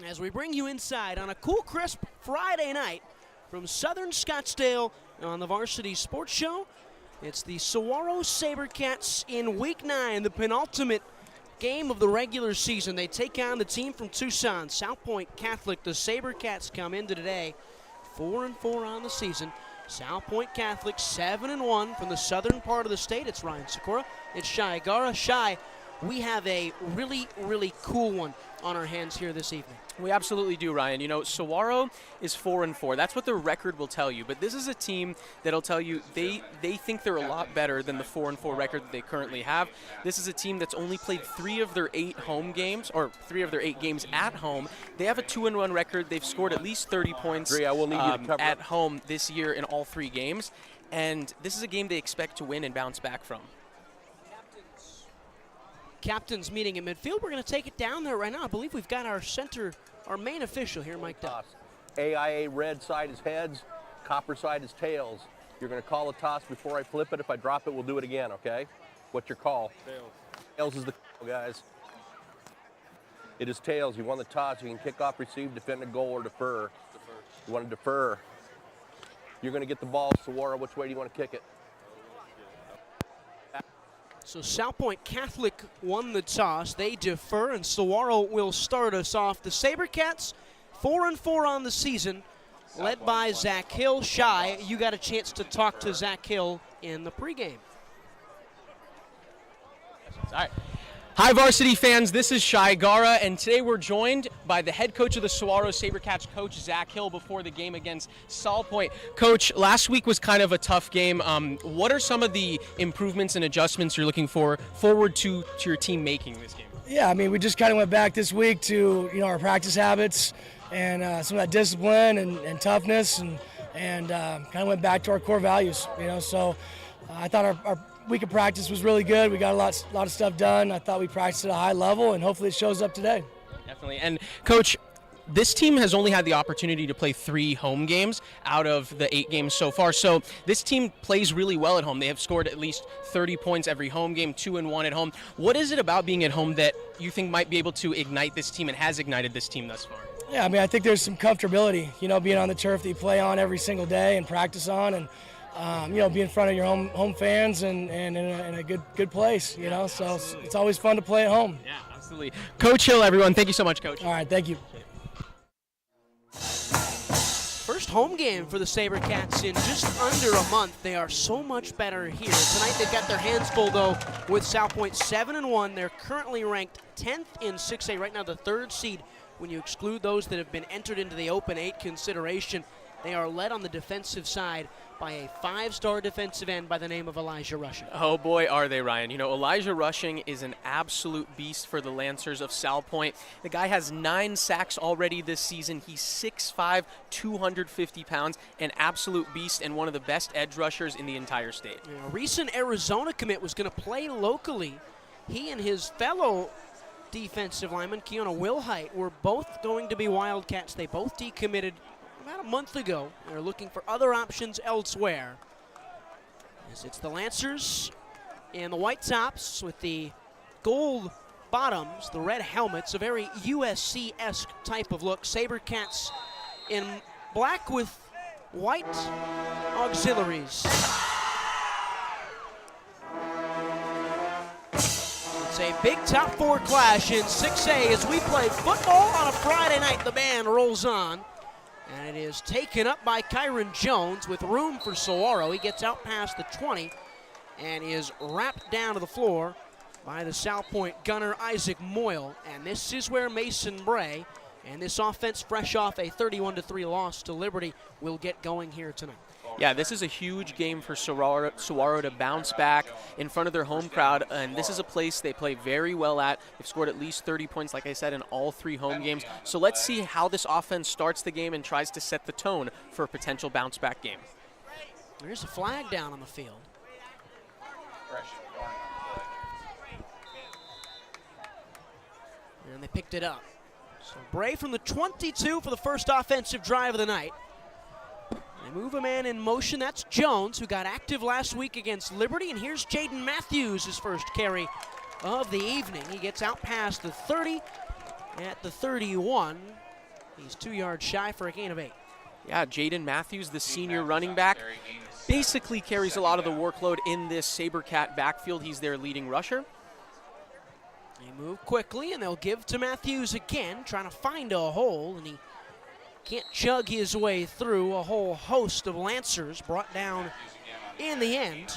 as we bring you inside on a cool, crisp Friday night from Southern Scottsdale on the Varsity Sports Show. It's the Saguaro Sabercats in Week 9, the penultimate game of the regular season. They take on the team from Tucson, Salpointe Catholic. The Sabercats come into today 4-4 on the season. Salpointe Catholic 7-1 from the southern part of the state. It's Ryan Sakura. It's Saguaro. Shai, we have a really, really cool one on our hands here this evening. We absolutely do, Ryan. You know, Saguaro is 4-4. That's what their record will tell you. But this is a team that'll tell you they think they're a lot better than the 4-4 record that they currently have. This is a team that's only played 3 of their 8 home games, or 3 of their 8 games at home. They have a 2-1 record. They've scored at least 30 points at home this year in all 3 games. And this is a game they expect to win and bounce back from. Captains meeting in midfield. We're going to take it down there right now. I believe we've got our main official here, Mike Duff. AIA red side is heads, copper side is tails. You're going to call a toss before I flip it. If I drop it, we'll do it again, okay? What's your call? Tails. Tails is the call, guys. It is tails. You won the toss. You can kick off, receive, defend a goal, or defer. You want to defer. You're going to get the ball. Saguaro, which way do you want to kick it? So Salpointe Catholic won the toss. They defer, and Saguaro will start us off. The Sabercats, 4-4 on the season, led by Zach Hill. Shai, you got a chance to talk to Zach Hill in the pregame. All right. Hi, Varsity fans. This is Saguaro, and today we're joined by the head coach of the Saguaro Sabercats, Coach Zach Hill, before the game against Salpointe. Coach, last week was kind of a tough game. What are some of the improvements and adjustments you're looking forward to your team making this game? Yeah, I mean, we just kind of went back this week to our practice habits and some of that discipline and toughness, and kind of went back to our core values. So I thought our week of practice was really good. We got a lot of stuff done. I thought we practiced at a high level, and hopefully it shows up today. Definitely. And Coach, this team has only had the opportunity to play 3 home games out of the 8 games so far. So this team plays really well at home. They have scored at least 30 points every home game, 2-1 at home. What is it about being at home that you think might be able to ignite this team and has ignited this team thus far? Yeah, I mean, I think there's some comfortability, being on the turf that you play on every single day and practice on, and be in front of your home fans and in a good place, So it's always fun to play at home. Yeah, absolutely. Coach Hill, everyone. Thank you so much, Coach. All right, thank you. First home game for the Sabercats in just under a month. They are so much better here. Tonight they've got their hands full, though, with Salpointe 7-1. They're currently ranked 10th in 6A, right now the 3rd seed when you exclude those that have been entered into the Open 8 consideration. They are led on the defensive side by a 5-star defensive end by the name of Elijah Rushing. Oh boy, are they, Ryan. Elijah Rushing is an absolute beast for the Lancers of Salpointe. The guy has 9 sacks already this season. He's 6'5", 250 pounds, an absolute beast and one of the best edge rushers in the entire state. A recent Arizona commit was going to play locally. He and his fellow defensive lineman, Keona Wilhite, were both going to be Wildcats. They both decommitted about a month ago. They're looking for other options elsewhere. As it's the Lancers in the white tops with the gold bottoms, the red helmets, a very USC-esque type of look. Sabercats in black with white auxiliaries. It's a big top 4 clash in 6A as we play football on a Friday night. The band rolls on. And it is taken up by Kyron Jones with room for Saguaro. He gets out past the 20 and is wrapped down to the floor by the Salpointe gunner Isaac Moyle. And this is where Mason Bray and this offense, fresh off a 31-3 loss to Liberty, will get going here tonight. Yeah, this is a huge game for Saguaro to bounce back in front of their home crowd, and this is a place they play very well at. They've scored at least 30 points, like I said, in all 3 home games. So let's see how this offense starts the game and tries to set the tone for a potential bounce-back game. There's a flag down on the field. And they picked it up. So Bray from the 22 for the first offensive drive of the night. They move a man in motion. That's Jones, who got active last week against Liberty. And here's Jaden Matthews, his first carry of the evening. He gets out past the 30 at the 31. He's 2 yards shy for a gain of 8. Yeah, Jaden Matthews, the senior running back, basically carries a lot of the workload in this Sabercat backfield. He's their leading rusher. They move quickly, and they'll give to Matthews again, trying to find a hole, and he can't chug his way through a whole host of Lancers brought down in the end.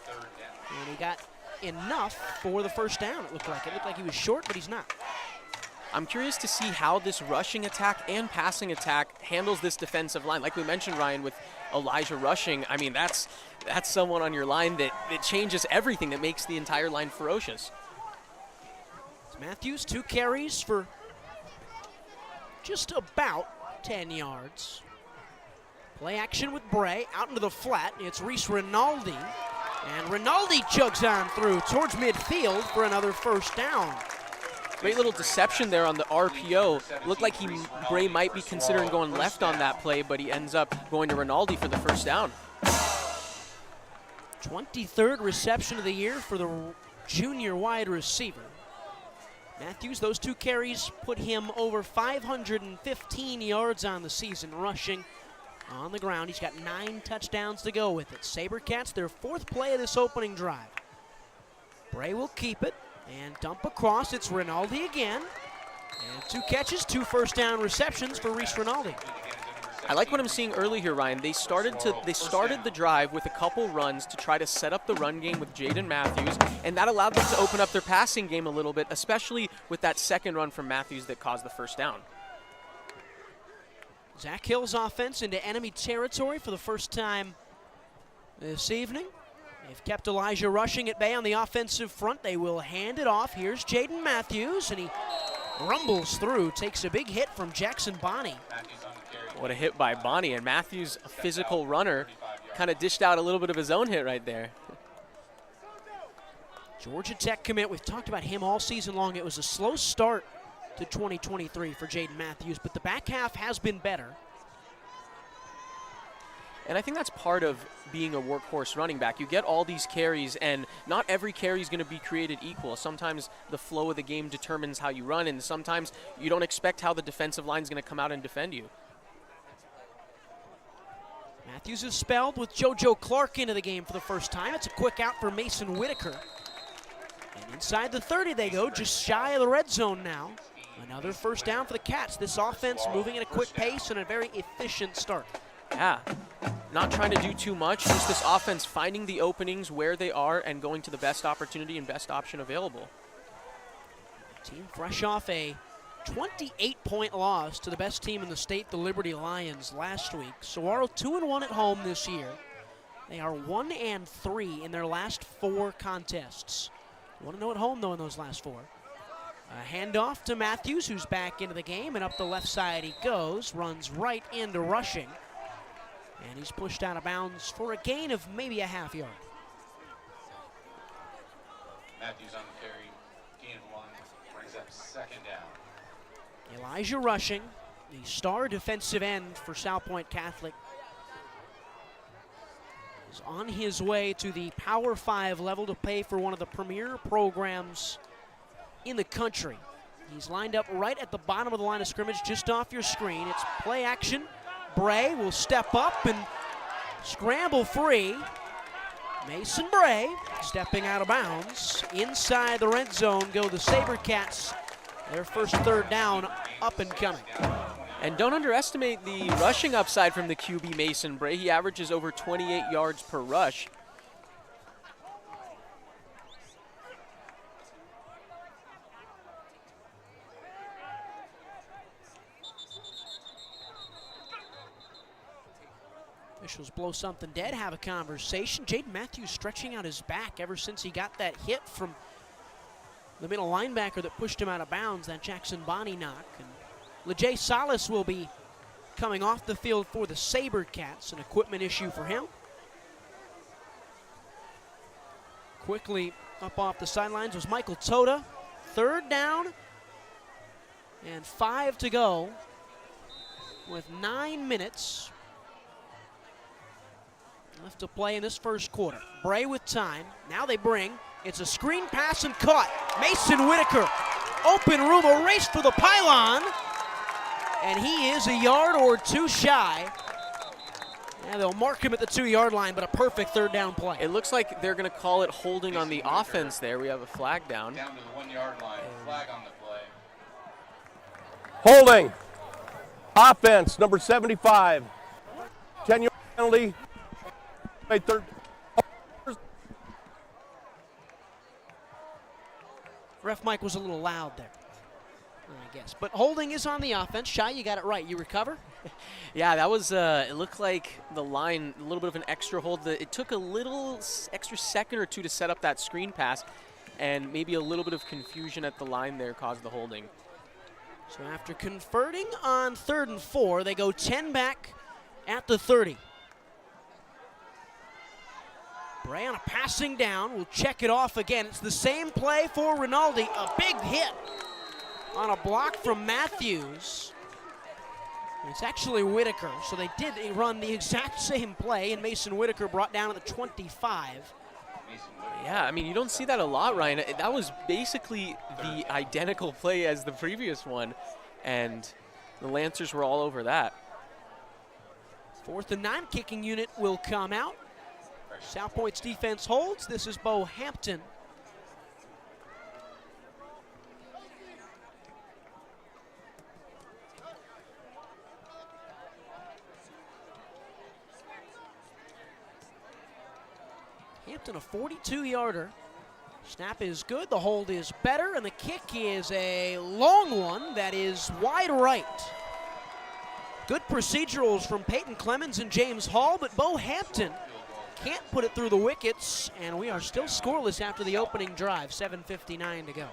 And he got enough for the first down, it looked like. It looked like he was short, but he's not. I'm curious to see how this rushing attack and passing attack handles this defensive line. Like we mentioned, Ryan, with Elijah rushing, I mean, that's someone on your line that changes everything, that makes the entire line ferocious. It's Matthews, 2 carries for just about 10 yards. Play action with Bray, out into the flat. It's Reese Rinaldi, and Rinaldi chugs on through towards midfield for another first down. Great little deception there on the RPO. Looked like Bray might be considering going left on that play, but he ends up going to Rinaldi for the first down. 23rd reception of the year for the junior wide receiver. Matthews, those 2 carries put him over 515 yards on the season, rushing on the ground. He's got 9 touchdowns to go with it. Sabercats, their 4th play of this opening drive. Bray will keep it and dump across. It's Rinaldi again. And 2 catches, 2 first down receptions for Reese Rinaldi. I like what I'm seeing early here, Ryan. They started the drive with a couple runs to try to set up the run game with Jaden Matthews, and that allowed them to open up their passing game a little bit, especially with that second run from Matthews that caused the first down. Zach Hill's offense into enemy territory for the first time this evening. They've kept Elijah rushing at bay on the offensive front. They will hand it off. Here's Jaden Matthews, and he rumbles through, takes a big hit from Jackson Bonney. What a hit by Bonnie, and Matthews, a physical runner, kind of dished out a little bit of his own hit right there. Georgia Tech commit, we've talked about him all season long. It was a slow start to 2023 for Jaden Matthews, but the back half has been better. And I think that's part of being a workhorse running back. You get all these carries, and not every carry is going to be created equal. Sometimes the flow of the game determines how you run, and sometimes you don't expect how the defensive line is going to come out and defend you. Matthews is spelled with JoJo Clark into the game for the first time. It's a quick out for Mason Whitaker. And inside the 30 they go, just shy of the red zone now. Another first down for the Cats. This offense moving at a quick pace and a very efficient start. Yeah, not trying to do too much, just this offense finding the openings where they are and going to the best opportunity and best option available. Team fresh off a 28-point loss to the best team in the state, the Liberty Lions, last week. Saguaro 2-1 at home this year. They are 1-3 in their last 4 contests. 1-0 at home, though, in those last 4. A handoff to Matthews, who's back into the game, and up the left side he goes, runs right into rushing. And he's pushed out of bounds for a gain of maybe a half yard. Matthews on the carry, gain of 1, brings up second down. Elijah rushing, the star defensive end for Salpointe Catholic, is on his way to the Power 5 level to play for one of the premier programs in the country. He's lined up right at the bottom of the line of scrimmage, just off your screen. It's play action. Bray will step up and scramble free. Mason Bray stepping out of bounds. Inside the red zone go the Sabercats. Their first third down up and coming. And don't underestimate the rushing upside from the QB Mason Bray. He averages over 28 yards per rush. Officials blow something dead, have a conversation. Jaden Matthews stretching out his back ever since he got that hit from the middle linebacker that pushed him out of bounds, that Jackson Bonney knock. And LeJay Salas will be coming off the field for the Sabercats, an equipment issue for him. Quickly up off the sidelines was Michael Toda. Third down and 5 to go with 9 minutes left to play in this first quarter. Bray with time. Now they bring. It's a screen pass and caught. Mason Whitaker. Open room, a race for the pylon. and he is a yard or two shy. And they'll mark him at the 2-yard line, but a perfect third down play. It looks like they're going to call it holding on the offense there. We have a flag down. Down to the 1-yard line. Flag on the play. Holding. Offense, number 75. 10-yard penalty. Third. Ref Mike was a little loud there, I guess. But holding is on the offense. Shy, you got it right. You recover? Yeah, that was, it looked like the line, a little bit of an extra hold. It took a little extra second or two to set up that screen pass, and maybe a little bit of confusion at the line there caused the holding. So after converting on 3rd and 4, they go 10 back at the 30. Bray on a passing down. We'll check it off again. It's the same play for Rinaldi. A big hit on a block from Matthews. It's actually Whitaker, so they did run the exact same play, and Mason Whitaker brought down at the 25. Yeah, I mean, you don't see that a lot, Ryan. That was basically the identical play as the previous one, and the Lancers were all over that. 4th and 9, kicking unit will come out. Salpointe's defense holds. This is Bo Hampton. Hampton, a 42-yarder. Snap is good, the hold is better, and the kick is a long one that is wide right. Good procedurals from Peyton Clemens and James Hall, but Bo Hampton can't put it through the wickets, and we are still scoreless after the opening drive, 7:59 to go.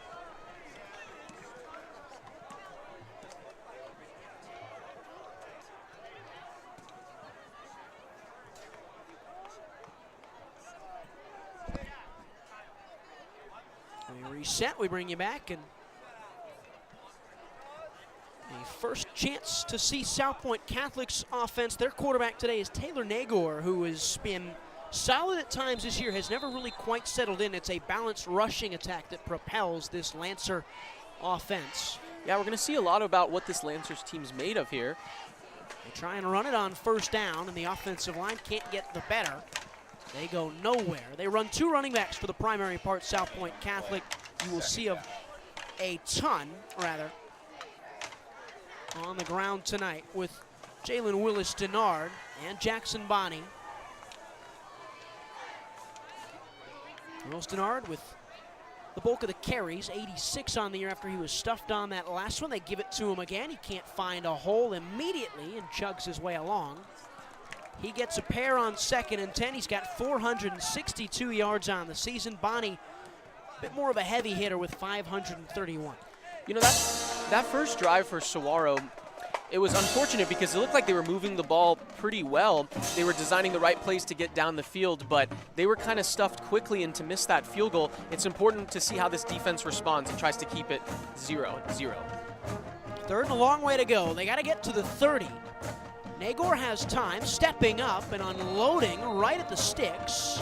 We reset, we bring you back, and the first chance to see Salpointe Catholic's offense. Their quarterback today is Taylor Nagor, who has been solid at times this year, has never really quite settled in. It's a balanced rushing attack that propels this Lancer offense. Yeah, we're going to see a lot about what this Lancers team's made of here. They try and run it on 1st down, and the offensive line can't get the better. They go nowhere. They run 2 running backs for the primary part. Salpointe Catholic, you will see a ton, rather, on the ground tonight with Jalen Willis-Denard and Jackson Bonney. Willis-Denard with the bulk of the carries, 86 on the year after he was stuffed on that last one. They give it to him again. He can't find a hole immediately and chugs his way along. He gets a pair on 2nd and 10. He's got 462 yards on the season. Bonney, a bit more of a heavy hitter with 531. You know, that first drive for Saguaro, it was unfortunate because it looked like they were moving the ball pretty well. They were designing the right plays to get down the field, but they were kind of stuffed quickly, and to miss that field goal, it's important to see how this defense responds and tries to keep it 0-0. 3rd and a long way to go. They got to get to the 30. Nagor has time, stepping up and unloading right at the sticks.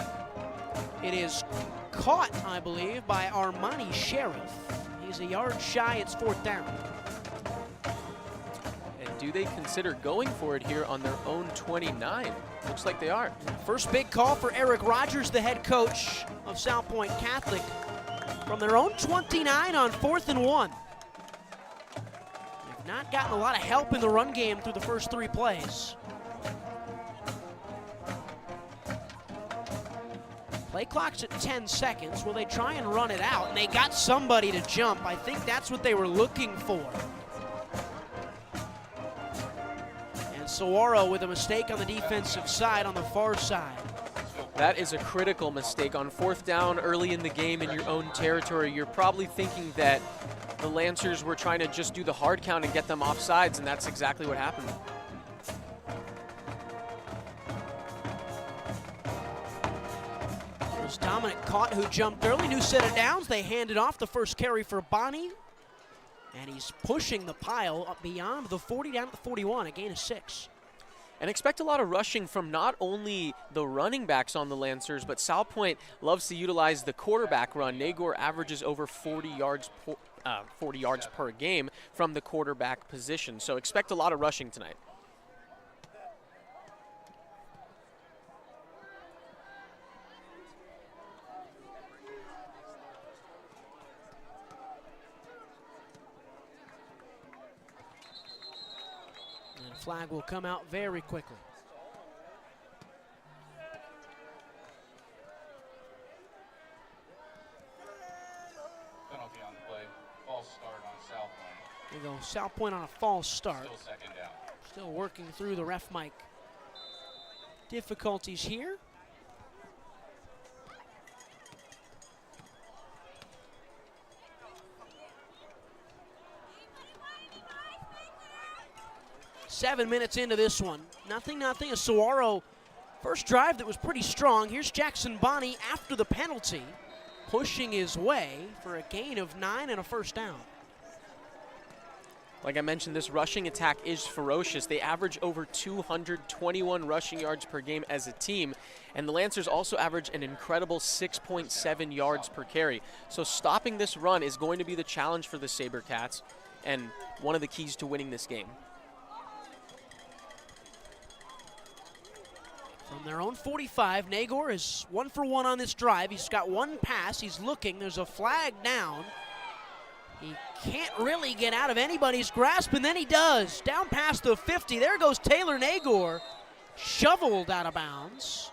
It is caught, I believe, by Armani Sheriff. He's a yard shy. It's 4th down. And do they consider going for it here on their own 29? Looks like they are. First big call for Eric Rogers, the head coach of Salpointe Catholic, from their own 29 on 4th and 1. They've not gotten a lot of help in the run game through the first 3 plays. Play clock's at 10 seconds. Will they try and run it out? And they got somebody to jump. I think that's what they were looking for. And Saguaro with a mistake on the defensive side on the far side. That is a critical mistake on 4th down early in the game in your own territory. You're probably thinking that the Lancers were trying to just do the hard count and get them off sides, and that's exactly what happened. There's Dominic Caught, who jumped early. New set of downs. They handed off the first carry for Bonney. And he's pushing the pile up beyond the 40 down to the 41, a gain of 6. And expect a lot of rushing from not only the running backs on the Lancers, but Salpointe loves to utilize the quarterback run. Nagor averages over 40 yards 40 yards per game from the quarterback position. So expect a lot of rushing tonight. And flag will come out very quickly. Penalty on the play. False start on Salpointe. There you go, Salpointe on a false start. Still second down. Still working through the ref mic difficulties here. Seven minutes into this one. Nothing. A Saguaro first drive that was pretty strong. Here's Jackson Bonney after the penalty, pushing his way for a gain of 9 and a first down. Like I mentioned, this rushing attack is ferocious. They average over 221 rushing yards per game as a team, and the Lancers also average an incredible 6.7 yards per carry. So stopping this run is going to be the challenge for the Sabercats, and one of the keys to winning this game. From their own 45, Nagor is 1 for 1 on this drive. He's got one pass. He's looking. There's a flag down. He can't really get out of anybody's grasp, and then he does. Down past the 50. There goes Taylor Nagor, shoveled out of bounds.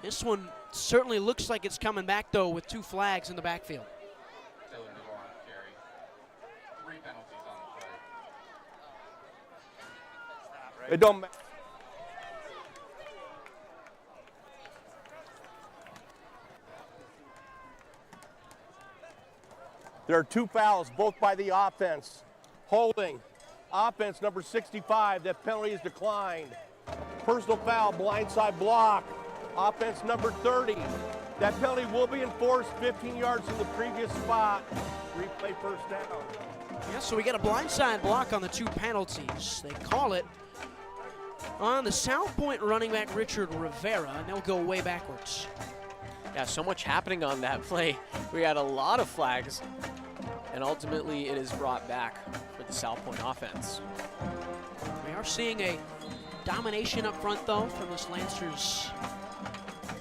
This one certainly looks like it's coming back, though, with 2 flags in the backfield. Taylor Nagor on the carry. 3 penalties on the play. It don't matter. There are 2 fouls, both by the offense. Holding. Offense number 65, that penalty is declined. Personal foul, blindside block. Offense number 30. That penalty will be enforced 15 yards from the previous spot. Replay first down. Yeah, so we get a blindside block on the 2 penalties. They call it on the Salpointe running back Richard Rivera, and they'll go way backwards. Yeah, so much happening on that play. We had a lot of flags, and ultimately it is brought back for the Salpointe offense. We are seeing a domination up front, though, from this Lancers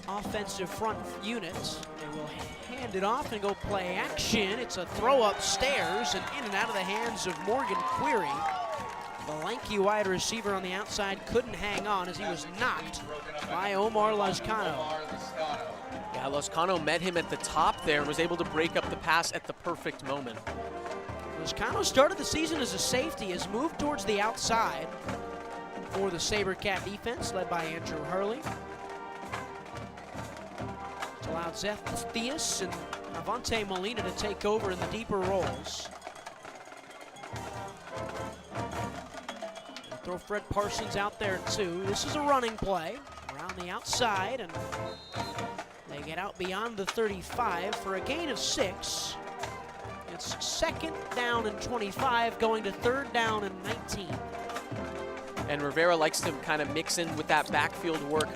offensive front unit. They will hand it off and go play action. It's a throw upstairs and in and out of the hands of Morgan Query. The lanky wide receiver on the outside couldn't hang on as he was knocked by Omar Lazcano. Yeah, Lazcano met him at the top there and was able to break up the pass at the perfect moment. Lazcano started the season as a safety, has moved towards the outside for the Sabercat defense, led by Andrew Hurley. It's allowed Zeth Theus and Avante Molina to take over in the deeper roles. They'll throw Fred Parsons out there too. This is a running play around the outside, and they get out beyond the 35 for a gain of 6. It's 2nd down and 25, going to 3rd down and 19. And Rivera likes to kind of mix in with that backfield work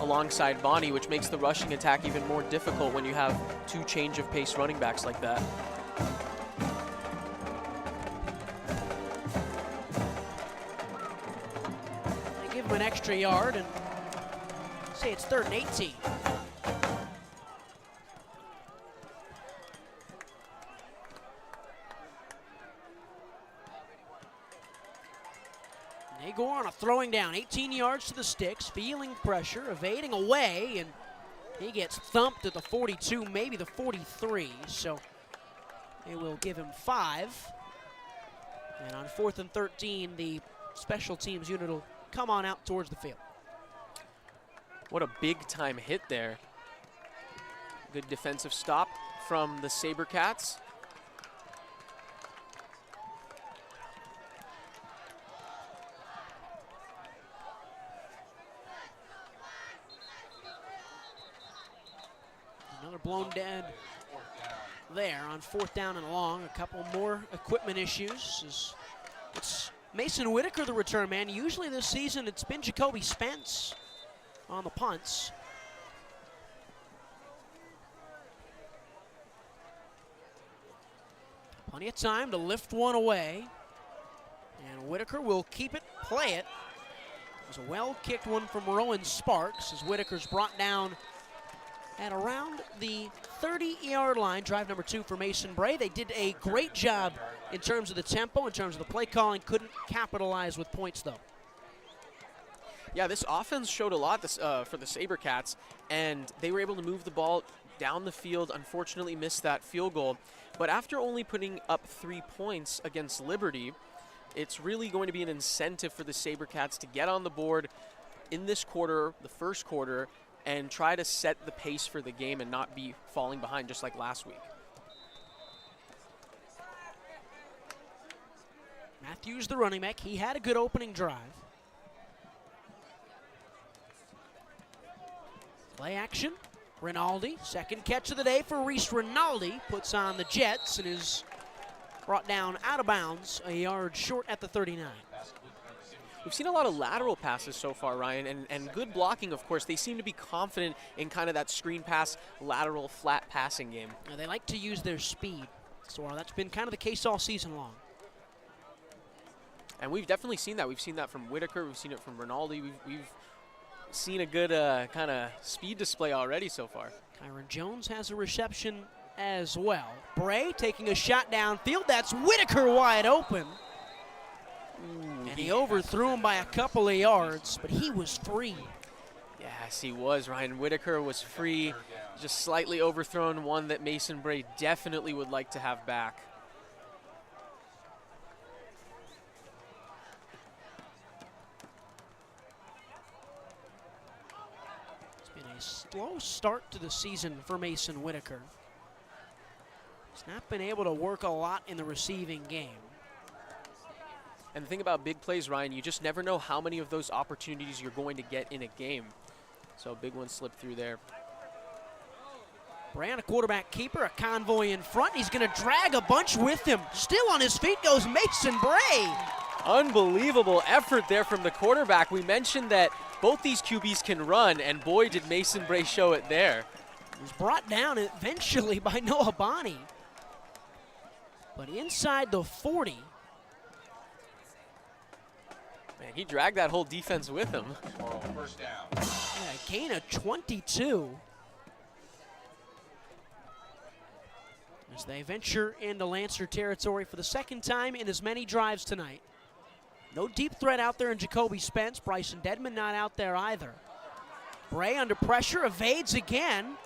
alongside Bonney, which makes the rushing attack even more difficult when you have 2 change of pace running backs like that. They give him an extra yard and say it's 3rd and 18. Nagor on a throwing down, 18 yards to the sticks, feeling pressure, evading away, and he gets thumped at the 42, maybe the 43, so they will give him 5. And on 4th and 13, the special teams unit will come on out towards the field. What a big-time hit there. Good defensive stop from the Sabercats. Another blown dead there on 4th down and long. A couple more equipment issues. It's Mason Whitaker, the return man. Usually this season it's been Jacoby Spence on the punts. Plenty of time to lift one away. And Whitaker will keep it, play it. It was a well-kicked one from Rowan Sparks as Whitaker's brought down at around the 30-yard line. Drive number 2 for Mason Bray. They did a great job in terms of the tempo, in terms of the play calling. Couldn't capitalize with points, though. Yeah, this offense showed a lot for the Sabercats, and they were able to move the ball down the field. Unfortunately, missed that field goal. But after only putting up 3 points against Liberty, it's really going to be an incentive for the Sabercats to get on the board in this quarter, the first quarter, and try to set the pace for the game and not be falling behind just like last week. Matthews, the running back, he had a good opening drive. Play action, Rinaldi, second catch of the day for Reese Rinaldi, puts on the Jets and is brought down out of bounds, a yard short at the 39. We've seen a lot of lateral passes so far, Ryan, and good blocking, of course. They seem to be confident in kind of that screen pass, lateral, flat passing game. Now, they like to use their speed, so that's been kind of the case all season long. And we've definitely seen that. We've seen that from Whitaker. We've seen it from Rinaldi. We've seen a good kind of speed display already so far. Kyron Jones has a reception as well. Bray taking a shot downfield. That's Whitaker wide open. And he overthrew him by a couple of yards, but he was free. Yes, he was. Ryan Whitaker was free, just slightly overthrown, one that Mason Bray definitely would like to have back. It's been a slow start to the season for Mason Whitaker. He's not been able to work a lot in the receiving game. And the thing about big plays, Ryan, you just never know how many of those opportunities you're going to get in a game. So a big one slipped through there. Bray on a quarterback keeper, a convoy in front. He's going to drag a bunch with him. Still on his feet goes Mason Bray. Unbelievable effort there from the quarterback. We mentioned that both these QBs can run, and boy, did Mason Bray show it there. He was brought down eventually by Noah Bonney. But inside the 40. Man, he dragged that whole defense with him. First down. Yeah, a gain of 22. As they venture into Lancer territory for the second time in as many drives tonight. No deep threat out there in Jacoby Spence. Bryson Dedman not out there either. Bray under pressure, evades again.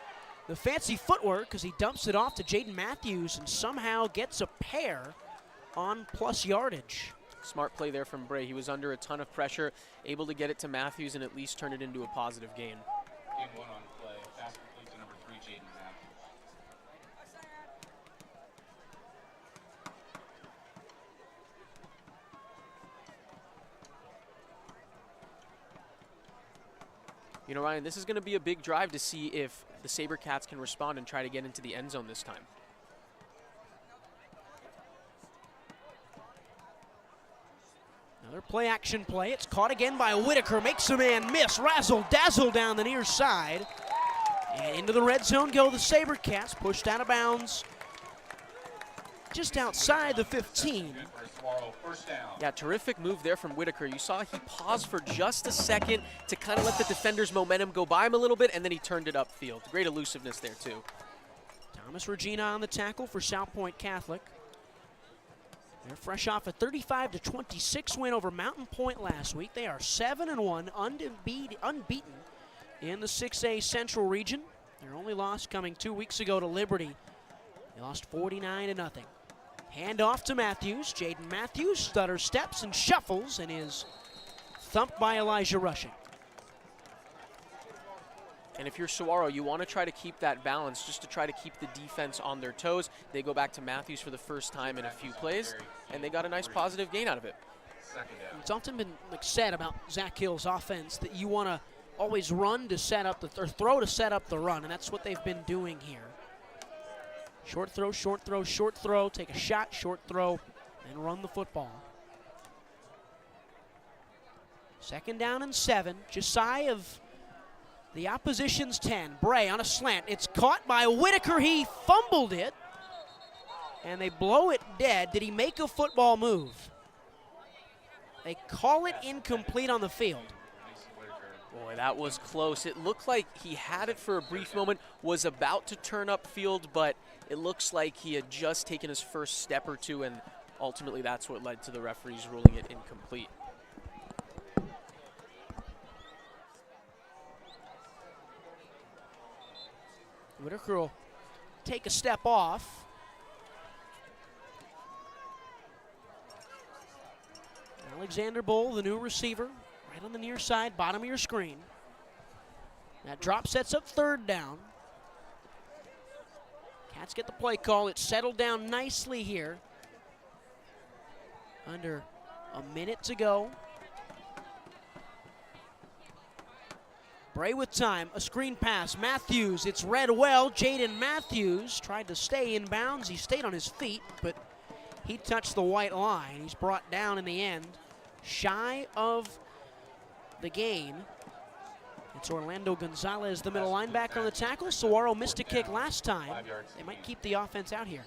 The fancy footwork as he dumps it off to Jaden Matthews and somehow gets a pair on plus yardage. Smart play there from Bray. He was under a ton of pressure, able to get it to Matthews and at least turn it into a positive gain. Game 1 on play. Pass complete to number 3, Jaden Matthews. You know, Ryan, this is going to be a big drive to see if the Sabercats can respond and try to get into the end zone this time. Another play-action play. It's caught again by Whitaker. Makes a man miss. Razzle-dazzle down the near side. And into the red zone go the Sabercats. Pushed out of bounds just outside the 15. Yeah, terrific move there from Whitaker. You saw he paused for just a second to kind of let the defender's momentum go by him a little bit, and then he turned it upfield. Great elusiveness there, too. Thomas Regina on the tackle for Salpointe Catholic. They're fresh off a 35-26 win over Mountain Point last week. They are 7-1, unbeaten in the 6A Central region. Their only loss coming 2 weeks ago to Liberty. They lost 49-0. Hand off to Matthews. Jaden Matthews stutters steps and shuffles and is thumped by Elijah Rushing. And if you're Saguaro, you want to try to keep that balance just to try to keep the defense on their toes. They go back to Matthews for the first time in a few plays, and they got a nice positive gain out of it. It's often been said about Zach Hill's offense that you want to always run to set up or throw to set up the run, and that's what they've been doing here. Short throw, short throw, short throw, take a shot, short throw, and run the football. 2nd down and 7, just shy of the opposition's 10. Bray on a slant. It's caught by Whitaker. He fumbled it. and they blow it dead. Did he make a football move? They call it incomplete on the field. Boy, that was close. It looked like he had it for a brief moment, was about to turn upfield, but it looks like he had just taken his first step or two, and ultimately that's what led to the referees ruling it incomplete. Whitaker will take a step off. Alexander Bull, the new receiver, right on the near side, bottom of your screen. That drop sets up third down. Cats get the play call. It's settled down nicely here. Under a minute to go. Bray with time, a screen pass. Matthews, it's read well. Jaden Matthews tried to stay in bounds. He stayed on his feet, but he touched the white line. He's brought down in the end, shy of the gain. It's Orlando Gonzalez, the middle linebacker on the tackle. Saguaro missed a kick last time. They might keep the offense out here.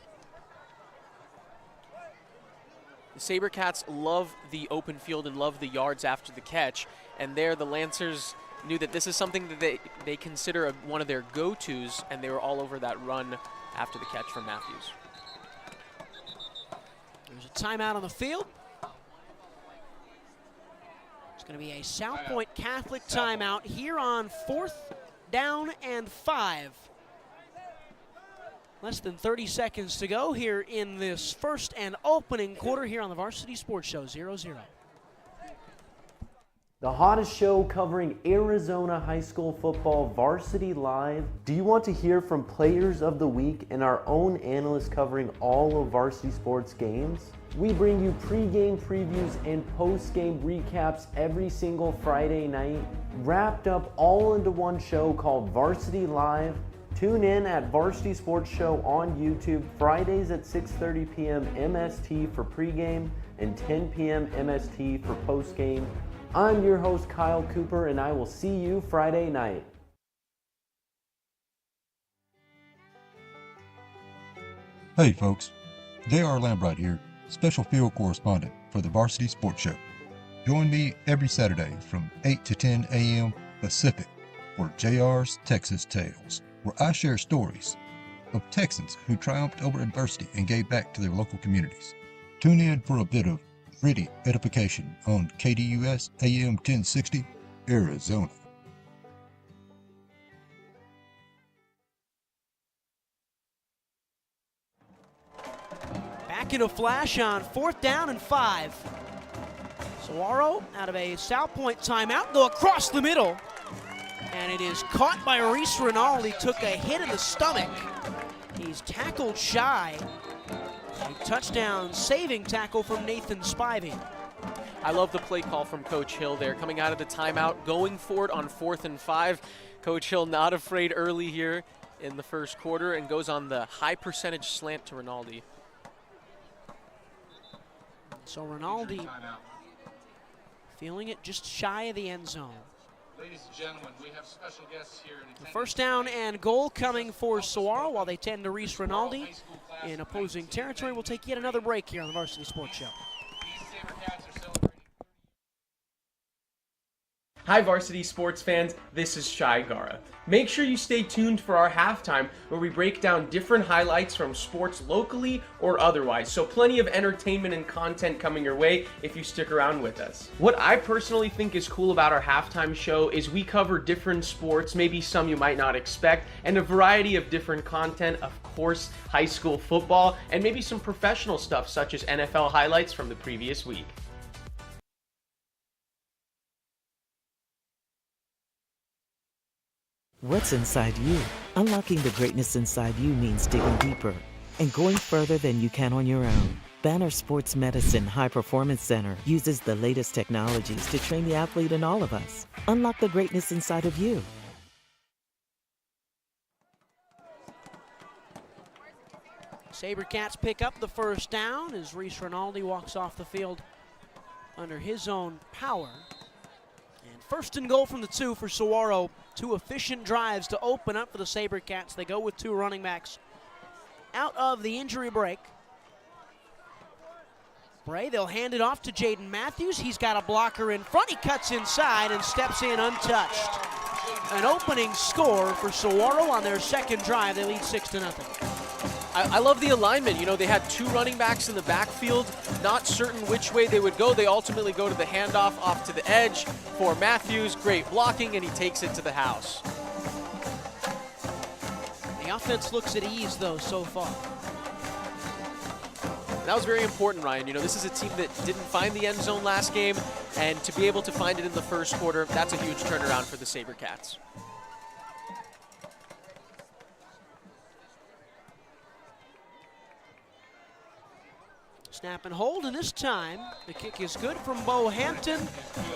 The Sabercats love the open field and love the yards after the catch, and there the Lancers knew that this is something that they consider one of their go-tos, and they were all over that run after the catch from Matthews. There's a timeout on the field. It's going to be a Salpointe Catholic timeout here on 4th down and 5. Less than 30 seconds to go here in this first and opening quarter here on the Varsity Sports Show, 0-0. The hottest show covering Arizona high school football, Varsity Live. Do you want to hear from players of the week and our own analysts covering all of varsity sports games? We bring you pre-game previews and post-game recaps every single Friday night, wrapped up all into one show called Varsity Live. Tune in at Varsity Sports Show on YouTube Fridays at 6:30 p.m. MST for pregame and 10 p.m. MST for postgame. I'm your host, Kyle Cooper, and I will see you Friday night. Hey folks, J.R. Lambright here, special field correspondent for the Varsity Sports Show. Join me every Saturday from 8 to 10 a.m. Pacific for JR's Texas Tales, where I share stories of Texans who triumphed over adversity and gave back to their local communities. Tune in for a bit of gritty edification on KDUS AM 1060, Arizona. Back in a flash on 4th down and 5. Saguaro out of a Salpointe timeout, go across the middle. And it is caught by Reese Rinaldi, took a hit in the stomach. He's tackled shy. A touchdown saving tackle from Nathan Spivey. I love the play call from Coach Hill there, coming out of the timeout, going for it on 4th and 5. Coach Hill not afraid early here in the first quarter and goes on the high percentage slant to Rinaldi. So Rinaldi feeling it just shy of the end zone. Ladies and gentlemen, we have special guests here in attendance. First down and goal coming for Saguaro while they tend to Reese Rinaldi in opposing territory. We'll take yet another break here on the Varsity Sports Show. These Sabercats are celebrating. Hi Varsity sports fans, this is Shai Gara. Make sure you stay tuned for our halftime where we break down different highlights from sports locally or otherwise, so plenty of entertainment and content coming your way if you stick around with us. What I personally think is cool about our halftime show is we cover different sports, maybe some you might not expect, and a variety of different content, of course, high school football, and maybe some professional stuff such as NFL highlights from the previous week. What's inside you? Unlocking the greatness inside you means digging deeper and going further than you can on your own. Banner Sports Medicine High Performance Center uses the latest technologies to train the athlete in all of us. Unlock the greatness inside of you. Sabercats pick up the first down as Reese Rinaldi walks off the field under his own power. And first and goal from the 2 for Saguaro. 2 efficient drives to open up for the Sabercats. They go with 2 running backs out of the injury break. Bray, they'll hand it off to Jaden Matthews. He's got a blocker in front. He cuts inside and steps in untouched. An opening score for Saguaro on their second drive. They lead 6-0. I love the alignment. You know, they had two running backs in the backfield, not certain which way they would go. They ultimately go to the handoff off to the edge for Matthews. Great blocking, and he takes it to the house. The offense looks at ease, though, so far. That was very important, Ryan. You know, this is a team that didn't find the end zone last game, and to be able to find it in the first quarter, that's a huge turnaround for the Sabercats. Snap and hold, and this time the kick is good from Bo Hampton.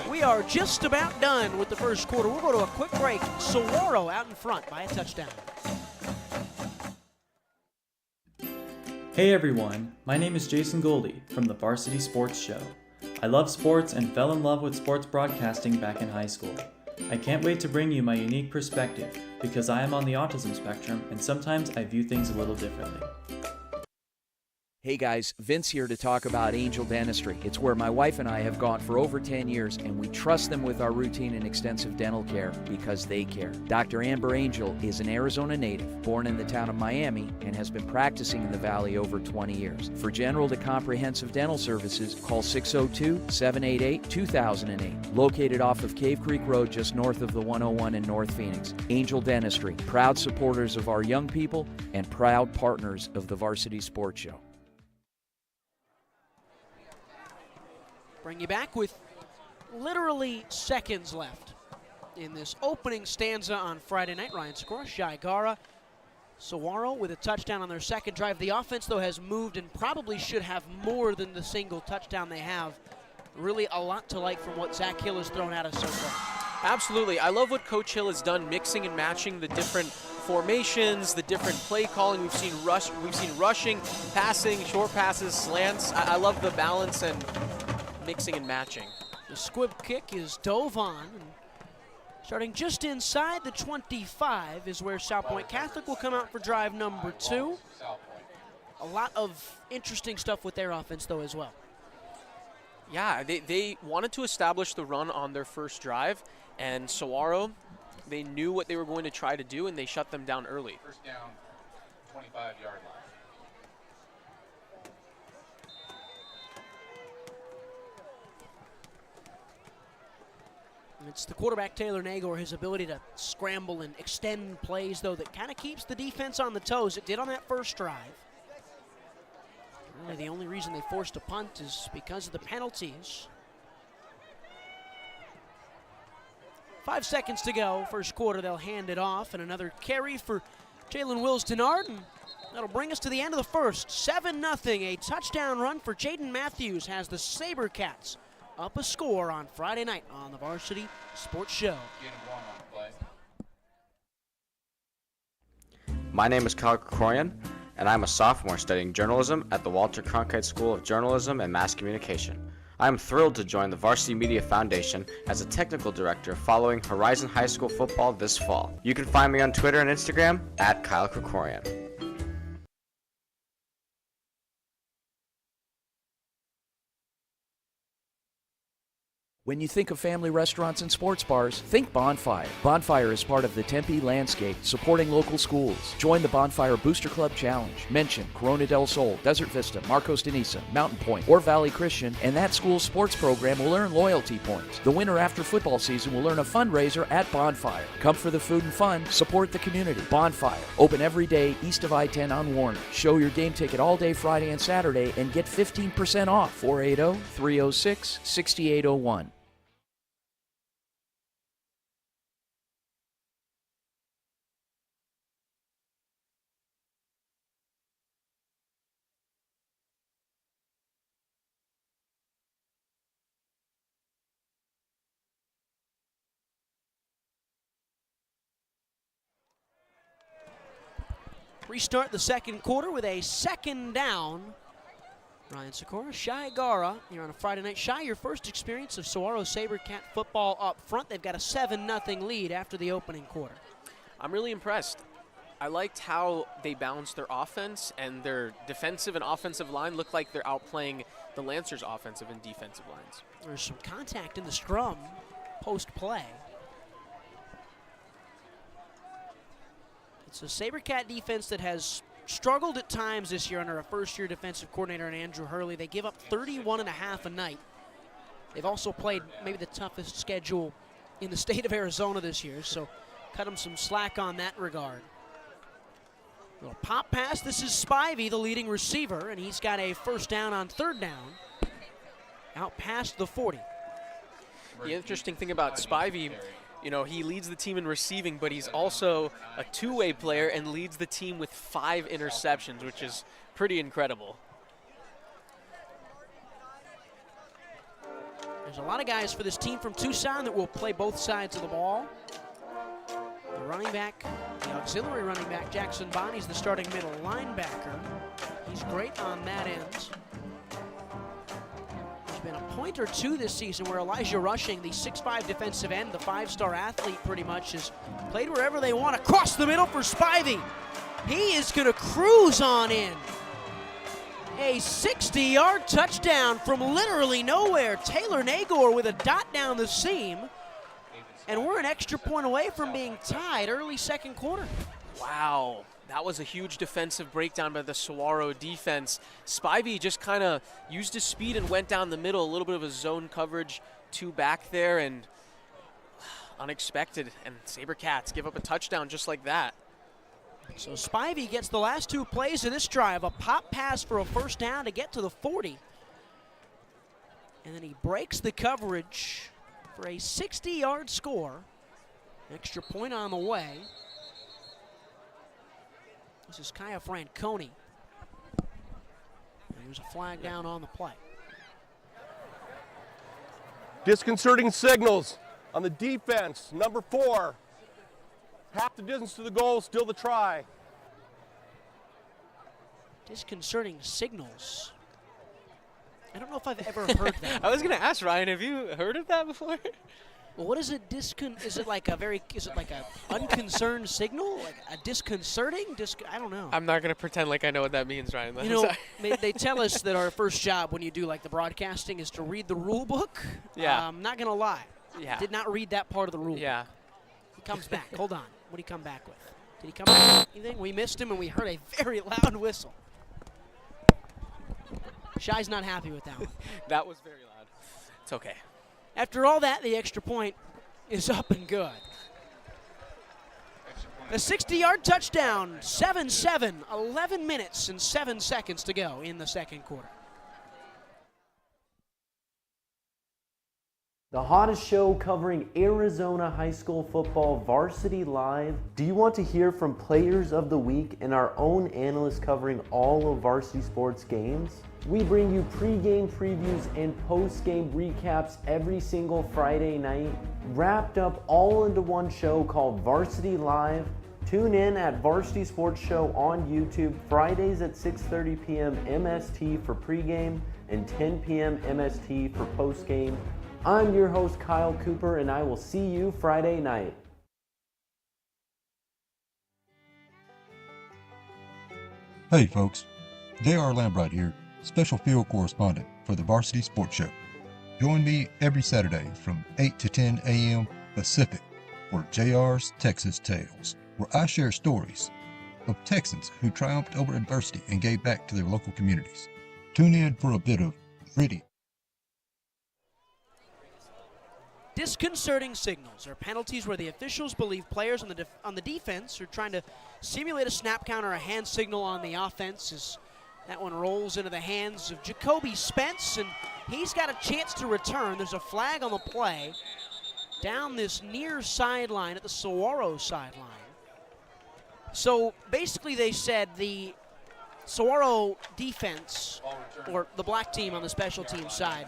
We are just about done with the first quarter. We'll go to a quick break. Saguaro out in front by a touchdown. Hey everyone, my name is Jason Goldie from the Varsity Sports Show. I love sports and fell in love with sports broadcasting back in high school. I can't wait to bring you my unique perspective because I am on the autism spectrum and sometimes I view things a little differently. Hey guys, Vince here to talk about Angel Dentistry. It's where my wife and I have gone for over 10 years, and we trust them with our routine and extensive dental care because they care. Dr. Amber Angel is an Arizona native, born in the town of Miami, and has been practicing in the Valley over 20 years. For general to comprehensive dental services, call 602-788-2008. Located off of Cave Creek Road just north of the 101 in North Phoenix. Angel Dentistry, proud supporters of our young people and proud partners of the Varsity Sports Show. Bring you back with literally seconds left in this opening stanza on Friday night. Ryan Saguaro, Shai Gara, Saguaro with a touchdown on their second drive. The offense, though, has moved and probably should have more than the single touchdown they have. Really a lot to like from what Zach Hill has thrown at us so far. Absolutely. I love what Coach Hill has done, mixing and matching the different formations, the different play calling. We've seen rushing, passing, short passes, slants. I love the balance and mixing and matching. The squib kick is dove on. And starting just inside the 25 is where Salpointe Catholic will come out for drive number 2. A lot of interesting stuff with their offense, though, as well. Yeah, they wanted to establish the run on their first drive, and Saguaro, they knew what they were going to try to do, and they shut them down early. First down, 25-yard line. It's the quarterback, Taylor Nagor, his ability to scramble and extend plays, though, that kind of keeps the defense on the toes. It did on that first drive. Really, the only reason they forced a punt is because of the penalties. 5 seconds to go. First quarter, they'll hand it off, and another carry for Jalen Wills-Denard, and that'll bring us to the end of the first. 7-0, a touchdown run for Jaden Matthews has the Sabercats up a score on Friday night on the Varsity Sports Show. My name is Kyle Krikorian, and I'm a sophomore studying journalism at the Walter Cronkite School of Journalism and Mass Communication. I am thrilled to join the Varsity Media Foundation as a technical director following Horizon High School football this fall. You can find me on Twitter and Instagram at Kyle Krikorian. When you think of family restaurants and sports bars, think Bonfire. Bonfire is part of the Tempe landscape, supporting local schools. Join the Bonfire Booster Club Challenge. Mention Corona del Sol, Desert Vista, Marcos de Niza, Mountain Point, or Valley Christian, and that school's sports program will earn loyalty points. The winner after football season will earn a fundraiser at Bonfire. Come for the food and fun, support the community. Bonfire, open every day east of I-10 on Warner. Show your game ticket all day Friday and Saturday and get 15% off. 480-306-6801. Restart the second quarter with a second down. Ryan Saguaro, Shai Gara here on a Friday night. Shai, your first experience of Saguaro Sabercat football up front. They've got a 7-0 lead after the opening quarter. I'm really impressed. I liked how they balanced their offense, and their defensive and offensive line looked like they're outplaying the Lancers' offensive and defensive lines. There's some contact in the scrum post-play. It's a Sabercat defense that has struggled at times this year under a first-year defensive coordinator in Andrew Hurley. They give up 31.5 a night. They've also played maybe the toughest schedule in the state of Arizona this year, so cut them some slack on that regard. Little pop pass. This is Spivey, the leading receiver, and he's got a first down on third down out past the 40. The interesting thing about Spivey, you know, he leads the team in receiving, but he's also a two-way player and leads the team with 5 interceptions, which is pretty incredible. There's a lot of guys for this team from Tucson that will play both sides of the ball. The running back, the auxiliary running back, Jackson Bonnie's the starting middle linebacker. He's great on that end. There's been a point or two this season where Elijah Rushing, the 6'5" defensive end, the 5-star athlete pretty much, has played wherever they want. Across the middle for Spivey. He is going to cruise on in. A 60-yard touchdown from literally nowhere. Taylor Nagor with a dot down the seam. And we're an extra point away from being tied early second quarter. Wow, that was a huge defensive breakdown by the Saguaro defense. Spivey just kind of used his speed and went down the middle, a little bit of a zone coverage 2 back there, and unexpected. And Sabercats give up a touchdown just like that. So Spivey gets the last 2 plays of this drive, a pop pass for a first down to get to the 40. And then he breaks the coverage for a 60-yard score. Extra point on the way. This is Kaya Franconi. And there's a flag down on the play. Disconcerting signals on the defense. Number 4. Half the distance to the goal, still the try. Disconcerting signals. I don't know if I've ever heard that. I was going to ask Ryan, have you heard of that before? Well, what is it? Is it like a unconcerned signal? Like a disconcerting? I don't know. I'm not going to pretend like I know what that means, Ryan. You know, they tell us that our first job when you do like the broadcasting is to read the rule book. Yeah. I'm not going to lie. Yeah. Did not read that part of the rule Yeah. book. He comes back. Hold on. What did he come back with? Did he come back with anything? We missed him and we heard a very loud whistle. Shy's not happy with that one. That was very loud. It's okay. After all that, the extra point is up and good. A 60-yard touchdown, 7-7, 11 minutes and 7 seconds to go in the second quarter. The hottest show covering Arizona high school football, Varsity Live. Do you want to hear from players of the week and our own analyst covering all of varsity sports games? We bring you pre-game previews and post-game recaps every single Friday night, wrapped up all into one show called Varsity Live. Tune in at Varsity Sports Show on YouTube Fridays at 6:30 p.m. MST for pregame and 10 p.m. MST for postgame. I'm your host, Kyle Cooper, and I will see you Friday night. Hey folks, J.R. Lambright here, special field correspondent for the Varsity Sports Show. Join me every Saturday from 8 to 10 a.m. Pacific for JR's Texas Tales, where I share stories of Texans who triumphed over adversity and gave back to their local communities. Tune in for a bit of gritty. Disconcerting signals are penalties where the officials believe players on the defense are trying to simulate a snap count or a hand signal on the offense. As that one rolls into the hands of Jacoby Spence, and he's got a chance to return. There's a flag on the play down this near sideline at the Saguaro sideline. So basically they said the Saguaro defense, or the black team on the special team side,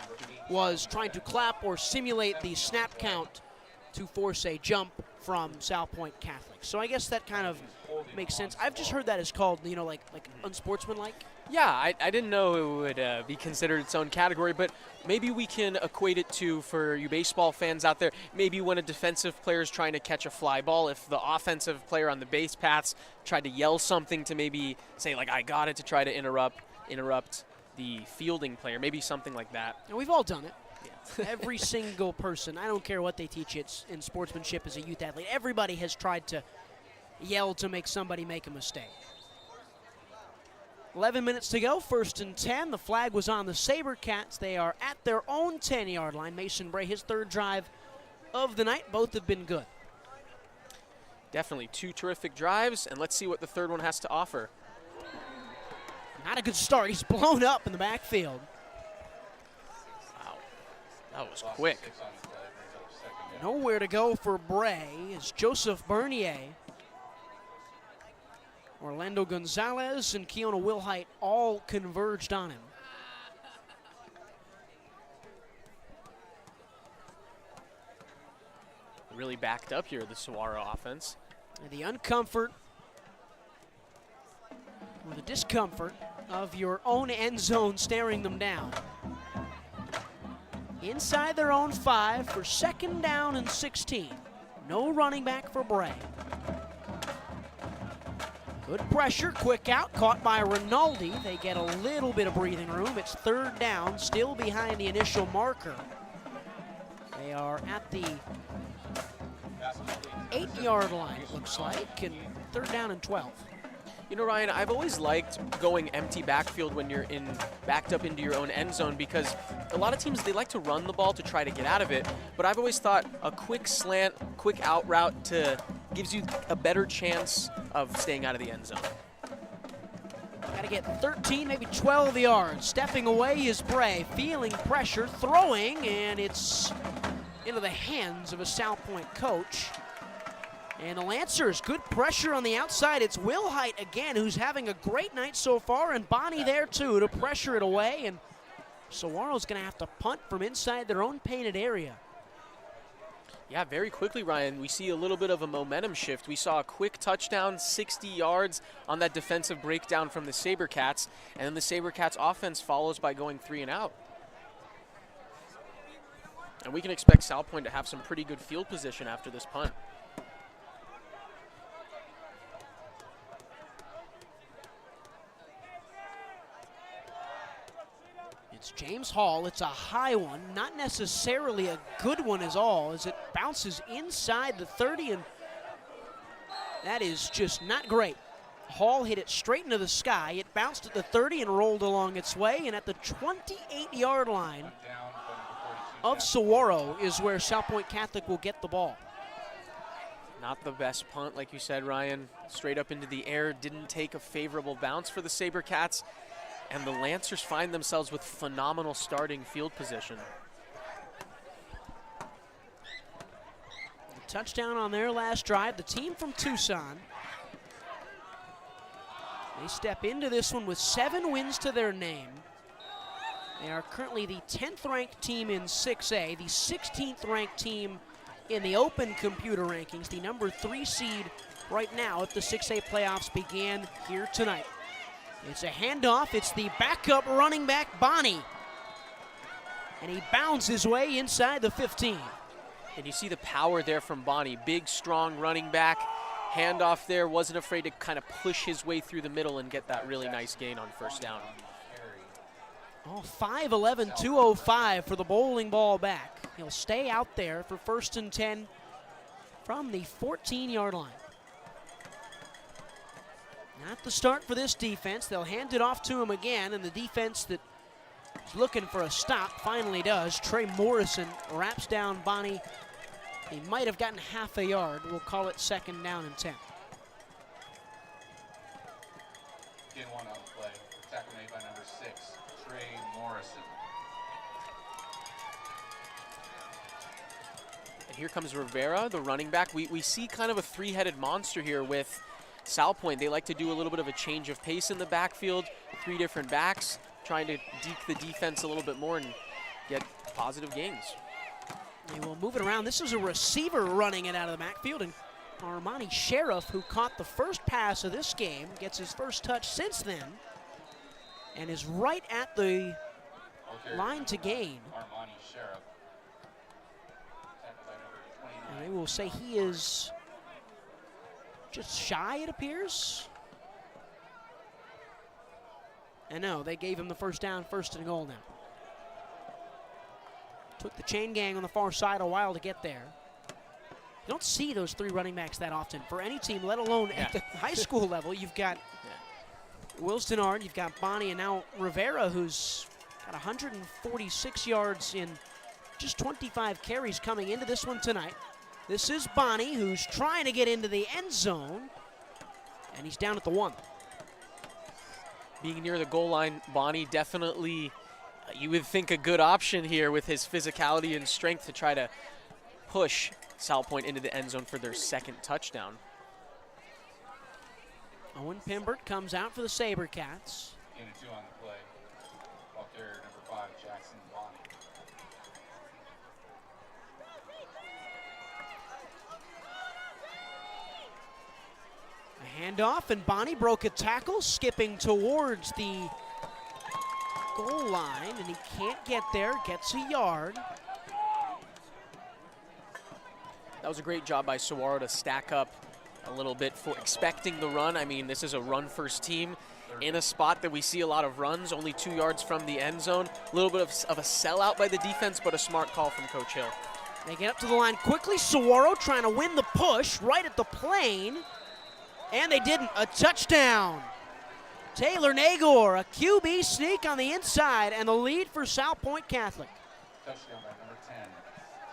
was trying to clap or simulate the snap count to force a jump from Salpointe Catholic. So I guess that kind of makes sense. I've just heard that is called, you know, like unsportsmanlike. Yeah, I didn't know it would be considered its own category, but maybe we can equate it to, for you baseball fans out there, maybe when a defensive player is trying to catch a fly ball, if the offensive player on the base paths tried to yell something to maybe say, like, I got it, to try to interrupt the fielding player, maybe something like that. And we've all done it. Yeah. Every single person, I don't care what they teach you in sportsmanship as a youth athlete, everybody has tried to yell to make somebody make a mistake. 11 minutes to go, 1st and 10. The flag was on the Sabercats. They are at their own 10-yard line. Mason Bray, his 3rd drive of the night. Both have been good. Definitely 2 terrific drives, and let's see what the 3rd one has to offer. Not a good start. He's blown up in the backfield. Wow, that was quick. Nowhere to go for Bray as Joseph Bernier, Orlando Gonzalez, and Keona Wilhite all converged on him. Really backed up here, the Saguaro offense. And the uncomfort or the discomfort of your own end zone staring them down. Inside their own 5 for 2nd down and 16. No running back for Bray. Good pressure, quick out, caught by Rinaldi. They get a little bit of breathing room. It's 3rd down, still behind the initial marker. They are at the 8-yard line, it looks like, and 3rd down and 12. You know, Ryan, I've always liked going empty backfield when you're backed up into your own end zone, because a lot of teams, they like to run the ball to try to get out of it, but I've always thought a quick slant, quick out route gives you a better chance of staying out of the end zone. Got to get 13, maybe 12 yards. Stepping away is Bray, feeling pressure, throwing, and it's into the hands of a Salpointe coach. And the Lancers, good pressure on the outside. It's Wilhite again, who's having a great night so far, and Bonnie there too to pressure it away. And Saguaro's going to have to punt from inside their own painted area. Yeah, very quickly, Ryan, we see a little bit of a momentum shift. We saw a quick touchdown, 60 yards on that defensive breakdown from the Sabercats, and then the Sabercats offense follows by going 3 and out. And we can expect Salpointe to have some pretty good field position after this punt. It's James Hall. It's a high one, not necessarily a good one as all, as it bounces inside the 30, and that is just not great. Hall hit it straight into the sky. It bounced at the 30 and rolled along its way, and at the 28-yard line of Saguaro is where Salpointe Catholic will get the ball. Not the best punt, like you said, Ryan. Straight up into the air, didn't take a favorable bounce for the Sabercats. And the Lancers find themselves with phenomenal starting field position. A touchdown on their last drive. The team from Tucson, they step into this one with 7 wins to their name. They are currently the 10th ranked team in 6A, the 16th ranked team in the open computer rankings, the number 3 seed right now if the 6A playoffs began here tonight. It's a handoff. It's the backup running back, Bonnie. And he bounds his way inside the 15. And you see the power there from Bonnie. Big, strong running back. Handoff there. Wasn't afraid to kind of push his way through the middle and get that really nice gain on 1st down. Oh, 5'11", 205 for the bowling ball back. He'll stay out there for 1st and 10 from the 14-yard line. Not the start for this defense. They'll hand it off to him again, and the defense that is looking for a stop finally does. Trey Morrison wraps down Bonnie. He might have gotten half a yard. We'll call it 2nd down and 10. Gain 1 on the play. Tackle made by number 6, Trey Morrison. And here comes Rivera, the running back. We see kind of a 3-headed monster here with Salpointe. They like to do a little bit of a change of pace in the backfield. 3 different backs, trying to deke the defense a little bit more and get positive gains. They will move it around. This is a receiver running it out of the backfield, and Armani Sheriff, who caught the first pass of this game, gets his first touch since then and is right at the line to gain. Armani Sheriff. And they will say he is just shy, it appears. And no, they gave him the first down, 1st and goal now. Took the chain gang on the far side a while to get there. You don't see those 3 running backs that often for any team, let alone at the high school level. You've got Wilston Ard, you've got Bonnie, and now Rivera, who's got 146 yards in just 25 carries coming into this one tonight. This is Bonnie, who's trying to get into the end zone, and he's down at the 1. Being near the goal line, Bonnie definitely, you would think, a good option here with his physicality and strength to try to push Salpointe into the end zone for their 2nd touchdown. Owen Pimbert comes out for the Sabercats. In a 2 on the play. Ball carrier number 5, Jackson Bonnie. A handoff, and Bonnie broke a tackle, skipping towards the goal line, and he can't get there, gets a yard. That was a great job by Saguaro to stack up a little bit for expecting the run. I mean, this is a run-first team in a spot that we see a lot of runs, only 2 yards from the end zone. A little bit of a sellout by the defense, but a smart call from Coach Hill. They get up to the line quickly. Saguaro trying to win the push right at the plane, and they didn't. A touchdown. Taylor Nagor, a QB sneak on the inside, and the lead for Salpointe Catholic. Touchdown by number 10,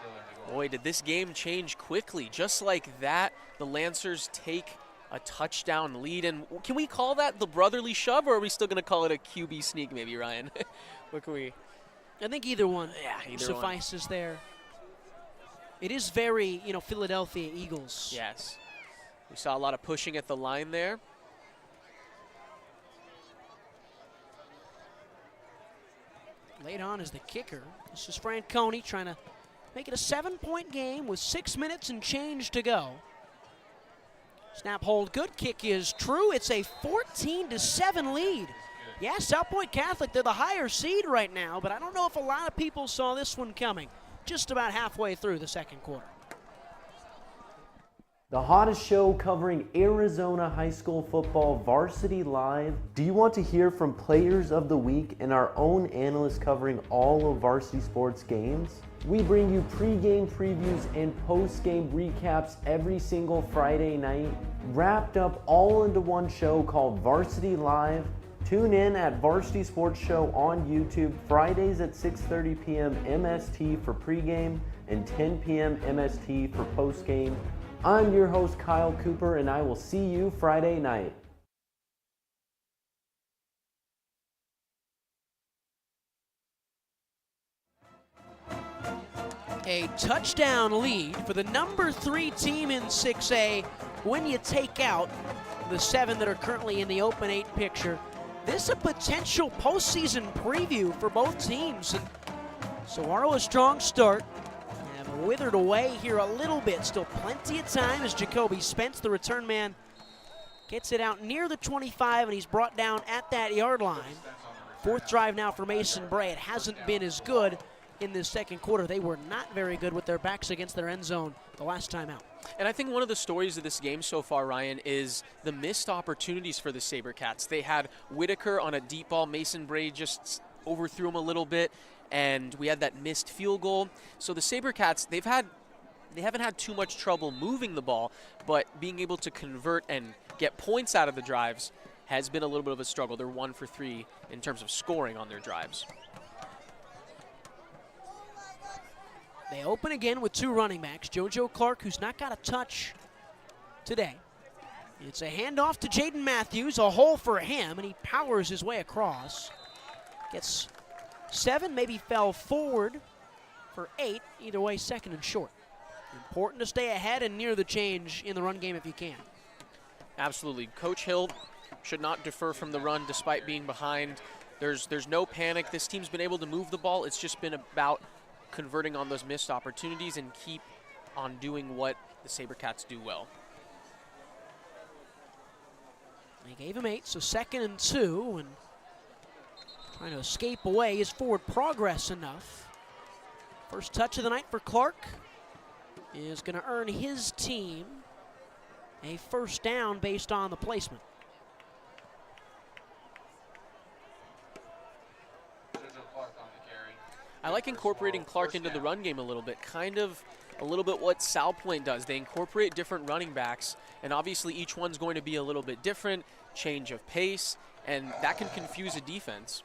Taylor Nagor. Boy, did this game change quickly. Just like that, the Lancers take a touchdown lead. And can we call that the brotherly shove, or are we still going to call it a QB sneak maybe, Ryan? What can we? I think either one suffices there. It is very, Philadelphia Eagles. Yes. We saw a lot of pushing at the line there. Late on is the kicker. This is Franconi trying to make it a 7-point game with 6 minutes and change to go. Snap, hold, good. Kick is true. It's a 14-7 lead. Yeah, Salpointe Catholic, they're the higher seed right now, but I don't know if a lot of people saw this one coming. Just about halfway through the 2nd quarter. The hottest show covering Arizona high school football, Varsity Live. Do you want to hear from players of the week and our own analysts covering all of varsity sports games? We bring you pre-game previews and post-game recaps every single Friday night, wrapped up all into one show called Varsity Live. Tune in at Varsity Sports Show on YouTube Fridays at 6:30 p.m. MST for pregame and 10 p.m. MST for postgame. I'm your host, Kyle Cooper, and I will see you Friday night. A touchdown lead for the number 3 team in 6A when you take out the 7 that are currently in the Open 8 picture. This is a potential postseason preview for both teams. And Saguaro, a strong start. Have withered away here a little bit. Still plenty of time as Jacoby Spence, the return man, gets it out near the 25, and he's brought down at that yard line. 4th drive now for Mason Bray. It hasn't been as good in this 2nd quarter. They were not very good with their backs against their end zone the last time out. And I think one of the stories of this game so far, Ryan, is the missed opportunities for the Sabercats. They had Whitaker on a deep ball. Mason Bray just overthrew him a little bit, and we had that missed field goal. So the Sabercats, they haven't had too much trouble moving the ball, but being able to convert and get points out of the drives has been a little bit of a struggle. They're 1 for 3 in terms of scoring on their drives. They open again with 2 running backs. JoJo Clark, who's not got a touch today. It's a handoff to Jaden Matthews, a hole for him, and he powers his way across. Gets 7, maybe fell forward for 8. Either way, 2nd and short. Important to stay ahead and near the change in the run game if you can. Absolutely. Coach Hill should not defer from the run despite being behind. There's no panic. This team's been able to move the ball. It's just been about converting on those missed opportunities and keep on doing what the Sabercats do well. They gave him 8, so 2nd and 2, and trying to escape away. Is forward progress enough? First touch of the night for Clark is going to earn his team a 1st down based on the placement. I like incorporating Clark into the run game a little bit, kind of a little bit what Salpointe does. They incorporate different running backs, and obviously each one's going to be a little bit different, change of pace, and that can confuse a defense.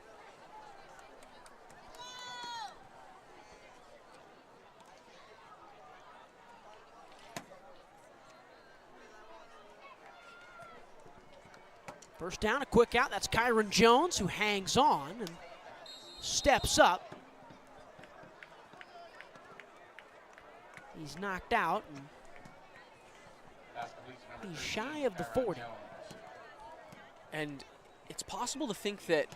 First down, a quick out. That's Kyron Jones, who hangs on and steps up. He's knocked out. And he's shy of the 40. And it's possible to think that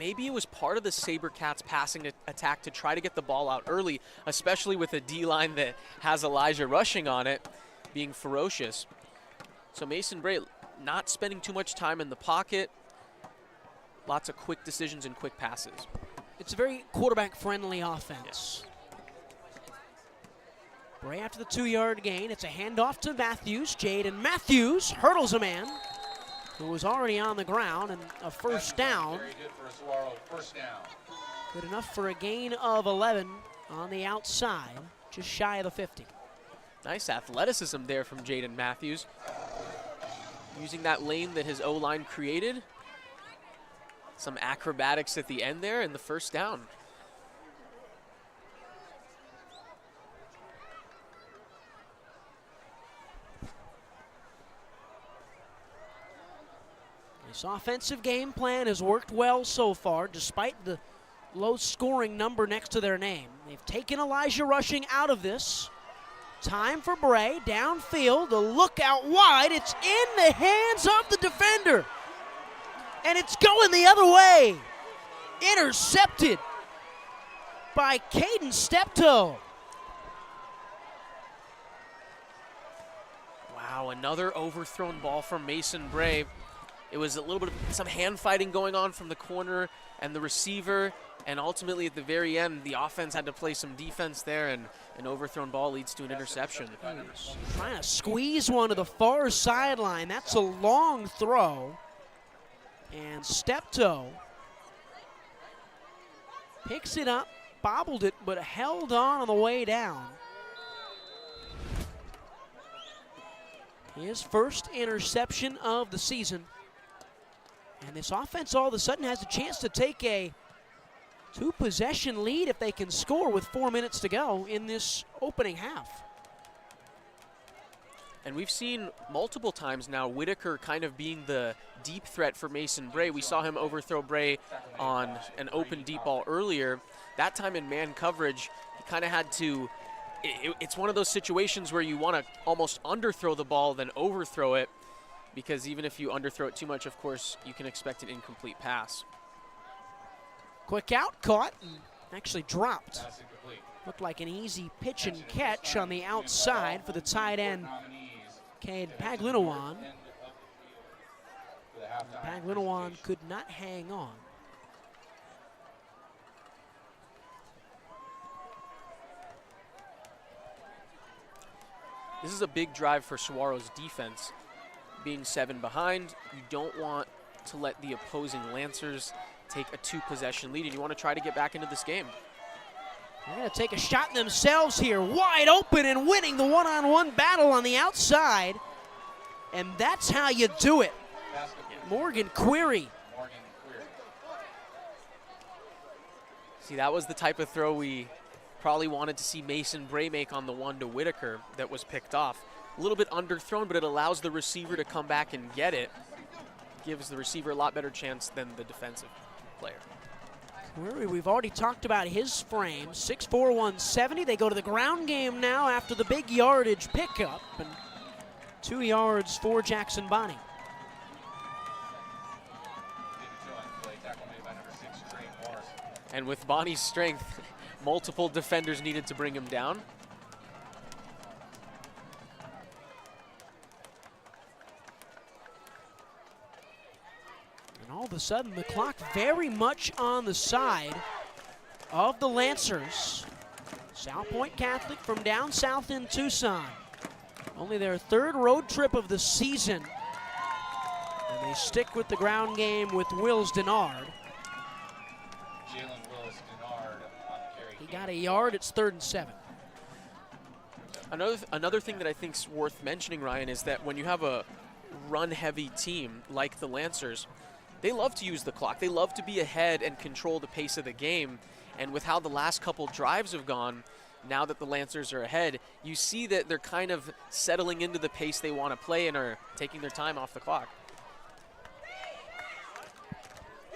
maybe it was part of the Sabercats passing attack to try to get the ball out early, especially with a D-line that has Elijah rushing on it, being ferocious. So Mason Bray not spending too much time in the pocket. Lots of quick decisions and quick passes. It's a very quarterback-friendly offense. Bray after the 2-yard gain. It's a handoff to Matthews. Jaden Matthews hurdles a man who was already on the ground, and a first down. Very good for a Saguaro first down. Good enough for a gain of 11 on the outside, just shy of the 50. Nice athleticism there from Jaden Matthews. Using that lane that his O-line created. Some acrobatics at the end there, and the first down. This offensive game plan has worked well so far, despite the low scoring number next to their name. They've taken Elijah rushing out of this. Time for Bray, downfield, a look out wide. It's in the hands of the defender. And it's going the other way. Intercepted by Caden Steptoe. Wow, another overthrown ball from Mason Bray. It was a little bit of some hand fighting going on from the corner and the receiver, and ultimately at the very end, the offense had to play some defense there, and an overthrown ball leads to an interception. Trying to squeeze one to the far sideline. That's a long throw. And Steptoe picks it up, bobbled it, but held on the way down. His first interception of the season. And this offense all of a sudden has a chance to take a 2-possession lead if they can score with 4 minutes to go in this opening half. And we've seen multiple times now Whitaker kind of being the deep threat for Mason Bray. We saw him overthrow Bray on an open deep ball earlier. That time in man coverage, he kind of had to, it's one of those situations where you want to almost underthrow the ball than overthrow it, because even if you underthrow it too much, of course, you can expect an incomplete pass. Quick out, caught, and actually dropped. Looked like an easy pitch and catch on the outside for the tight end, Cade Paglinawan. Paglinawan could not hang on. This is a big drive for Saguaro's defense. Being 7 behind, you don't want to let the opposing Lancers take a 2-possession lead, and you want to try to get back into this game. They're going to take a shot themselves here, wide open and winning the one-on-one battle on the outside. And that's how you do it. Morgan Query. See, that was the type of throw we probably wanted to see Mason Bray make on the one to Whitaker that was picked off. A little bit underthrown, but it allows the receiver to come back and get it. Gives the receiver a lot better chance than the defensive player. Query, we've already talked about his frame, 6'4", 170. They go to the ground game now after the big yardage pickup, and 2 yards for Jackson Bonney. And with Bonnie's strength, multiple defenders needed to bring him down. And all of a sudden, the clock very much on the side of the Lancers. Salpointe Catholic from down south in Tucson. Only their 3rd road trip of the season. And they stick with the ground game with Wills Denard. He got a yard. It's 3rd and 7. Another thing that I think is worth mentioning, Ryan, is that when you have a run-heavy team like the Lancers, they love to use the clock. They love to be ahead and control the pace of the game. And with how the last couple drives have gone, now that the Lancers are ahead, you see that they're kind of settling into the pace they want to play and are taking their time off the clock.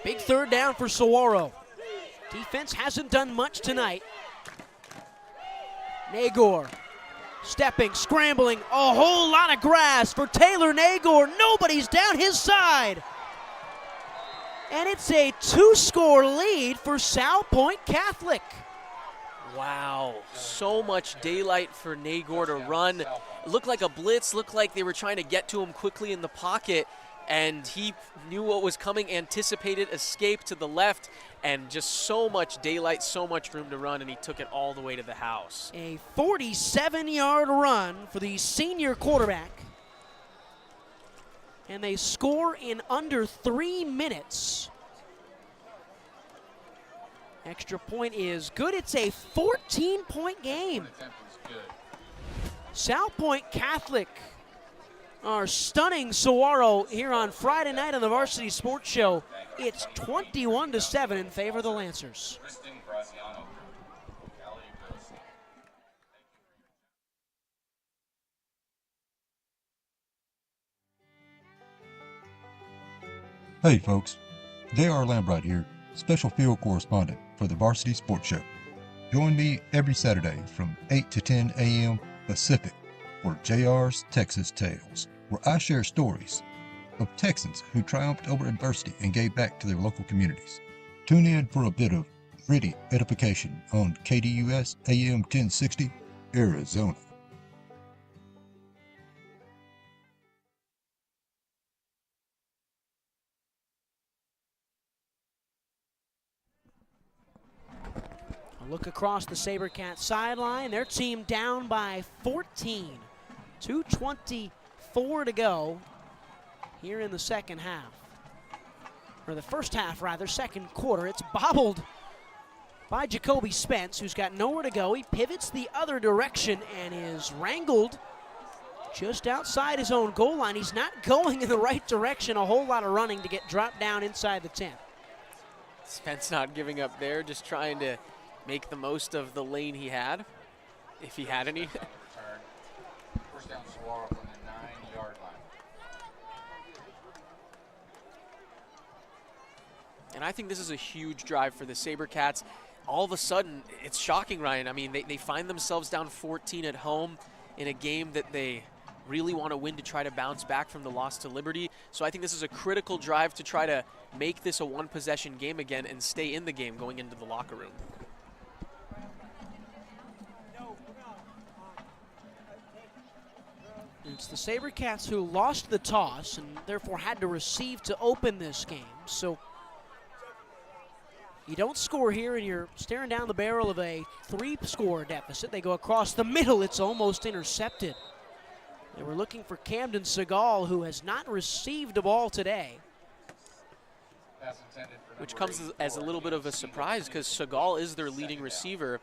Big 3rd down for Saguaro. Defense hasn't done much tonight. Nagor stepping, scrambling, a whole lot of grass for Taylor Nagor. Nobody's down his side. And it's a 2-score lead for Salpointe Catholic. Wow, so much daylight for Nagor to run. It looked like a blitz, looked like they were trying to get to him quickly in the pocket, and he knew what was coming, anticipated, escape to the left, and just so much daylight, so much room to run, and he took it all the way to the house. A 47-yard run for the senior quarterback. And they score in under 3 minutes. Extra point is good. It's a 14-point game. Salpointe Catholic are stunning Saguaro here on Friday night on the Varsity Sports Show. It's 21-7 in favor of the Lancers. Hey folks, J.R. Lambright here, special field correspondent for the Varsity Sports Show. Join me every Saturday from 8 to 10 a.m. Pacific for JR's Texas Tales, where I share stories of Texans who triumphed over adversity and gave back to their local communities. Tune in for a bit of gritty edification on KDUS AM 1060, Arizona. Look across the Sabercats sideline. Their team down by 14. 2:24 to go here in the second half. Or the first half, rather, second quarter. It's bobbled by Jacoby Spence, who's got nowhere to go. He pivots the other direction and is wrangled just outside his own goal line. He's not going in the right direction. A whole lot of running to get dropped down inside the 10. Spence not giving up there, just trying to make the most of the lane he had, if he had any. First down, Saguaro from the 9-yard line. And I think this is a huge drive for the Sabercats. All of a sudden, it's shocking, Ryan. I mean, they find themselves down 14 at home in a game that they really want to win to try to bounce back from the loss to Liberty. So I think this is a critical drive to try to make this a one-possession game again and stay in the game going into the locker room. It's the Sabercats who lost the toss and therefore had to receive to open this game. So you don't score here and you're staring down the barrel of a 3-score deficit. They go across the middle. It's almost intercepted. They were looking for Camden Segal, who has not received a ball today. Which comes as a little bit of a surprise because Segal is their leading receiver.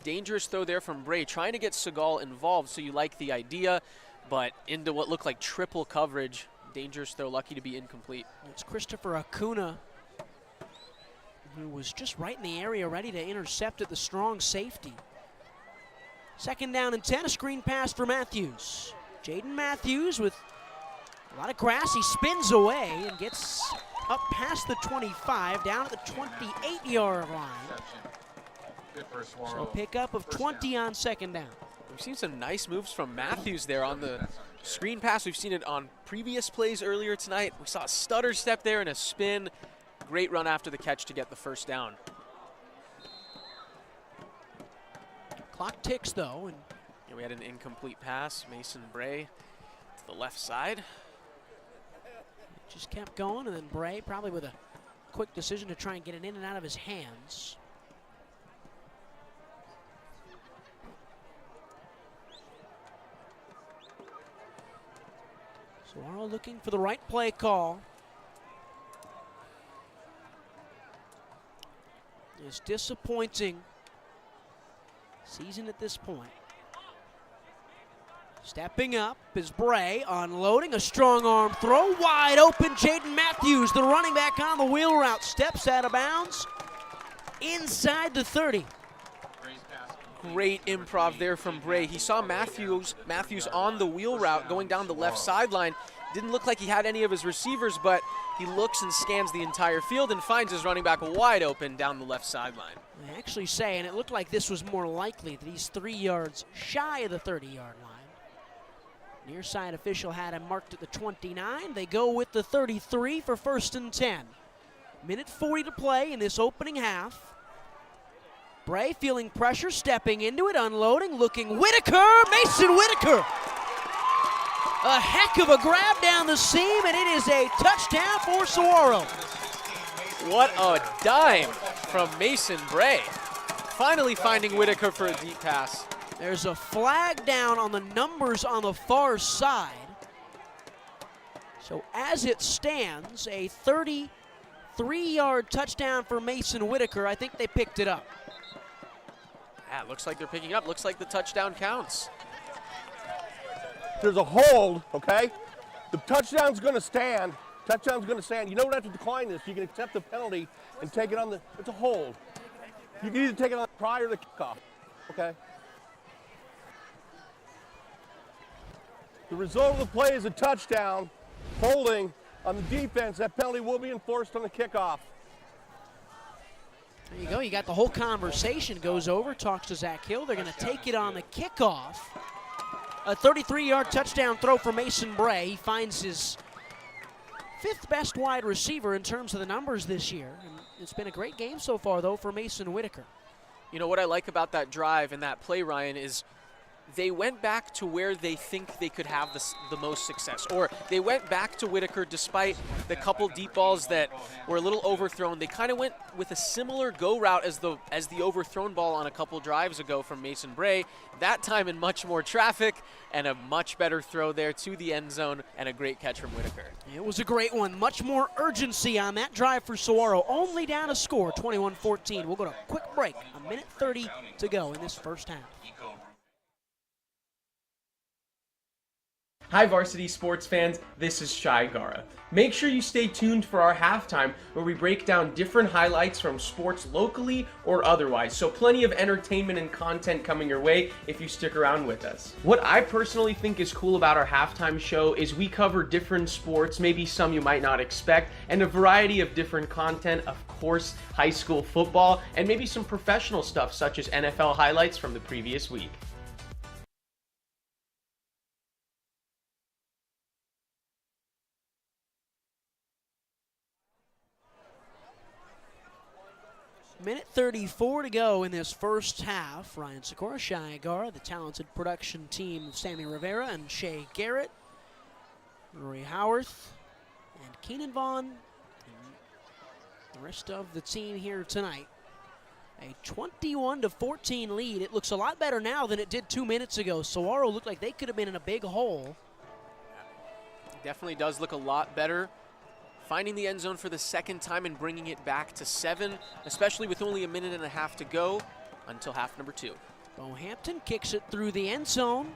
Dangerous throw there from Bray, trying to get Segal involved, so you like the idea, but into what looked like triple coverage. Dangerous throw, lucky to be incomplete. It's Christopher Acuna, who was just right in the area, ready to intercept at the strong safety. Second down and 10, a screen pass for Matthews. Jaden Matthews with a lot of grass. He spins away and gets up past the 25, down at the 28-yard line. So pickup of 20 on second down. We've seen some nice moves from Matthews there on the screen pass. We've seen it on previous plays earlier tonight. We saw a stutter step there and a spin. Great run after the catch to get the first down. Clock ticks, though. And yeah, we had an incomplete pass. Mason Bray to the left side. Just kept going, and then Bray probably with a quick decision to try and get it in and out of his hands. Saro looking for the right play call. It's disappointing season at this point. Stepping up is Bray, unloading a strong arm throw, wide open. Jaden Matthews, the running back on the wheel route, steps out of bounds inside the 30. Great improv there from Bray. He saw Matthews on the wheel route going down the left sideline. Didn't look like he had any of his receivers, but he looks and scans the entire field and finds his running back wide open down the left sideline. They actually say, and it looked like this was more likely, that he's 3 yards shy of the 30-yard line. Near side official had him marked at the 29. They go with the 33 for 1st and 10. Minute 40 to play in this opening half. Bray feeling pressure, stepping into it, unloading, looking. Whitaker, Mason Whitaker. A heck of a grab down the seam, and it is a touchdown for Saguaro. What a dime from Mason Bray. Finally finding Whitaker for a deep pass. There's a flag down on the numbers on the far side. So as it stands, a 33-yard touchdown for Mason Whitaker. I think they picked it up. Yeah, looks like they're picking up. Looks like the touchdown counts. There's a hold, okay? The touchdown's going to stand. Touchdown's going to stand. You don't have to decline this. You can accept the penalty and take it on the, it's a hold. You can either take it on prior to the kickoff, okay? The result of the play is a touchdown. Holding on the defense. That penalty will be enforced on the kickoff. There you go. You got the whole conversation goes over, talks to Zach Hill. They're going to take it on the kickoff. A 33-yard touchdown throw for Mason Bray. He finds his 5th best wide receiver in terms of the numbers this year. And it's been a great game so far, though, for Mason Whitaker. You know, what I like about that drive and that play, Ryan, is they went back to where they think they could have the most success. Or they went back to Whitaker despite the couple deep balls that were a little overthrown. They kind of went with a similar go route as the overthrown ball on a couple drives ago from Mason Bray. That time in much more traffic and a much better throw there to the end zone and a great catch from Whitaker. It was a great one. Much more urgency on that drive for Saguaro. Only down a score, 21-14. We'll go to a quick break. A minute 30 to go in this first half. Hi Varsity sports fans, this is Shai Gara. Make sure you stay tuned for our halftime where we break down different highlights from sports locally or otherwise. So plenty of entertainment and content coming your way if you stick around with us. What I personally think is cool about our halftime show is we cover different sports, maybe some you might not expect, and a variety of different content, of course, high school football, and maybe some professional stuff such as NFL highlights from the previous week. Minute 34 to go in this first half. Ryan Sikora, Shai Gara, the talented production team of Sammy Rivera and Shea Garrett, Rory Howarth, and Keenan Vaughn, and the rest of the team here tonight. A 21-14 lead. It looks a lot better now than it did 2 minutes ago. Saguaro looked like they could have been in a big hole. It definitely does look a lot better. Finding the end zone for the second time and bringing it back to 7, especially with only a minute and a half to go until half number 2. Bohampton kicks it through the end zone.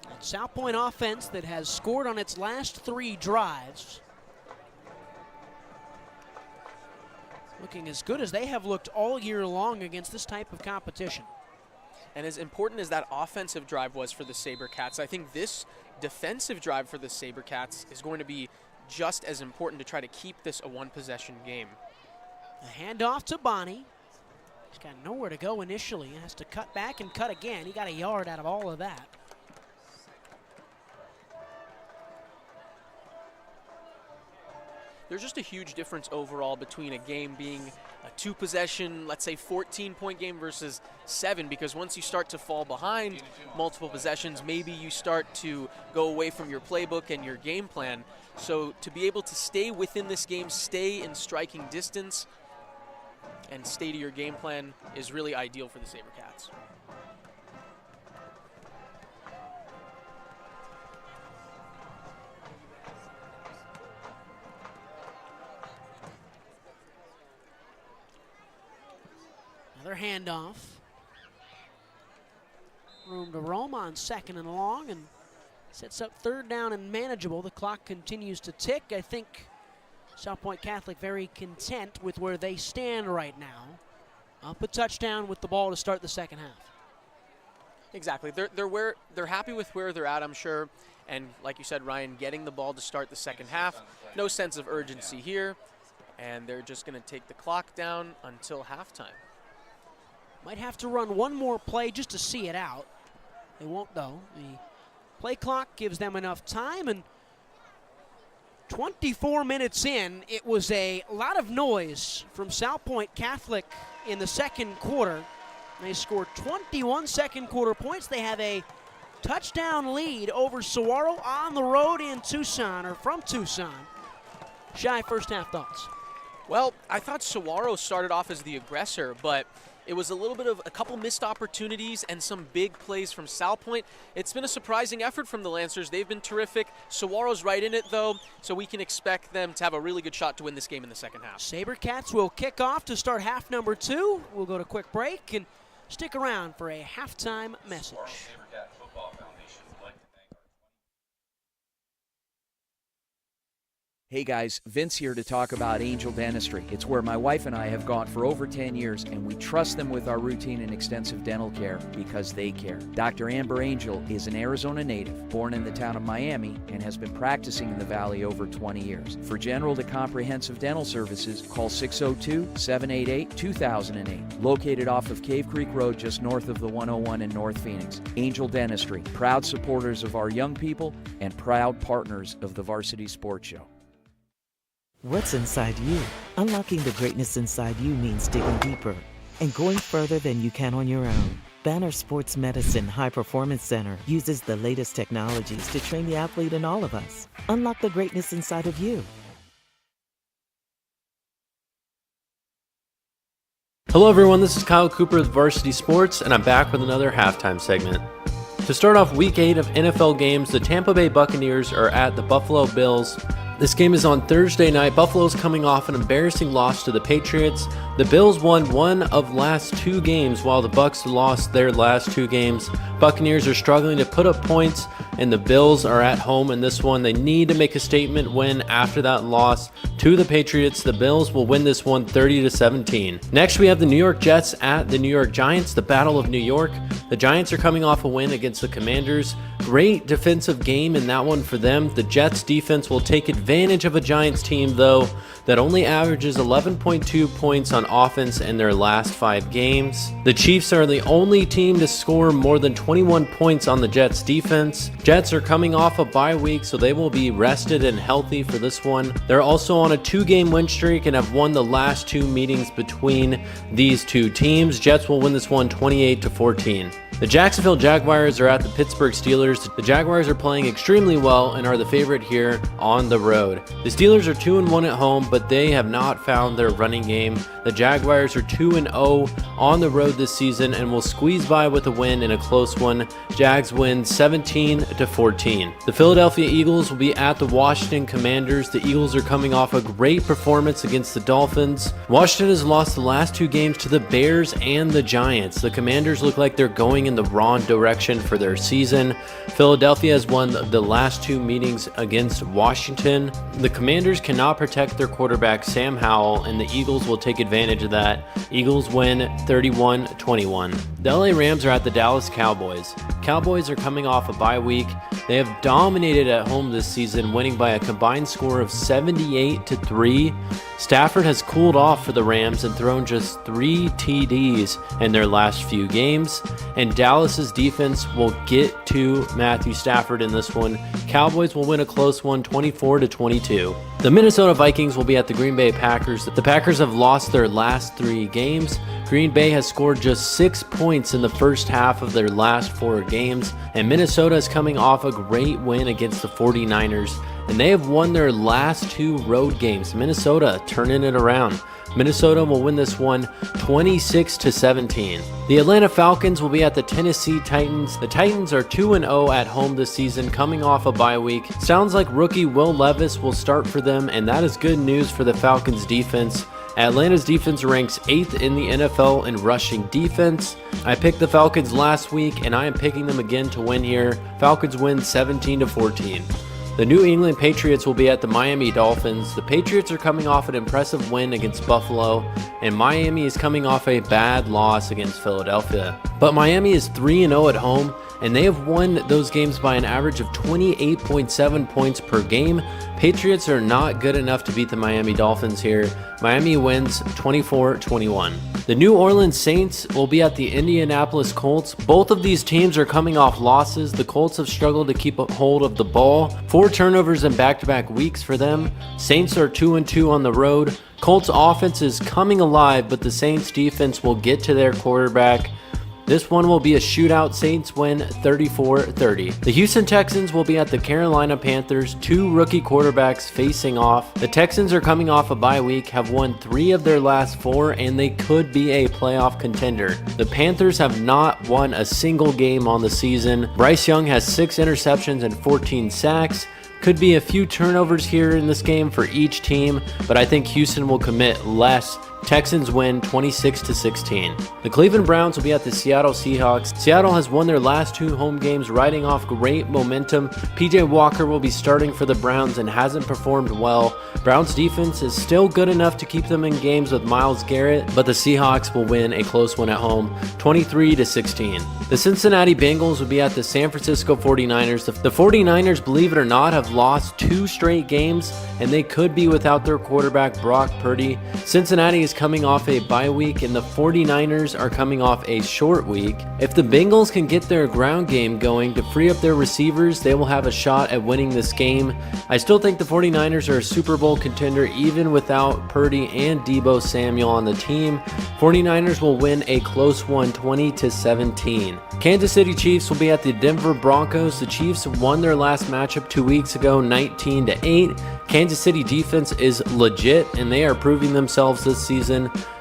That Salpointe offense that has scored on its last 3 drives. Looking as good as they have looked all year long against this type of competition. And as important as that offensive drive was for the Sabercats, I think this defensive drive for the Sabercats is going to be just as important to try to keep this a one-possession game. A handoff to Bonnie. He's got nowhere to go initially. He has to cut back and cut again. He got a yard out of all of that. There's just a huge difference overall between a game being a 2-possession, let's say 14-point game versus 7, because once you start to fall behind multiple possessions, maybe you start to go away from your playbook and your game plan. So to be able to stay within this game, stay in striking distance, and stay to your game plan is really ideal for the Sabercats. Another handoff. Room to roam on 2nd and long, and sets up 3rd down and manageable. The clock continues to tick. I think Salpointe Catholic very content with where they stand right now. Up a touchdown with the ball to start the second half. Exactly. They're happy with where they're at, I'm sure. And like you said, Ryan, getting the ball to start the second half. No sense of urgency here. And they're just going to take the clock down until halftime. Might have to run one more play just to see it out. They won't, though. The play clock gives them enough time, and 24 minutes in, it was a lot of noise from Salpointe Catholic in the second quarter. They scored 21 second quarter points. They have a touchdown lead over Saguaro on the road in Tucson, or from Tucson. Shy, first half thoughts? Well, I thought Saguaro started off as the aggressor, but it was a little bit of a couple missed opportunities and some big plays from Salpointe. It's been a surprising effort from the Lancers. They've been terrific. Saguaro's right in it, though, so we can expect them to have a really good shot to win this game in the second half. Sabercats will kick off to start half number 2. We'll go to quick break and stick around for a halftime message. Hey guys, Vince here to talk about Angel Dentistry. It's where my wife and I have gone for over 10 years, and we trust them with our routine and extensive dental care because they care. Dr. Amber Angel is an Arizona native, born in the town of Miami, and has been practicing in the Valley over 20 years. For general to comprehensive dental services, call 602-788-2008. Located off of Cave Creek Road just north of the 101 in North Phoenix. Angel Dentistry, proud supporters of our young people and proud partners of the Varsity Sports Show. What's inside you? Unlocking the greatness inside you means digging deeper and going further than you can on your own. Banner Sports Medicine High Performance Center uses the latest technologies to train the athlete in all of us. Unlock the greatness inside of you. Hello everyone, this is Kyle Cooper with Varsity Sports, and I'm back with another halftime segment. To start off Week 8 of NFL games, the Tampa Bay Buccaneers are at the Buffalo Bills. This game is on Thursday night. Buffalo's coming off an embarrassing loss to the Patriots. The Bills won one of last 2 games while the Bucs lost their last 2 games. Buccaneers are struggling to put up points, and the Bills are at home in this one. They need to make a statement win after that loss to the Patriots. The Bills will win this one 30-17. Next, we have the New York Jets at the New York Giants, the Battle of New York. The Giants are coming off a win against the Commanders. Great defensive game in that one for them. The Jets defense will take advantage of a Giants team, though, that only averages 11.2 points on offense in their last 5 games. The Chiefs are the only team to score more than 21 points on the Jets defense. Jets are coming off a bye week, so they will be rested and healthy for this one. They're also on a 2-game win streak and have won the last 2 meetings between these 2 teams. Jets will win this one 28-14. The Jacksonville Jaguars are at the Pittsburgh Steelers. The Jaguars are playing extremely well and are the favorite here on the road. The Steelers are 2-1 at home, but they have not found their running game. The Jaguars are 2-0 on the road this season and will squeeze by with a win in a close one. Jags win 17-14. The Philadelphia Eagles will be at the Washington Commanders. The Eagles are coming off a great performance against the Dolphins. Washington has lost the last 2 games to the Bears and the Giants. The Commanders look like they're going in the wrong direction for their season. Philadelphia has won the last 2 meetings against Washington. The Commanders cannot protect their quarterback Sam Howell, and the Eagles will take advantage of that. Eagles win 31-21. The LA Rams are at the Dallas Cowboys. Cowboys are coming off a bye week. They have dominated at home this season, winning by a combined score of 78-3. Stafford has cooled off for the Rams and thrown just 3 TDs in their last few games, and Dallas's defense will get to Matthew Stafford in this one. Cowboys will win a close one 24-22. The Minnesota Vikings will be at the Green Bay Packers. The Packers have lost their last 3 games. Green Bay has scored just 6 points in the first half of their last 4 games, and Minnesota is coming off a great win against the 49ers, and they have won their last 2 road games. Minnesota turning it around. Minnesota will win this one 26-17. The Atlanta Falcons will be at the Tennessee Titans. The Titans are 2-0 at home this season, coming off a bye week. Sounds like rookie Will Levis will start for them, and that is good news for the Falcons defense. Atlanta's defense ranks 8th in the NFL in rushing defense. I picked the Falcons last week, and I am picking them again to win here. Falcons win 17-14. The New England Patriots will be at the Miami Dolphins. The Patriots are coming off an impressive win against Buffalo, and Miami is coming off a bad loss against Philadelphia. But Miami is 3-0 at home, and they have won those games by an average of 28.7 points per game. Patriots are not good enough to beat the Miami Dolphins here. Miami wins 24-21. The New Orleans Saints will be at the Indianapolis Colts. Both of these teams are coming off losses. The Colts have struggled to keep a hold of the ball. 4 turnovers in back-to-back weeks for them. Saints are 2-2 on the road. Colts offense is coming alive, but the Saints defense will get to their quarterback. This one will be a shootout. Saints win 34-30. The Houston Texans will be at the Carolina Panthers. 2 rookie quarterbacks facing off. The Texans are coming off a bye week, have won 3 of their last 4, and they could be a playoff contender. The Panthers have not won a single game on the season. Bryce Young has 6 interceptions and 14 sacks. Could be a few turnovers here in this game for each team, but I think Houston will commit less. Texans win 26-16. The Cleveland Browns will be at the Seattle Seahawks. Seattle has won their last 2 home games, riding off great momentum. PJ Walker will be starting for the Browns and hasn't performed well. Browns defense is still good enough to keep them in games with Myles Garrett, but the Seahawks will win a close one at home, 23-16. The Cincinnati Bengals will be at the San Francisco 49ers. The 49ers, believe it or not, have lost 2 straight games, and they could be without their quarterback Brock Purdy. Cincinnati is coming off a bye week, and the 49ers are coming off a short week. If the Bengals can get their ground game going to free up their receivers, they will have a shot at winning this game. I still think the 49ers are a Super Bowl contender even without Purdy and Deebo Samuel on the team. 49ers will win a close one, 20-17. Kansas City Chiefs will be at the Denver Broncos. The Chiefs won their last matchup 2 weeks ago, 19-8. Kansas City defense is legit, and they are proving themselves this season.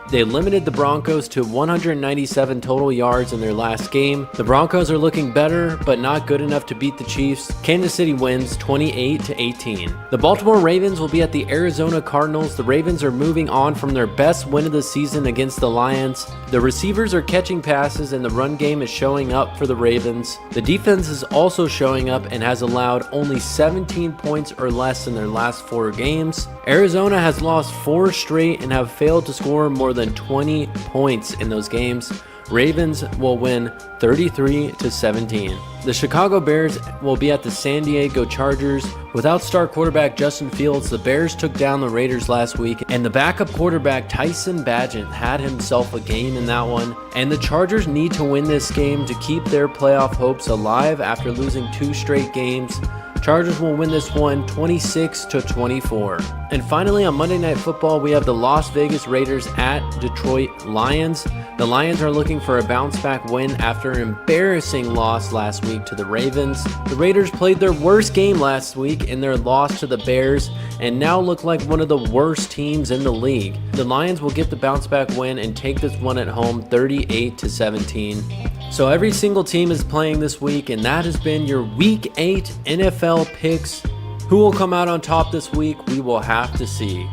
They limited the Broncos to 197 total yards in their last game. The Broncos are looking better, but not good enough to beat the Chiefs. Kansas City wins 28-18. The Baltimore Ravens will be at the Arizona Cardinals. The Ravens are moving on from their best win of the season against the Lions. The receivers are catching passes, and the run game is showing up for the Ravens. The defense is also showing up and has allowed only 17 points or less in their last 4 games. Arizona has lost 4 straight and have failed to score more than 20 points in those games. Ravens will win 33-17. The Chicago Bears will be at the San Diego Chargers. Without star quarterback Justin Fields, the Bears took down the Raiders last week, and the backup quarterback Tyson Bagent had himself a game in that one. And the Chargers need to win this game to keep their playoff hopes alive after losing 2 straight games. Chargers will win this one 26-24. And finally, on Monday Night Football, we have the Las Vegas Raiders at Detroit Lions. The Lions are looking for a bounce-back win after an embarrassing loss last week to the Ravens. The Raiders played their worst game last week in their loss to the Bears and now look like one of the worst teams in the league. The Lions will get the bounce-back win and take this one at home 38-17. So every single team is playing this week, and that has been your Week 8 NFL picks. Who will come out on top this week? We will have to see.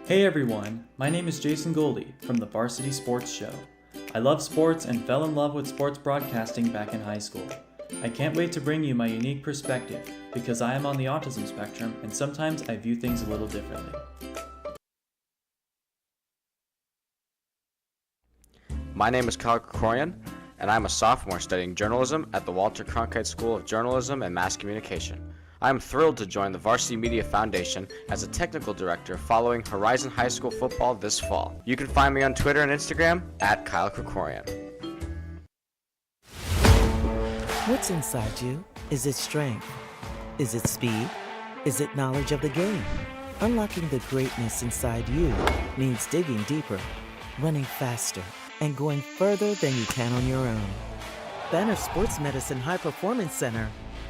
Hey everyone, my name is Jason Goldie from the Varsity Sports Show. I love sports and fell in love with sports broadcasting back in high school. I can't wait to bring you my unique perspective because I am on the autism spectrum and sometimes I view things a little differently. My name is Kyle Krikorian, and I'm a sophomore studying journalism at the Walter Cronkite School of Journalism and Mass Communication. I am thrilled to join the Varsity Media Foundation as a technical director following Horizon High School football this fall. You can find me on Twitter and Instagram at Kyle Krikorian. What's inside you? Is it strength? Is it speed? Is it knowledge of the game? Unlocking the greatness inside you means digging deeper, running faster, and going further than you can on your own. Banner Sports Medicine High Performance Center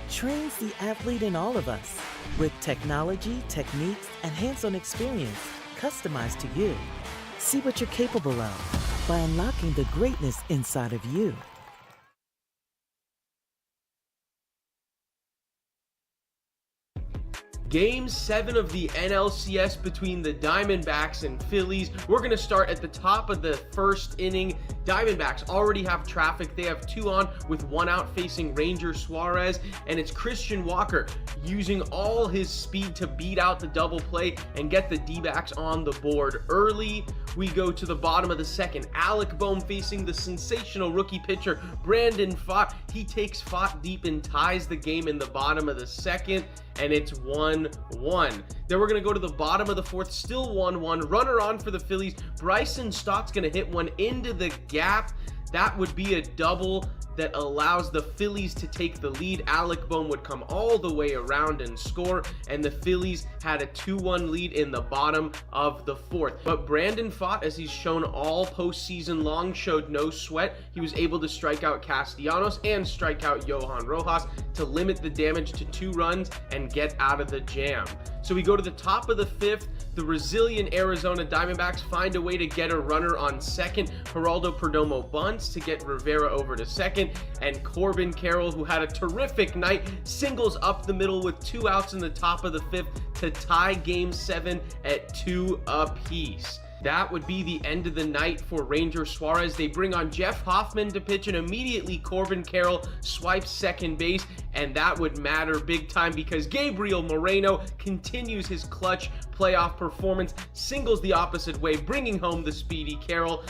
trains the athlete in all of us with technology, techniques, and hands-on experience customized to you. See what you're capable of by unlocking the greatness inside of you. Game 7 of the NLCS between the Diamondbacks and Phillies. We're going to start at the top of the first inning. Diamondbacks already have traffic. They have 2 on with 1 out facing Ranger Suarez, and it's Christian Walker using all his speed to beat out the double play and get the D-backs on the board early. We go to the bottom of the second. Alec Bohm facing the sensational rookie pitcher Brandon Pfaadt. He takes Pfaadt deep and ties the game in the bottom of the second, and it's 1-1. Then we're going to go to the bottom of the fourth, still 1-1. Runner on for the Phillies. Bryson Stott's going to hit one into the gap. That would be a double that allows the Phillies to take the lead. Alec Bohm would come all the way around and score, and the Phillies had a 2-1 lead in the bottom of the fourth. But Brandon Pfaadt, as he's shown all postseason long, showed no sweat. He was able to strike out Castellanos and strike out Johan Rojas to limit the damage to 2 runs and get out of the jam. So we go to the top of the fifth. The resilient Arizona Diamondbacks find a way to get a runner on second. Geraldo Perdomo bunts to get Rivera over to second, and Corbin Carroll, who had a terrific night, singles up the middle with 2 outs in the top of the fifth to tie Game 7 at 2 apiece. That would be the end of the night for Ranger Suarez. They bring on Jeff Hoffman to pitch, and immediately Corbin Carroll swipes second base, and that would matter big time because Gabriel Moreno continues his clutch playoff performance, singles the opposite way, bringing home the speedy Carroll.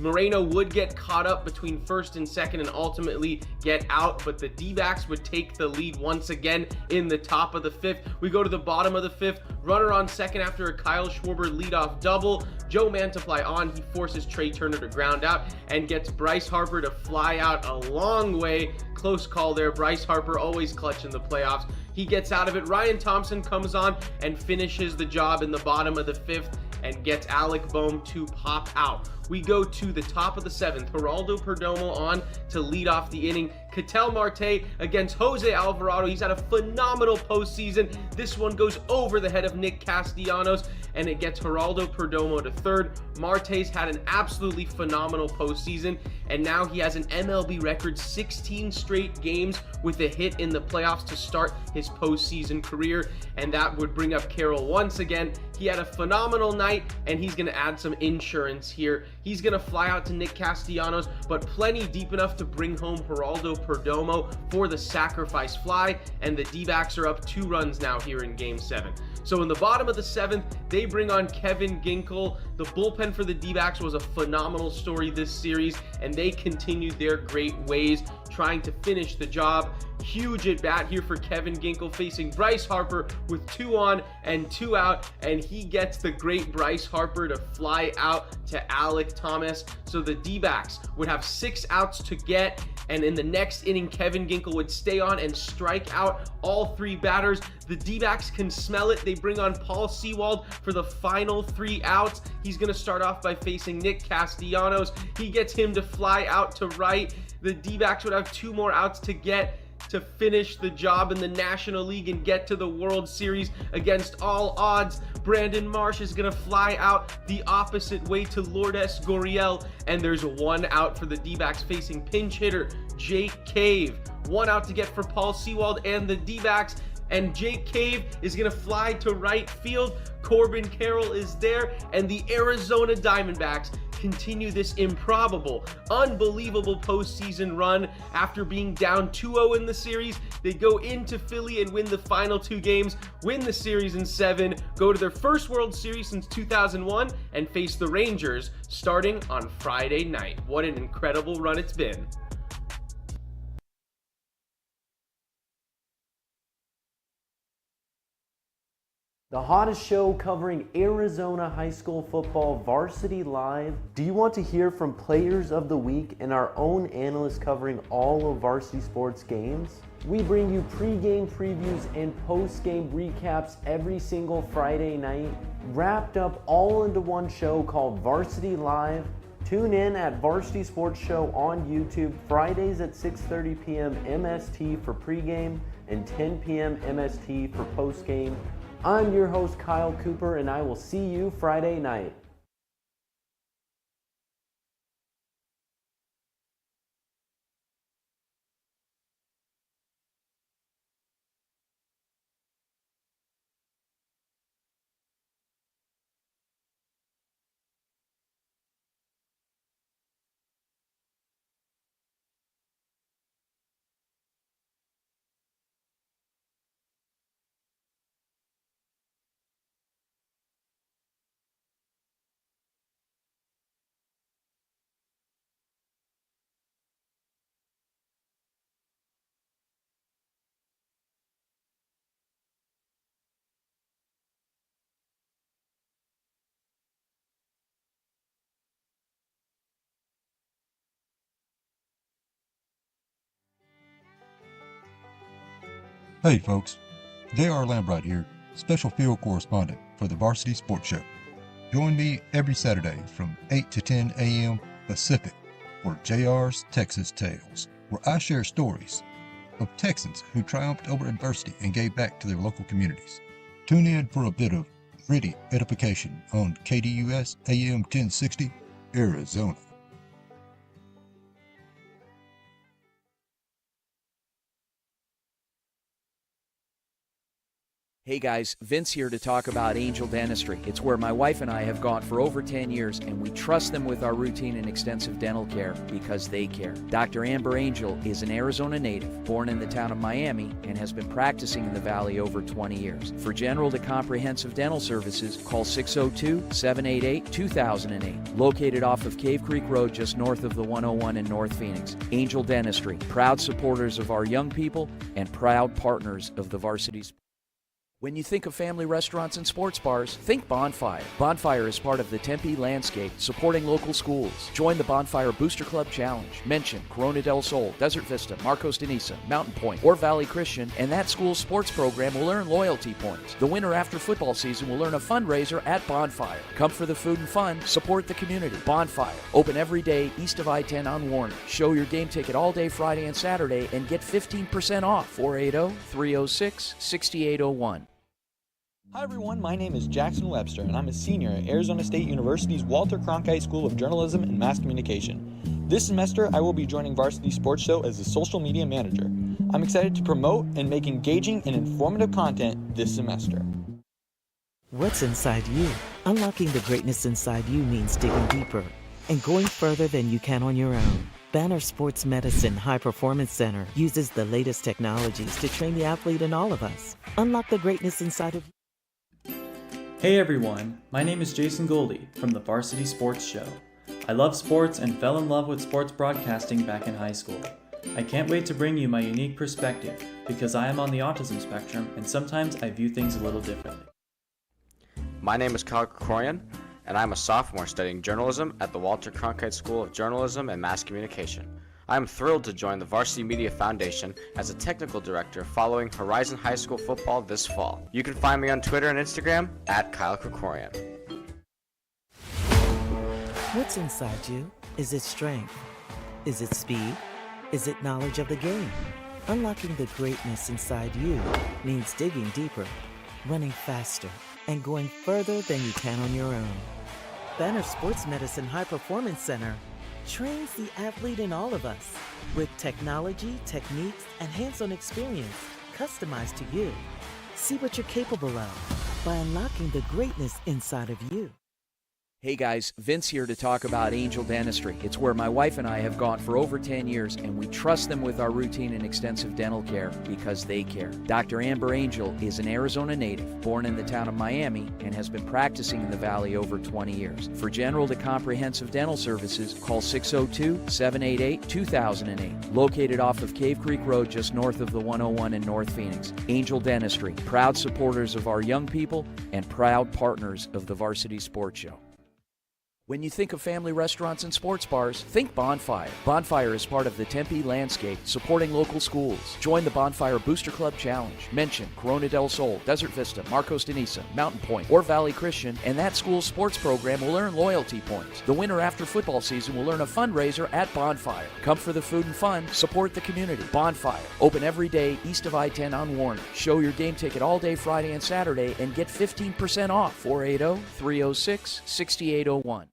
Moreno would get caught up between first and second and ultimately get out, but the D-backs would take the lead once again in the top of the fifth. We go to the bottom of the fifth. Runner on second after a Kyle Schwarber leadoff double. Joe Mantiply on. He forces Trey Turner to ground out and gets Bryce Harper to fly out a long way. Close call there. Bryce Harper always clutch in the playoffs. He gets out of it. Ryan Thompson comes on and finishes the job in the bottom of the fifth and gets Alec Bohm to pop out. We go to the top of the seventh. Geraldo Perdomo on to lead off the inning. Ketel Marte against Jose Alvarado. He's had a phenomenal postseason. This one goes over the head of Nick Castellanos, and it gets Geraldo Perdomo to third. Marte's had an absolutely phenomenal postseason, and now he has an MLB record 16 straight games with a hit in the playoffs to start his postseason career, and that would bring up Carroll once again. He had a phenomenal night, and he's going to add some insurance here. He's going to fly out to Nick Castellanos, but plenty deep enough to bring home Geraldo Perdomo for the sacrifice fly, and the D-backs are up 2 runs now here in Game 7. So in the bottom of the seventh, they bring on Kevin Ginkel. The bullpen for the D-backs was a phenomenal story this series, and they continued their great ways, trying to finish the job. Huge at bat here for Kevin Ginkel facing Bryce Harper with 2 on and 2 out, and he gets the great Bryce Harper to fly out to Alec Thomas. So the D-backs would have 6 outs to get, and in the next inning, Kevin Ginkel would stay on and strike out all 3 batters. The D-backs can smell it. They bring on Paul Sewald for the final 3 outs. He's going to start off by facing Nick Castellanos. He gets him to fly out to right. The D-backs would have 2 more outs to get to finish the job in the National League and get to the World Series against all odds. Brandon Marsh is going to fly out the opposite way to Lourdes Gurriel, and there's 1 out for the D-backs facing pinch hitter Jake Cave. 1 out to get for Paul Sewald and the D-backs, and Jake Cave is going to fly to right field. Corbin Carroll is there, and the Arizona Diamondbacks continue this improbable, unbelievable postseason run. After being down 2-0 in the series, they go into Philly and win the final 2 games, win the series in 7, go to their first World Series since 2001, and face the Rangers starting on Friday night. What an incredible run it's been. The hottest show covering Arizona high school football, Varsity Live. Do you want to hear from players of the week and our own analysts covering all of varsity sports games? We bring you pre-game previews and post-game recaps every single Friday night, wrapped up all into one show called Varsity Live. Tune in at Varsity Sports Show on YouTube Fridays at 6:30 p.m. MST for pregame and 10 p.m. MST for postgame. I'm your host, Kyle Cooper, and I will see you Friday night. Hey folks, J.R. Lambright here, special field correspondent for the Varsity Sports Show. Join me every Saturday from 8 to 10 a.m. Pacific for JR's Texas Tales, where I share stories of Texans who triumphed over adversity and gave back to their local communities. Tune in for a bit of gritty edification on KDUS AM 1060, Arizona. Hey guys, Vince here to talk about Angel Dentistry. It's where my wife and I have gone for over 10 years, and we trust them with our routine and extensive dental care because they care. Dr. Amber Angel is an Arizona native, born in the town of Miami, and has been practicing in the Valley over 20 years. For general to comprehensive dental services, call 602-788-2008. Located off of Cave Creek Road just north of the 101 in North Phoenix. Angel Dentistry, proud supporters of our young people and proud partners of the Varsity. When you think of family restaurants and sports bars, think Bonfire. Bonfire is part of the Tempe landscape, supporting local schools. Join the Bonfire Booster Club Challenge. Mention Corona del Sol, Desert Vista, Marcos de Niza, Mountain Point, or Valley Christian, and that school's sports program will earn loyalty points. The winner after football season will earn a fundraiser at Bonfire. Come for the food and fun, support the community. Bonfire, open every day east of I-10 on Warner. Show your game ticket all day Friday and Saturday and get 15% off. 480-306-6801. Hi everyone, my name is Jackson Webster and I'm a senior at Arizona State University's Walter Cronkite School of Journalism and Mass Communication. This semester I will be joining Varsity Sports Show as a social media manager. I'm excited to promote and make engaging and informative content this semester. What's inside you? Unlocking the greatness inside you means digging deeper and going further than you can on your own. Banner Sports Medicine High Performance Center uses the latest technologies to train the athlete in all of us. Unlock the greatness inside of you. Hey everyone, my name is Jason Goldie from the Varsity Sports Show. I love sports and fell in love with sports broadcasting back in high school. I can't wait to bring you my unique perspective because I am on the autism spectrum and sometimes I view things a little differently. My name is Kyle Krikorian, and I'm a sophomore studying journalism at the Walter Cronkite School of Journalism and Mass Communication. I am thrilled to join the Varsity Media Foundation as a technical director following Horizon High School football this fall. You can find me on Twitter and Instagram at Kyle Krikorian. What's inside you? Is it strength? Is it speed? Is it knowledge of the game? Unlocking the greatness inside you means digging deeper, running faster, and going further than you can on your own. Banner Sports Medicine High Performance Center trains the athlete in all of us with technology, techniques, and hands-on experience customized to you. See what you're capable of by unlocking the greatness inside of you. Hey guys, Vince here to talk about Angel Dentistry. It's where my wife and I have gone for over 10 years, and we trust them with our routine and extensive dental care because they care. Dr. Amber Angel is an Arizona native, born in the town of Miami, and has been practicing in the Valley over 20 years. For general to comprehensive dental services, call 602-788-2008. Located off of Cave Creek Road just north of the 101 in North Phoenix. Angel Dentistry, proud supporters of our young people and proud partners of the Varsity Sports Show. When you think of family restaurants and sports bars, think Bonfire. Bonfire is part of the Tempe landscape, supporting local schools. Join the Bonfire Booster Club Challenge. Mention Corona del Sol, Desert Vista, Marcos de Niza, Mountain Point, or Valley Christian, and that school's sports program will earn loyalty points. The winner after football season will earn a fundraiser at Bonfire. Come for the food and fun, support the community. Bonfire, open every day east of I-10 on Warner. Show your game ticket all day Friday and Saturday and get 15% off. 480-306-6801.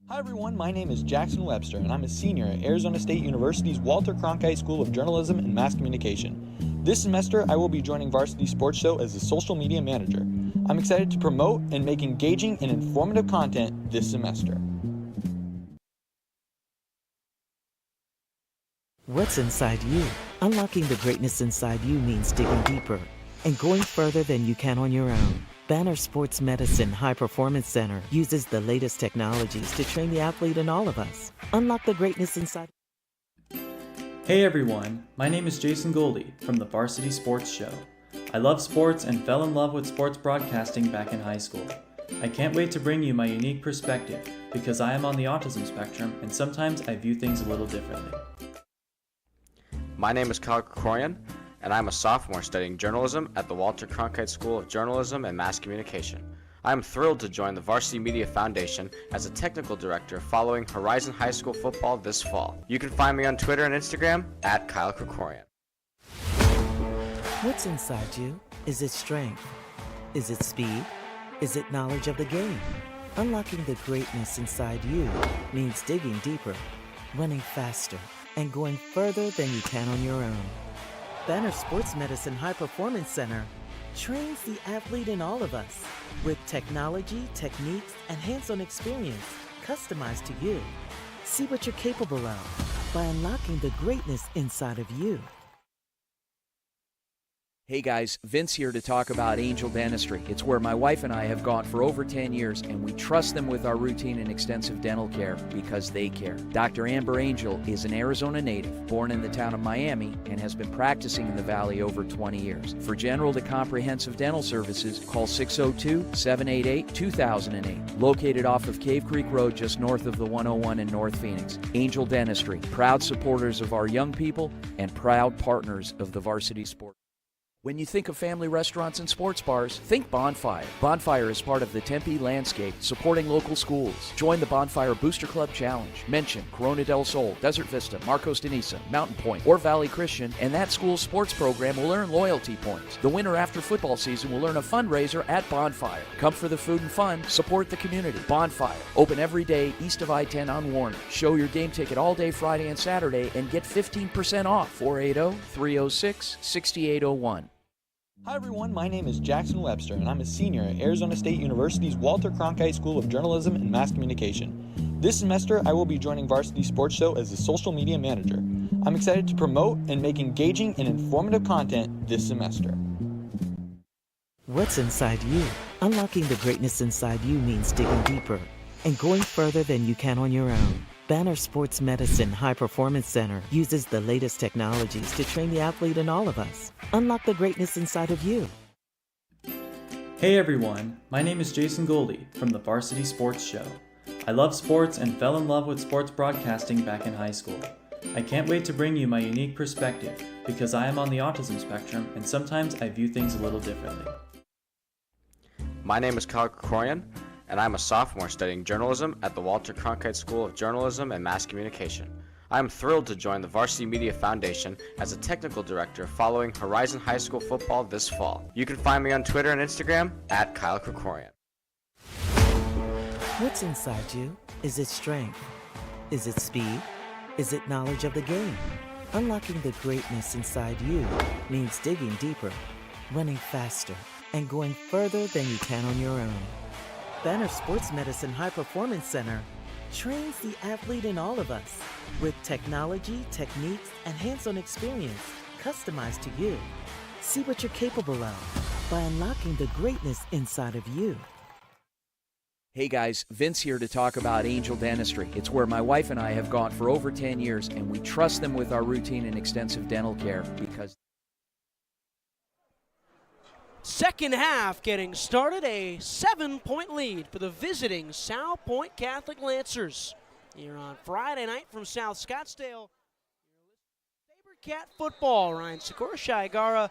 Hi everyone, my name is Jackson Webster and I'm a senior at Arizona State University's Walter Cronkite School of Journalism and Mass Communication. This semester I will be joining Varsity Sports Show as a social media manager. I'm excited to promote and make engaging and informative content this semester. What's inside you? Unlocking the greatness inside you means digging deeper and going further than you can on your own. Banner Sports Medicine High Performance Center uses the latest technologies to train the athlete in all of us. Unlock the greatness inside. Hey everyone, my name is Jason Goldie from the Varsity Sports Show. I love sports and fell in love with sports broadcasting back in high school. I can't wait to bring you my unique perspective because I am on the autism spectrum and sometimes I view things a little differently. My name is Kyle Krikorian, and I'm a sophomore studying journalism at the Walter Cronkite School of Journalism and Mass Communication. I am thrilled to join the Varsity Media Foundation as a technical director following Horizon High School football this fall. You can find me on Twitter and Instagram at Kyle Krikorian. What's inside you? Is it strength? Is it speed? Is it knowledge of the game? Unlocking the greatness inside you means digging deeper, running faster, and going further than you can on your own. Banner Sports Medicine High Performance Center trains the athlete in all of us with technology, techniques, and hands-on experience customized to you. See what you're capable of by unlocking the greatness inside of you. Hey guys, Vince here to talk about Angel Dentistry. It's where my wife and I have gone for over 10 years, and we trust them with our routine and extensive dental care because they care. Dr. Amber Angel is an Arizona native, born in the town of Miami, and has been practicing in the Valley over 20 years. For general to comprehensive dental services, call 602-788-2008. Located off of Cave Creek Road just north of the 101 in North Phoenix. Angel Dentistry, proud supporters of our young people and proud partners of the Varsity Sport. When you think of family restaurants and sports bars, think Bonfire. Bonfire is part of the Tempe landscape, supporting local schools. Join the Bonfire Booster Club Challenge. Mention Corona del Sol, Desert Vista, Marcos de Niza, Mountain Point, or Valley Christian, and that school's sports program will earn loyalty points. The winner after football season will earn a fundraiser at Bonfire. Come for the food and fun, support the community. Bonfire, open every day east of I-10 on Warner. Show your game ticket all day Friday and Saturday and get 15% off. 480-306-6801. Hi everyone, my name is Jackson Webster and I'm a senior at Arizona State University's Walter Cronkite School of Journalism and Mass Communication. This semester, I will be joining Varsity Sports Show as the social media manager. I'm excited to promote and make engaging and informative content this semester. What's inside you? Unlocking the greatness inside you means digging deeper and going further than you can on your own. Banner Sports Medicine High Performance Center uses the latest technologies to train the athlete in all of us. Unlock the greatness inside of you. Hey everyone, my name is Jason Goldie from the Varsity Sports Show. I love sports and fell in love with sports broadcasting back in high school. I can't wait to bring you my unique perspective because I am on the autism spectrum and sometimes I view things a little differently. My name is Kyle Krikorian, and I'm a sophomore studying journalism at the Walter Cronkite School of Journalism and Mass Communication. I am thrilled to join the Varsity Media Foundation as a technical director following Horizon High School football this fall. You can find me on Twitter and Instagram at Kyle Krikorian. What's inside you? Is it strength? Is it speed? Is it knowledge of the game? Unlocking the greatness inside you means digging deeper, running faster, and going further than you can on your own. Banner Sports Medicine High Performance Center trains the athlete in all of us with technology, techniques, and hands-on experience customized to you. See what you're capable of by unlocking the greatness inside of you. Hey guys, Vince here to talk about Angel Dentistry. It's where my wife and I have gone for over 10 years, and we trust them with our routine and extensive dental care because Second half getting started, a 7-point lead for the visiting Salpointe Catholic Lancers. Here on Friday night from South Scottsdale, Sabercat football. Ryan Sikora, Shai Gara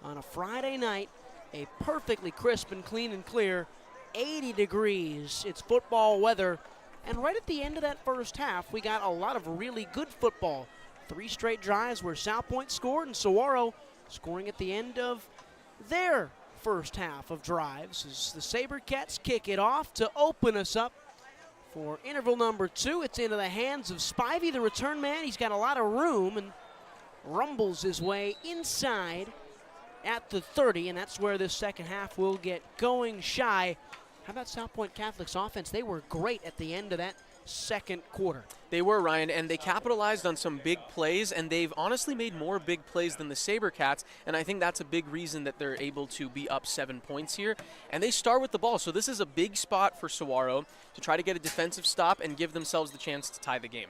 on a Friday night, a perfectly crisp and clean and clear 80 degrees. It's football weather, and right at the end of that first half, we got a lot of really good football. 3 straight drives where Salpointe scored, and Saguaro scoring at the end of their first half of drives as the Sabercats kick it off to open us up for interval number 2. It's into the hands of Spivey, the return man. He's got a lot of room and rumbles his way inside at the 30, and that's where this second half will get going. Shy, how about Salpointe Catholic's offense? They were great at the end of that second quarter. They were, Ryan, and they capitalized on some big plays, and they've honestly made more big plays than the Sabercats, and I think that's a big reason that they're able to be up 7 points here. And they start with the ball, so this is a big spot for Saguaro to try to get a defensive stop and give themselves the chance to tie the game.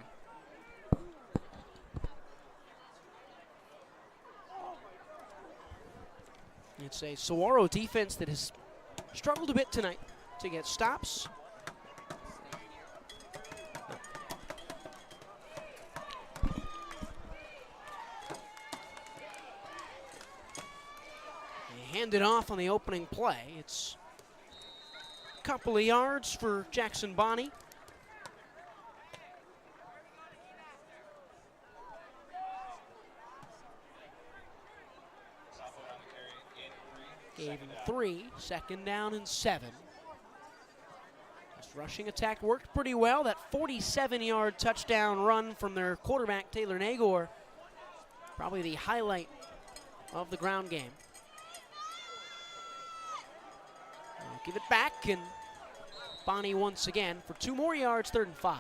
It's a Saguaro defense that has struggled a bit tonight to get stops. hand it off on the opening play. It's a couple of yards for Jackson Bonney. Gave him 3, 2nd down and 7. This rushing attack worked pretty well. That 47-yard touchdown run from their quarterback, Taylor Nagor, probably the highlight of the ground game. Give it back, and Bonney once again for 2 more yards, 3rd and 5.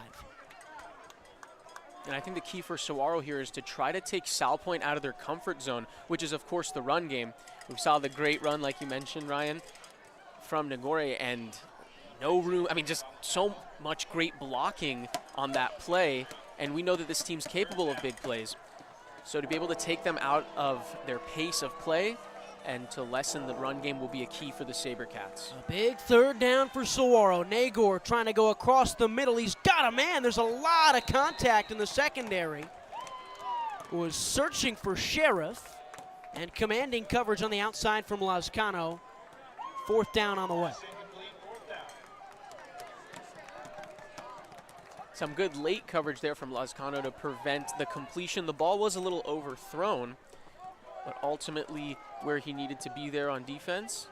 And I think the key for Saguaro here is to try to take Salpointe out of their comfort zone, which is, of course, the run game. We saw the great run, like you mentioned, Ryan, from Nagore, and no room. I mean, just so much great blocking on that play, and we know that this team's capable of big plays. So to be able to take them out of their pace of play and to lessen the run game will be a key for the Sabercats. A big 3rd down for Saguaro. Nagor trying to go across the middle. He's got a man. There's a lot of contact in the secondary. Was searching for Sheriff and commanding coverage on the outside from Lazcano. 4th down on the way. Some good late coverage there from Lazcano to prevent the completion. The ball was a little overthrown, but ultimately where he needed to be there on defense.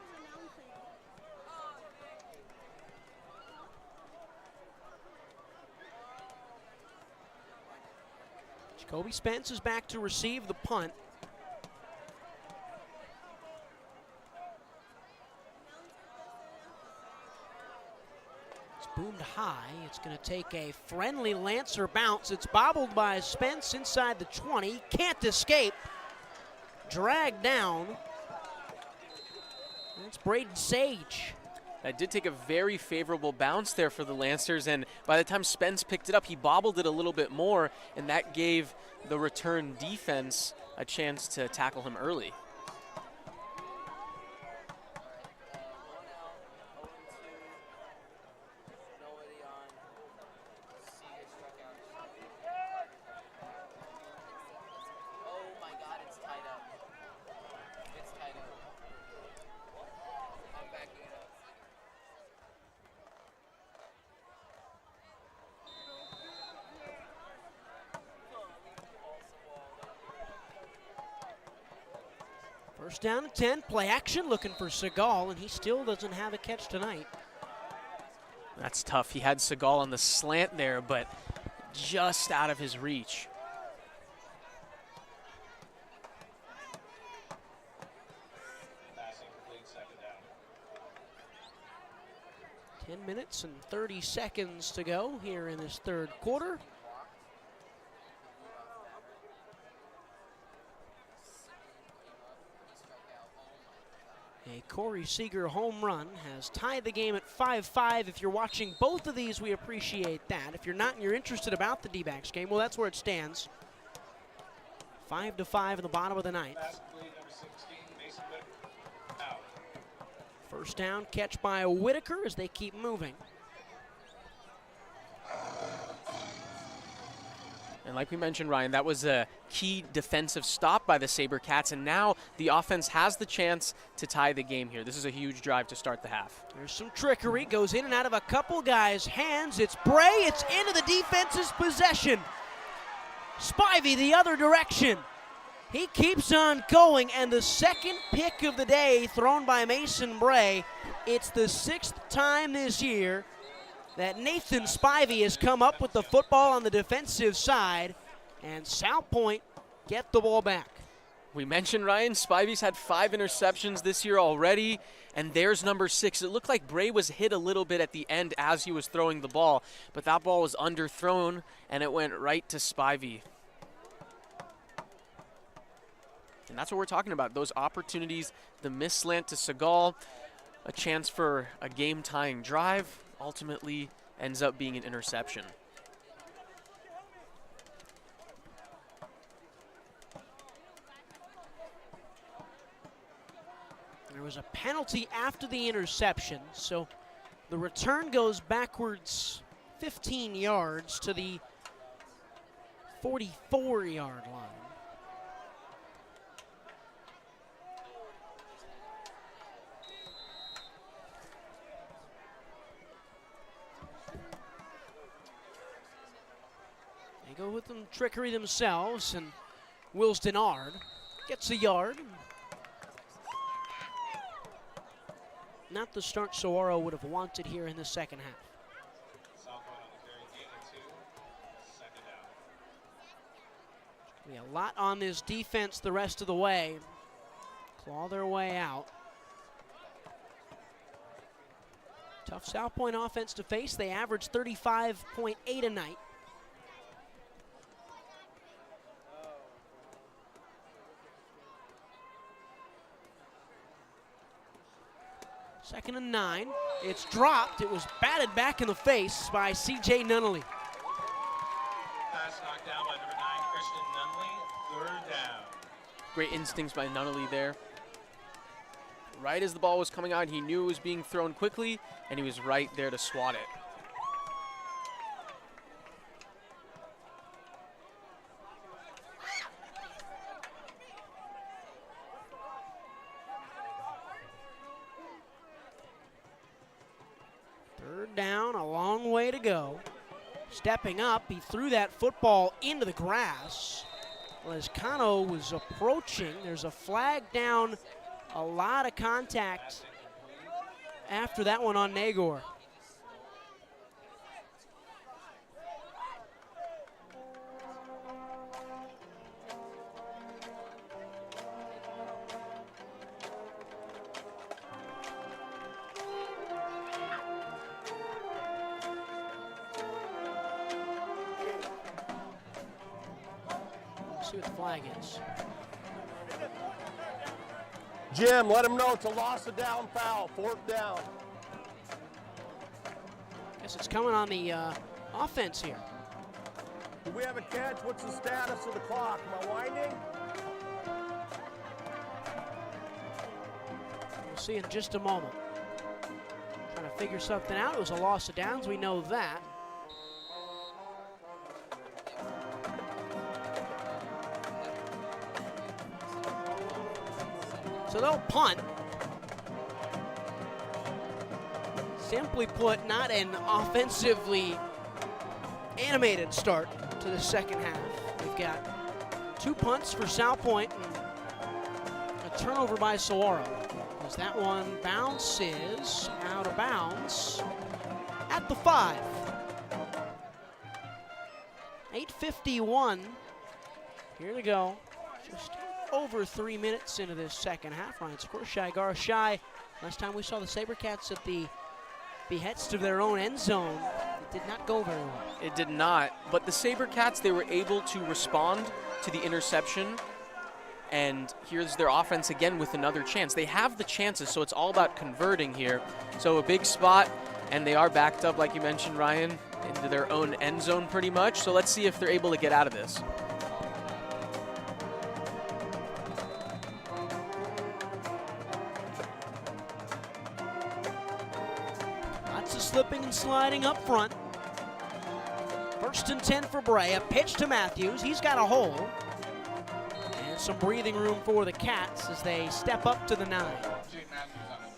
Jacoby Spence is back to receive the punt. It's boomed high. It's going to take a friendly Lancer bounce. It's bobbled by Spence inside the 20. Can't escape. Dragged down. That's Braden Sage. That did take a very favorable bounce there for the Lancers, and by the time Spence picked it up, he bobbled it a little bit more, and that gave the return defense a chance to tackle him early. First down and 10, play action, looking for Segal, and he still doesn't have a catch tonight. That's tough. He had Segal on the slant there, but just out of his reach. Passing complete, 2nd down. 10 minutes and 30 seconds to go here in this 3rd quarter. A Corey Seager home run has tied the game at 5-5. If you're watching both of these, we appreciate that. If you're not and you're interested about the D-backs game, well, that's where it stands. 5-5 in the bottom of the 9th. First down catch by Whitaker as they keep moving. And like we mentioned, Ryan, that was a key defensive stop by the Sabercats, and now the offense has the chance to tie the game here. This is a huge drive to start the half. There's some trickery, goes in and out of a couple guys' hands. It's Bray, it's into the defense's possession. Spivey the other direction. He keeps on going, and the 2nd pick of the day thrown by Mason Bray. It's the 6th time this year that Nathan Spivey has come up with the football on the defensive side, and Salpointe get the ball back. We mentioned, Ryan, Spivey's had 5 interceptions this year already, and there's number 6. It looked like Bray was hit a little bit at the end as he was throwing the ball, but that ball was underthrown, and it went right to Spivey. And that's what we're talking about, those opportunities, the miss slant to Segal, a chance for a game-tying drive, ultimately ends up being an interception. There was a penalty after the interception, so the return goes backwards 15 yards to the 44-yard line. They go with some trickery themselves, and Wills Denard gets a yard. Not the start Saguaro would have wanted here in the second half. A lot on this defense the rest of the way. Claw their way out. Tough Salpointe offense to face. They average 35.8 a night. Second and 9. It's dropped. It was batted back in the face by C.J. Nunnally. Pass knocked down by number 9, Christian Nunley. Third down. Great instincts by Nunnally there. Right as the ball was coming out, he knew it was being thrown quickly, and he was right there to swat it. Third down, a long way to go. Stepping up, he threw that football into the grass. Lescano was approaching. There's a flag down. A lot of contact after that one on Nagor. Let's see what the flag is. Jim, let him know it's a loss of down foul, 4th down. Guess it's coming on the offense here. Do we have a catch? What's the status of the clock? Am I winding? We'll see in just a moment. Trying to figure something out. It was a loss of downs, we know that. So they'll punt. Simply put, not an offensively animated start to the second half. We've got 2 punts for Salpointe and a turnover by Saguaro. As that one bounces out of bounds at the 5. 8:51 here to go. Just over 3 minutes into this second half. Ryan scores. Saguaro shy. Last time we saw the Sabercats at the behest of their own end zone, it did not go very well. It did not, but the Sabercats, they were able to respond to the interception, and here's their offense again with another chance. They have the chances, so it's all about converting here. So a big spot, and they are backed up, like you mentioned, Ryan, into their own end zone pretty much. So let's see if they're able to get out of this. Slipping and sliding up front. 1st and 10 for Bray. A pitch to Matthews. He's got a hole. And some breathing room for the Cats as they step up to the 9.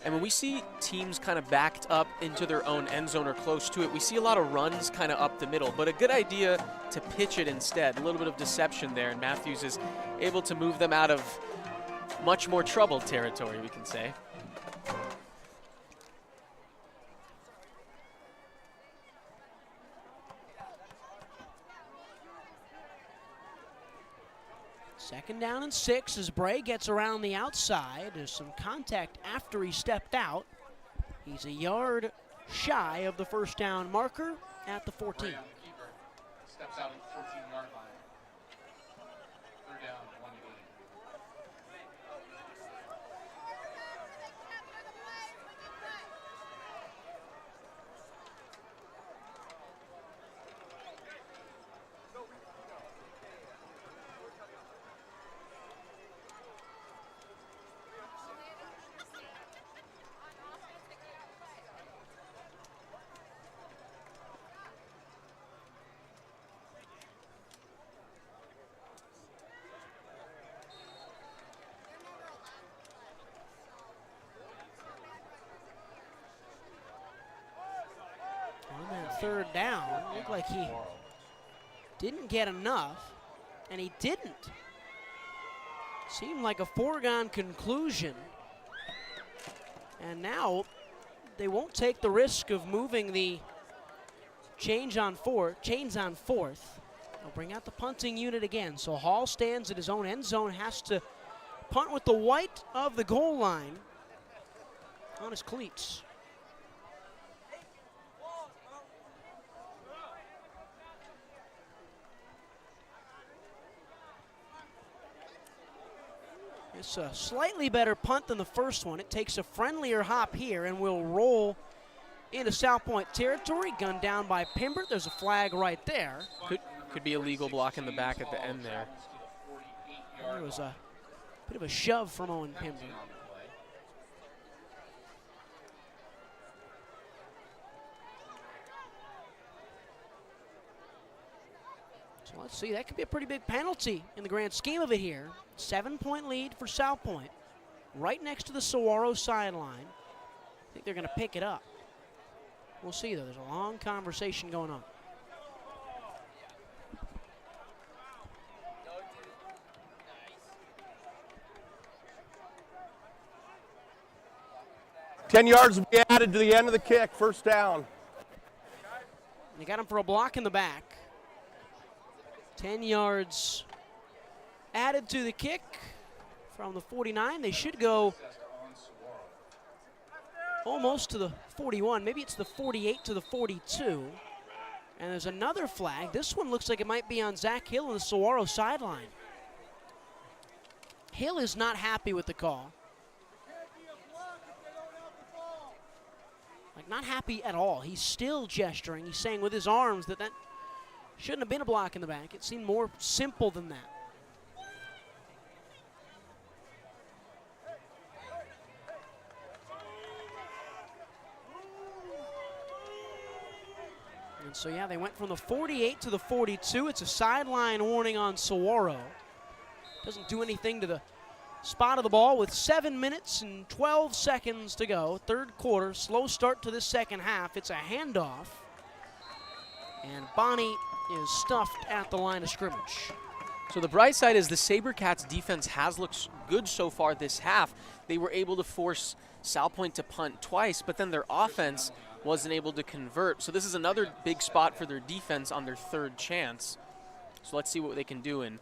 And when we see teams kind of backed up into their own end zone or close to it, we see a lot of runs kind of up the middle. But a good idea to pitch it instead. A little bit of deception there, and Matthews is able to move them out of much more troubled territory, we can say. Second down and 6 as Bray gets around the outside. There's some contact after he stepped out. He's a yard shy of the 1st down marker at the 14. Steps out at the 14-yard line. 3rd down, 1 to gain. On that 3rd down, looked like he didn't get enough, and he didn't. Seemed like a foregone conclusion. And now they won't take the risk of moving the chains on fourth. They'll bring out the punting unit again. So Hall stands at his own end zone, has to punt with the white of the goal line on his cleats. It's a slightly better punt than the first one. It takes a friendlier hop here and will roll into Salpointe territory. Gunned down by Pimbert. There's a flag right there. Could be a legal block in the back at the end there. There was a bit of a shove from Owen Pimbert. So let's see, that could be a pretty big penalty in the grand scheme of it here. 7-point lead for Salpointe, right next to the Saguaro sideline. I think they're going to pick it up. We'll see, though. There's a long conversation going on. $10 yards will be added to the end of the kick, first down. They got him for a block in the back. 10 yards added to the kick from the 49. They should go almost to the 41. Maybe it's the 48 to the 42. And there's another flag. This one looks like it might be on Zach Hill on the Saguaro sideline. Hill is not happy with the call. Like, not happy at all. He's still gesturing. He's saying with his arms that shouldn't have been a block in the back. It seemed more simple than that. And so, yeah, they went from the 48 to the 42. It's a sideline warning on Saguaro. Doesn't do anything to the spot of the ball with 7 minutes and 12 seconds to go. Third quarter, slow start to this second half. It's a handoff. And Bonnie is stuffed at the line of scrimmage. So the bright side is the Sabercats defense has looked good so far this half. They were able to force Salpointe to punt twice, but then their offense wasn't able to convert. So this is another big spot for their defense on their third chance. So let's see what they can do, and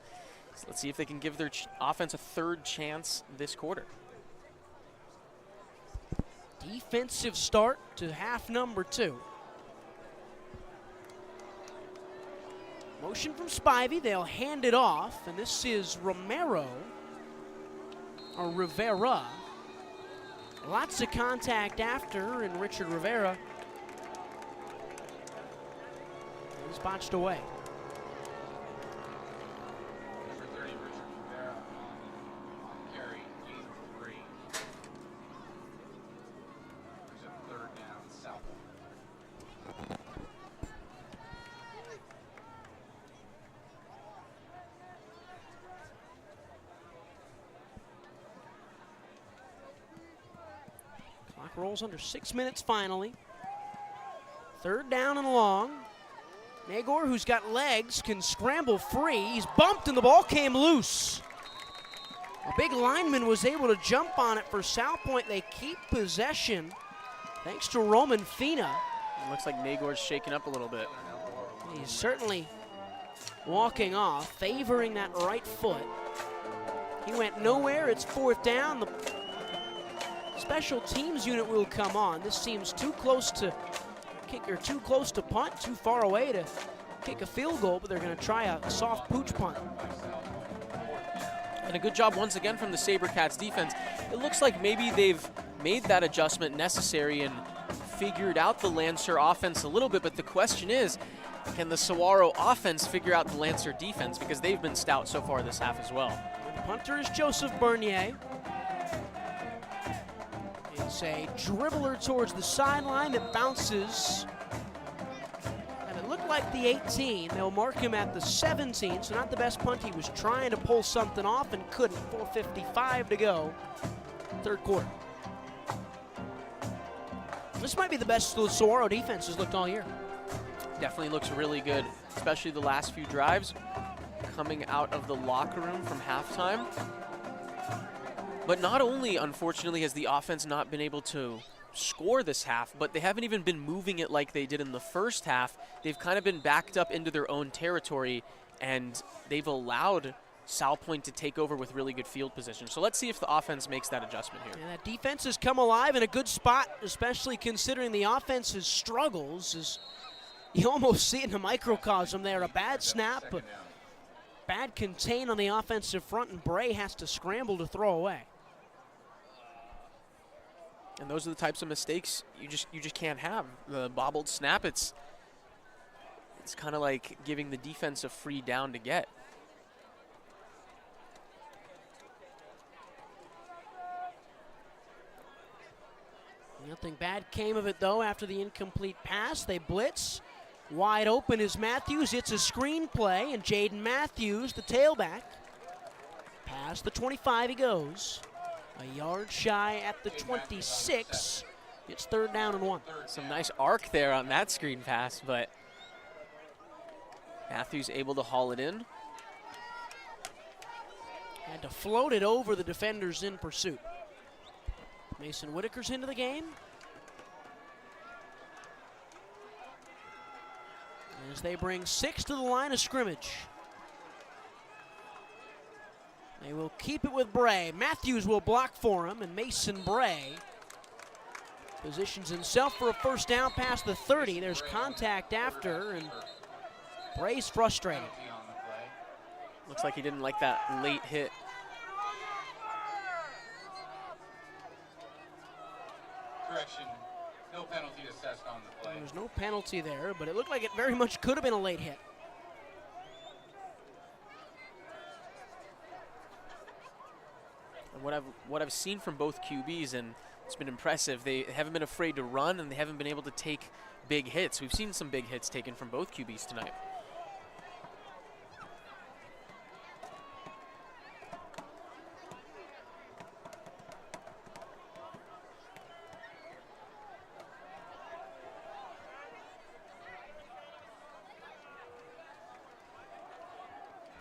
let's see if they can give their offense a third chance this quarter. Defensive start to half number 2. Motion from Spivey. They'll hand it off, and this is Rivera. Lots of contact after, and Richard Rivera is botched away. Number 30, Richard Rivera on carry 8-3. There's a third down, Salpointe. Clock rolls under 6 minutes finally. Third down and long. Nagor, who's got legs, can scramble free. He's bumped and the ball came loose. A big lineman was able to jump on it for Salpointe. They keep possession thanks to Roman Fina. It looks like Nagor's shaking up a little bit. He's certainly walking off, favoring that right foot. He went nowhere. It's fourth down. The special teams unit will come on. This seems too close to kick, or too close to punt, too far away to kick a field goal, but they're going to try a soft pooch punt. And a good job once again from the Sabercats defense. It looks like maybe they've made that adjustment necessary and figured out the Lancer offense a little bit, but the question is, can the Saguaro offense figure out the Lancer defense, because they've been stout so far this half as well. The punter is Joseph Bernier. It's a dribbler towards the sideline that bounces. And it looked like the 18. They'll mark him at the 17, so not the best punt. He was trying to pull something off and couldn't. 4:55 to go, third quarter. This might be the best the Saguaro defense has looked all year. Definitely looks really good, especially the last few drives coming out of the locker room from halftime. But not only, unfortunately, has the offense not been able to score this half, but they haven't even been moving it like they did in the first half. They've kind of been backed up into their own territory, and they've allowed Salpointe to take over with really good field position. So let's see if the offense makes that adjustment here. And that defense has come alive in a good spot, especially considering the offense's struggles. As you almost see it in a microcosm there. A bad snap, but bad contain on the offensive front, and Bray has to scramble to throw away. And those are the types of mistakes you just can't have. The bobbled snap, it's kind of like giving the defense a free down to get. Nothing bad came of it, though, after the incomplete pass. They blitz. Wide open is Matthews. It's a screen play, and Jaden Matthews, the tailback. Past the 25 he goes. A yard shy at the 26. It's 3rd down and 1. Some nice arc there on that screen pass, but Matthews able to haul it in. Had to float it over the defenders in pursuit. Mason Whitaker's into the game. As they bring 6 to the line of scrimmage. They will keep it with Bray. Matthews will block for him, and Mason Bray positions himself for a 1st down past the 30. There's contact after, and Bray's frustrated. Looks like he didn't like that late hit. Correction, no penalty assessed on the play. There's no penalty there, but it looked like it very much could have been a late hit. And what I've seen from both QBs, and it's been impressive, they haven't been afraid to run, and they haven't been able to take big hits. We've seen some big hits taken from both QBs tonight.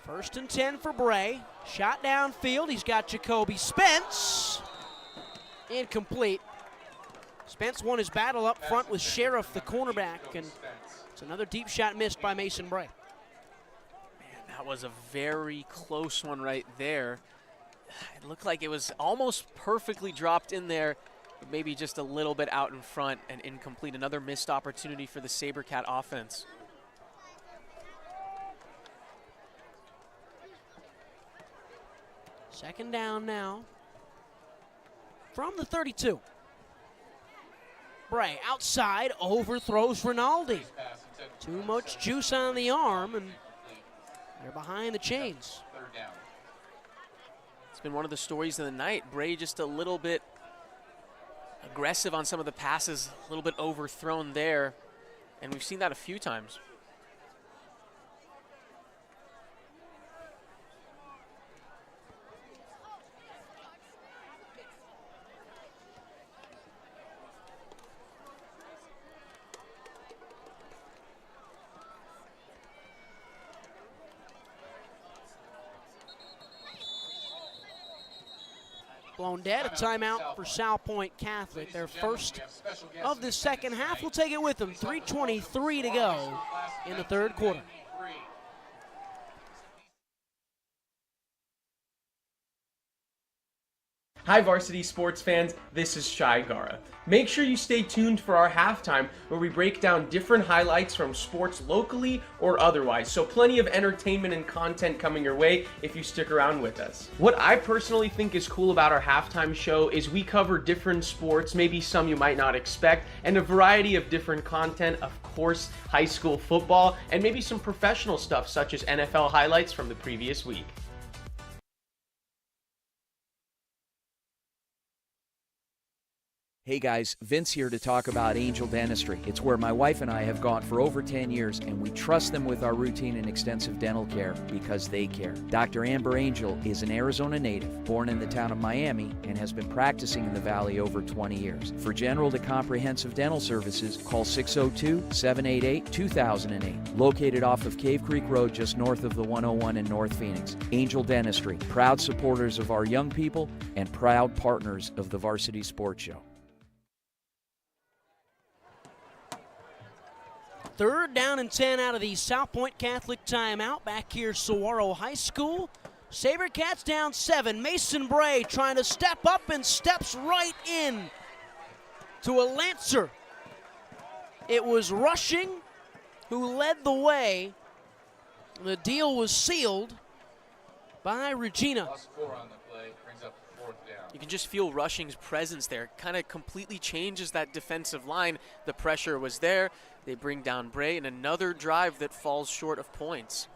First and 10 for Bray. Shot downfield. He's got Jacoby Spence. Incomplete. Spence won his battle up front with Sheriff, the cornerback, and it's another deep shot missed by Mason Bray. Man, that was a very close one right there. It looked like it was almost perfectly dropped in there, but maybe just a little bit out in front and incomplete. Another missed opportunity for the Sabercat offense. Second down now from the 32. Bray outside, overthrows Rinaldi. Too much juice on the arm, and they're behind the chains. It's been one of the stories of the night. Bray just a little bit aggressive on some of the passes, a little bit overthrown there, and we've seen that a few times. Blown dead, a timeout for Salpointe Catholic. Their first of the second half. We'll take it with them. 3:23 to go in the 3rd quarter. Hi Varsity sports fans, this is Shai Gara. Make sure you stay tuned for our halftime where we break down different highlights from sports locally or otherwise. So plenty of entertainment and content coming your way if you stick around with us. What I personally think is cool about our halftime show is we cover different sports, maybe some you might not expect, and a variety of different content, of course, high school football, and maybe some professional stuff such as NFL highlights from the previous week. Hey guys, Vince here to talk about Angel Dentistry. It's where my wife and I have gone for over 10 years, and we trust them with our routine and extensive dental care because they care. Dr. Amber Angel is an Arizona native, born in the town of Miami, and has been practicing in the Valley over 20 years. For general to comprehensive dental services, call 602-788-2008. Located off of Cave Creek Road just north of the 101 in North Phoenix. Angel Dentistry, proud supporters of our young people and proud partners of the Varsity Sports Show. Third down and 10 out of the Salpointe Catholic timeout. Back here, Saguaro High School. Sabercats down 7. Mason Bray trying to step up and steps right in to a Lancer. It was Rushing who led the way. The deal was sealed by Regina. You can just feel Rushing's presence there. Kind of completely changes that defensive line. The pressure was there. They bring down Bray, and another drive that falls short of points.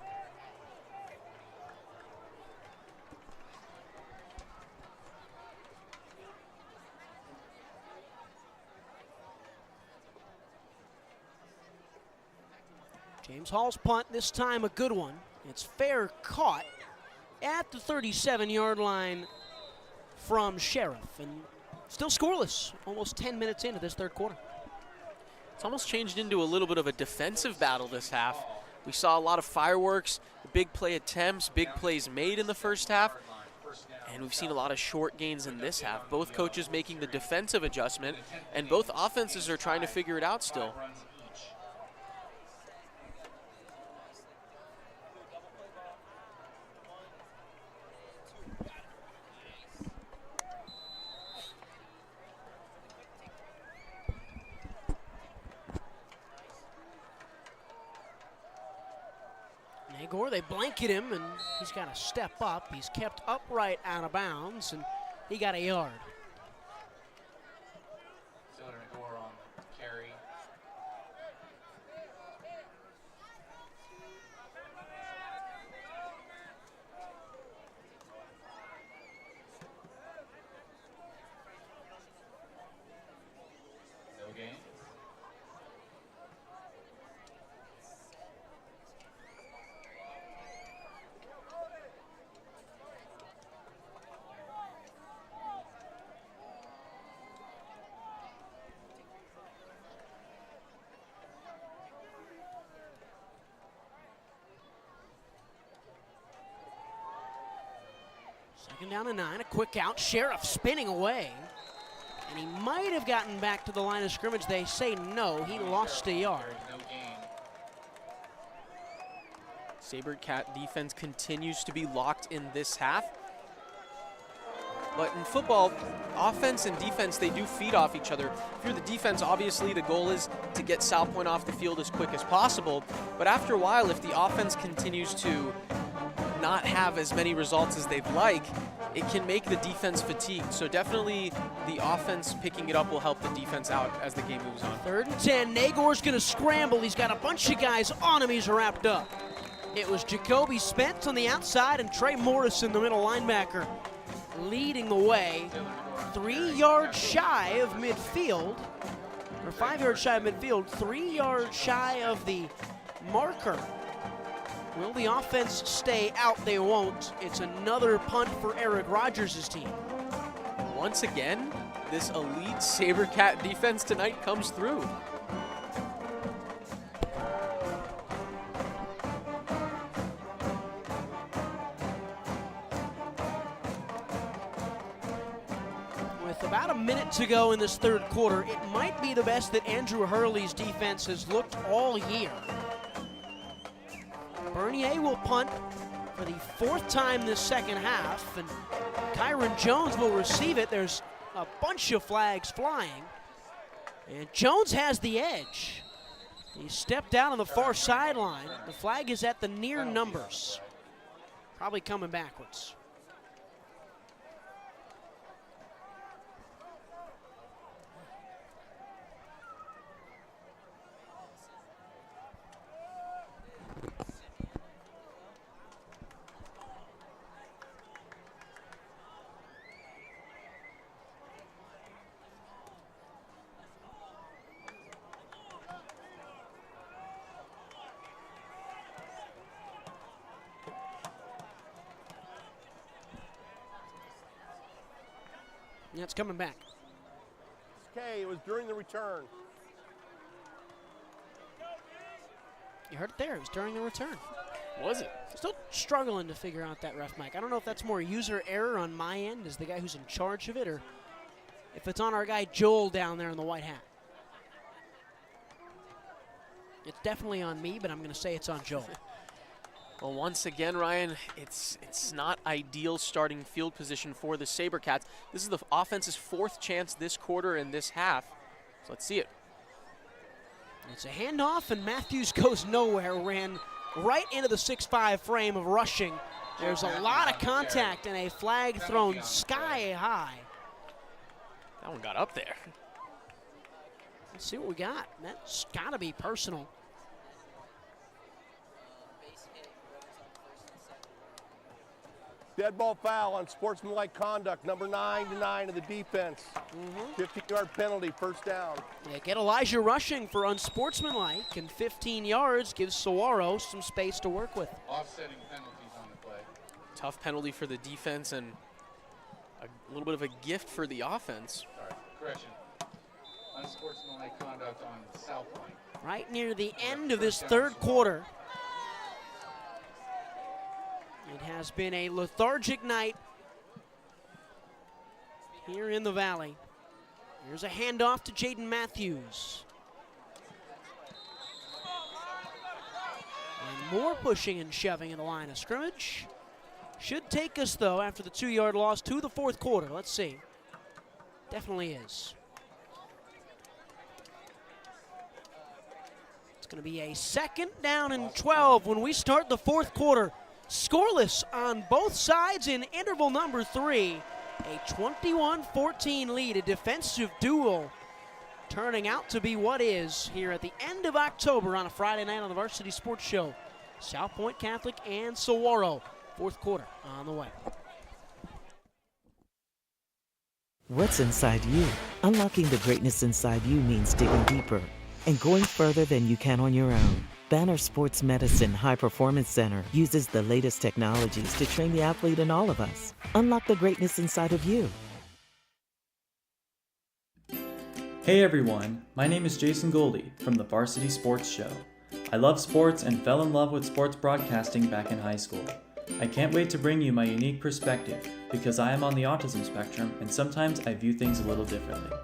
James Hall's punt, this time a good one. It's fair caught at the 37-yard line from Sheriff, and still scoreless, almost 10 minutes into this third quarter. It's almost changed into a little bit of a defensive battle this half. We saw a lot of fireworks, big play attempts, big plays made in the first half, and we've seen a lot of short gains in this half. Both coaches making the defensive adjustment, and both offenses are trying to figure it out still. Nagor, they blanket him, and he's got to step up. He's kept upright out of bounds, and he got a yard. Nagor on the carry. No gain. Second down and 9, a quick out. Sheriff spinning away. And he might have gotten back to the line of scrimmage. They say no, he lost a yard. Sabercat defense continues to be locked in this half. But in football, offense and defense, they do feed off each other. If you're the defense, obviously the goal is to get Salpointe off the field as quick as possible. But after a while, if the offense continues to not have as many results as they'd like, it can make the defense fatigued. So definitely the offense picking it up will help the defense out as the game moves on. Third and 10, Nagor's gonna scramble. He's got a bunch of guys on him, he's wrapped up. It was Jacoby Spence on the outside and Trey Morrison, the middle linebacker, leading the way. 3 yards shy of midfield, or 5 yards shy of midfield, 3 yards shy of the marker. Will the offense stay out? They won't. It's another punt for Eric Rogers' team. Once again, this elite Sabercat defense tonight comes through. With about a minute to go in this third quarter, it might be the best that Andrew Hurley's defense has looked all year. Bernier will punt for the 4th time this second half, and Kyron Jones will receive it. There's a bunch of flags flying, and Jones has the edge. He stepped out on the far sideline. The flag is at the near numbers, probably coming backwards. Yeah, it's coming back. Okay, it was during the return. You heard it there. It was during the return. Was it? Still struggling to figure out that ref mic. I don't know if that's more user error on my end as the guy who's in charge of it, or if it's on our guy Joel down there in the white hat. It's definitely on me, but I'm going to say it's on Joel. Well, once again, Ryan, it's not ideal starting field position for the Sabercats. This is the offense's 4th chance this quarter and this half. So let's see it. It's a handoff, and Matthews goes nowhere. Ran right into the 6'5" frame of rushing. There's a lot of contact and a flag thrown sky high. That one got up there. Let's see what we got. That's got to be personal. Dead ball foul on sportsmanlike conduct, number 9 of the defense. 15-yard penalty, first down. They get Elijah rushing for unsportsmanlike, and 15 yards gives Saguaro some space to work with. Offsetting penalties on the play. Tough penalty for the defense and a little bit of a gift for the offense. Sorry, correction. Unsportsmanlike conduct on Salpointe. Right near the end of this third quarter. It has been a lethargic night here in the Valley. Here's a handoff to Jaden Matthews. And more pushing and shoving in the line of scrimmage. Should take us, though, after the 2-yard loss to the 4th quarter. Let's see. Definitely is. It's going to be a 2nd down and 12 when we start the 4th quarter. Scoreless on both sides in interval number 3. A 21-14 lead, a defensive duel turning out to be what is here at the end of October on a Friday night on the Varsity Sports Show. Salpointe Catholic and Saguaro, 4th quarter on the way. What's inside you? Unlocking the greatness inside you means digging deeper and going further than you can on your own. Banner Sports Medicine High Performance Center uses the latest technologies to train the athlete in all of us. Unlock the greatness inside of you. Hey everyone, my name is Jason Goldie from the Varsity Sports Show. I love sports and fell in love with sports broadcasting back in high school. I can't wait to bring you my unique perspective because I am on the autism spectrum and sometimes I view things a little differently.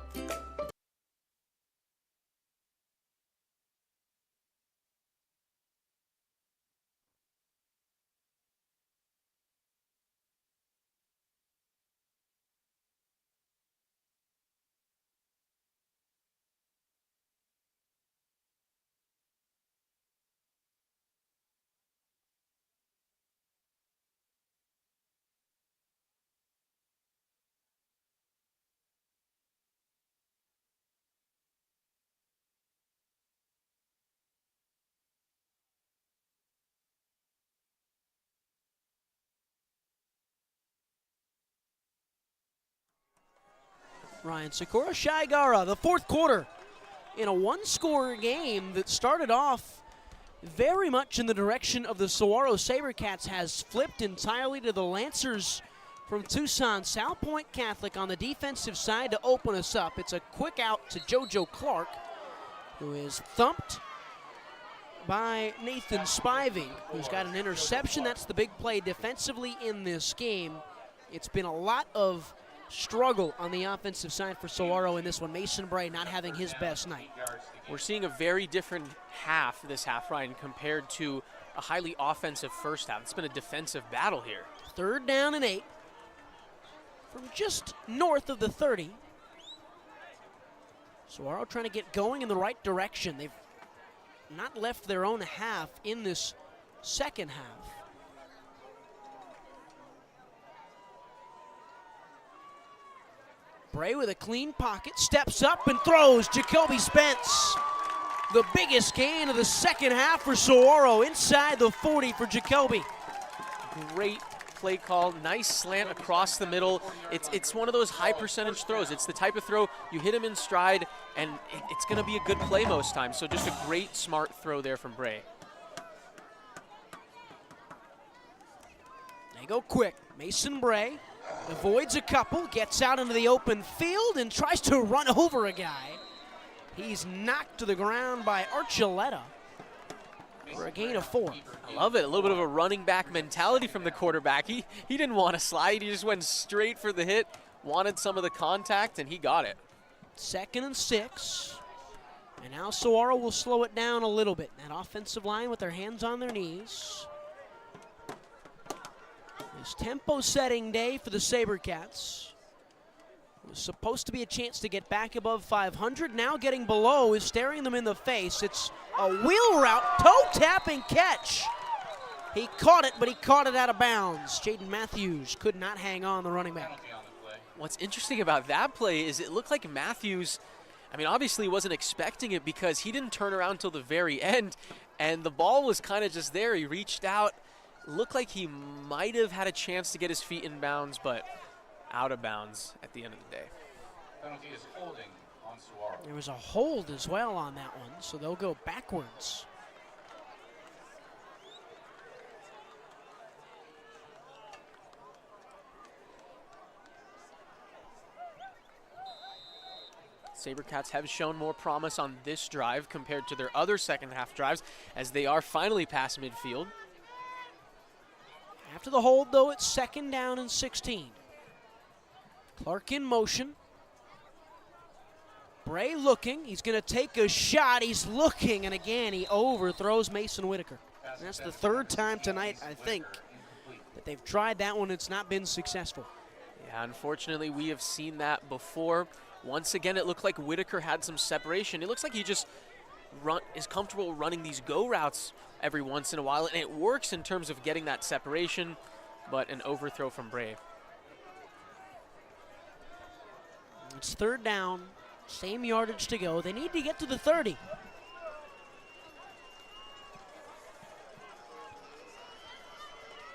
Ryan Sikora, Shai Gara, the 4th quarter in a 1-score game that started off very much in the direction of the Saguaro Sabercats has flipped entirely to the Lancers from Tucson. Salpointe Catholic on the defensive side to open us up. It's a quick out to JoJo Clark, who is thumped by Nathan Spivey, who's got an interception. That's the big play defensively in this game. It's been a lot of struggle on the offensive side for Saguaro in this one. Mason Bray not having his best night. We're seeing a very different half this half, Ryan, compared to a highly offensive first half. It's been a defensive battle here. 3rd down and 8 from just north of the 30. Saguaro trying to get going in the right direction. They've not left their own half in this second half. Bray with a clean pocket, steps up and throws. Jacoby Spence, the biggest gain of the second half for Saguaro, inside the 40 for Jacoby. Great play call, nice slant across the middle. It's one of those high percentage throws. It's the type of throw you hit him in stride and it's gonna be a good play most times. So just a great, smart throw there from Bray. They go quick. Mason Bray Avoids a couple, gets out into the open field, and tries to run over a guy. He's knocked to the ground by Archuleta for a gain of 4. I love it. A little bit of a running back mentality from the quarterback. He didn't want to slide. He just went straight for the hit, wanted some of the contact, and he got it. 2nd and 6. And now Saguaro will slow it down a little bit. That offensive line with their hands on their knees. It's tempo-setting day for the Sabercats. It was supposed to be a chance to get back above 500. Now getting below is staring them in the face. It's a wheel route, toe-tapping catch. He caught it, but he caught it out of bounds. Jaden Matthews could not hang on the running back. What's interesting about that play is it looked like Matthews, I mean, obviously wasn't expecting it because he didn't turn around until the very end, and the ball was kind of just there. He reached out. Looked like he might have had a chance to get his feet in bounds, but out of bounds at the end of the day. Penalty is holding on Saguaro. There was a hold as well on that one, so they'll go backwards. Sabercats have shown more promise on this drive compared to their other second half drives as they are finally past midfield. After the hold, though, it's 2nd down and 16. Clark in motion. Bray looking. He's going to take a shot. He's looking, and again, he overthrows Mason Whitaker. And that's the 3rd time tonight, I think, that they've tried that one. It's not been successful. Yeah, unfortunately, we have seen that before. Once again, it looked like Whitaker had some separation. It looks like he just is comfortable running these go routes every once in a while, and it works in terms of getting that separation, but an overthrow from Bray. It's 3rd down, same yardage to go. They need to get to the 30.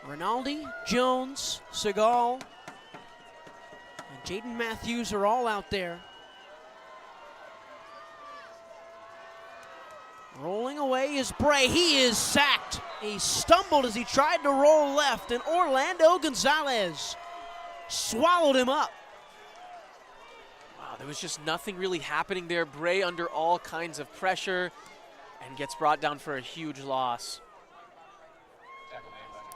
Rinaldi, Jones, Segal, and Jaden Matthews are all out there. Rolling away is Bray. He is sacked. He stumbled as he tried to roll left, and Orlando Gonzalez swallowed him up. Wow, there was just nothing really happening there. Bray under all kinds of pressure and gets brought down for a huge loss.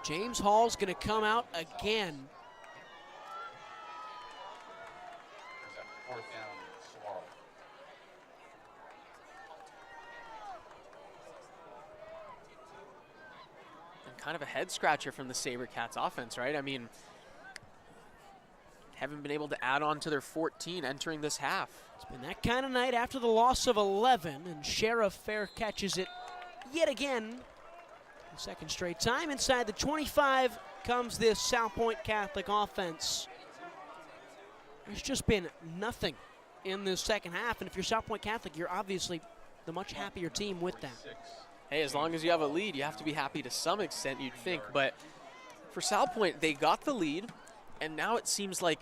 James Hall's going to come out again. Kind of a head scratcher from the Sabercats offense, right? I mean, haven't been able to add on to their 14 entering this half. It's been that kind of night after the loss of 11, and Sheriff Fair catches it yet again. The 2nd straight time. Inside the 25 comes this Salpointe Catholic offense. There's just been nothing in this 2nd half, and if you're Salpointe Catholic, you're obviously the much happier team with that. Hey, as long as you have a lead, you have to be happy to some extent, you'd think. But for Salpointe, they got the lead, and now it seems like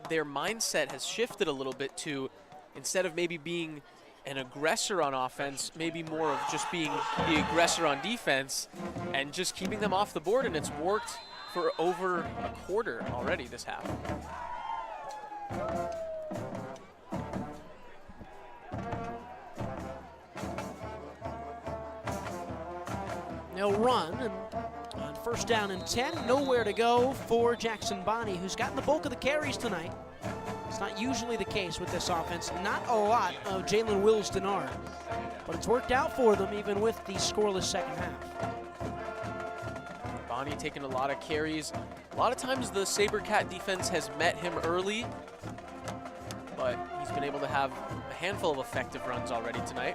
their mindset has shifted a little bit to, instead of maybe being an aggressor on offense, maybe more of just being the aggressor on defense and just keeping them off the board, and it's worked for over a quarter already this half. They'll run, and on 1st down and 10, nowhere to go for Jackson Bonney, who's gotten the bulk of the carries tonight. It's not usually the case with this offense. Not a lot of Jalen Wills-Denard, but it's worked out for them even with the scoreless 2nd half. Bonney taking a lot of carries. A lot of times the Sabercat defense has met him early, but he's been able to have a handful of effective runs already tonight.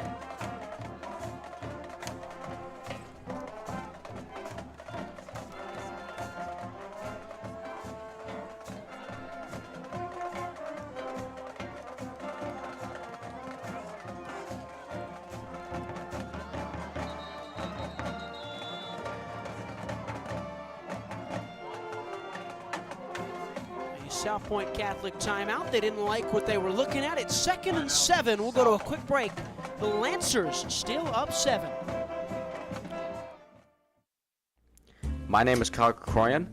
Salpointe Catholic timeout. They didn't like what they were looking at. It's 2nd and 7. We'll go to a quick break. The Lancers still up 7. My name is Kyle Krikorian,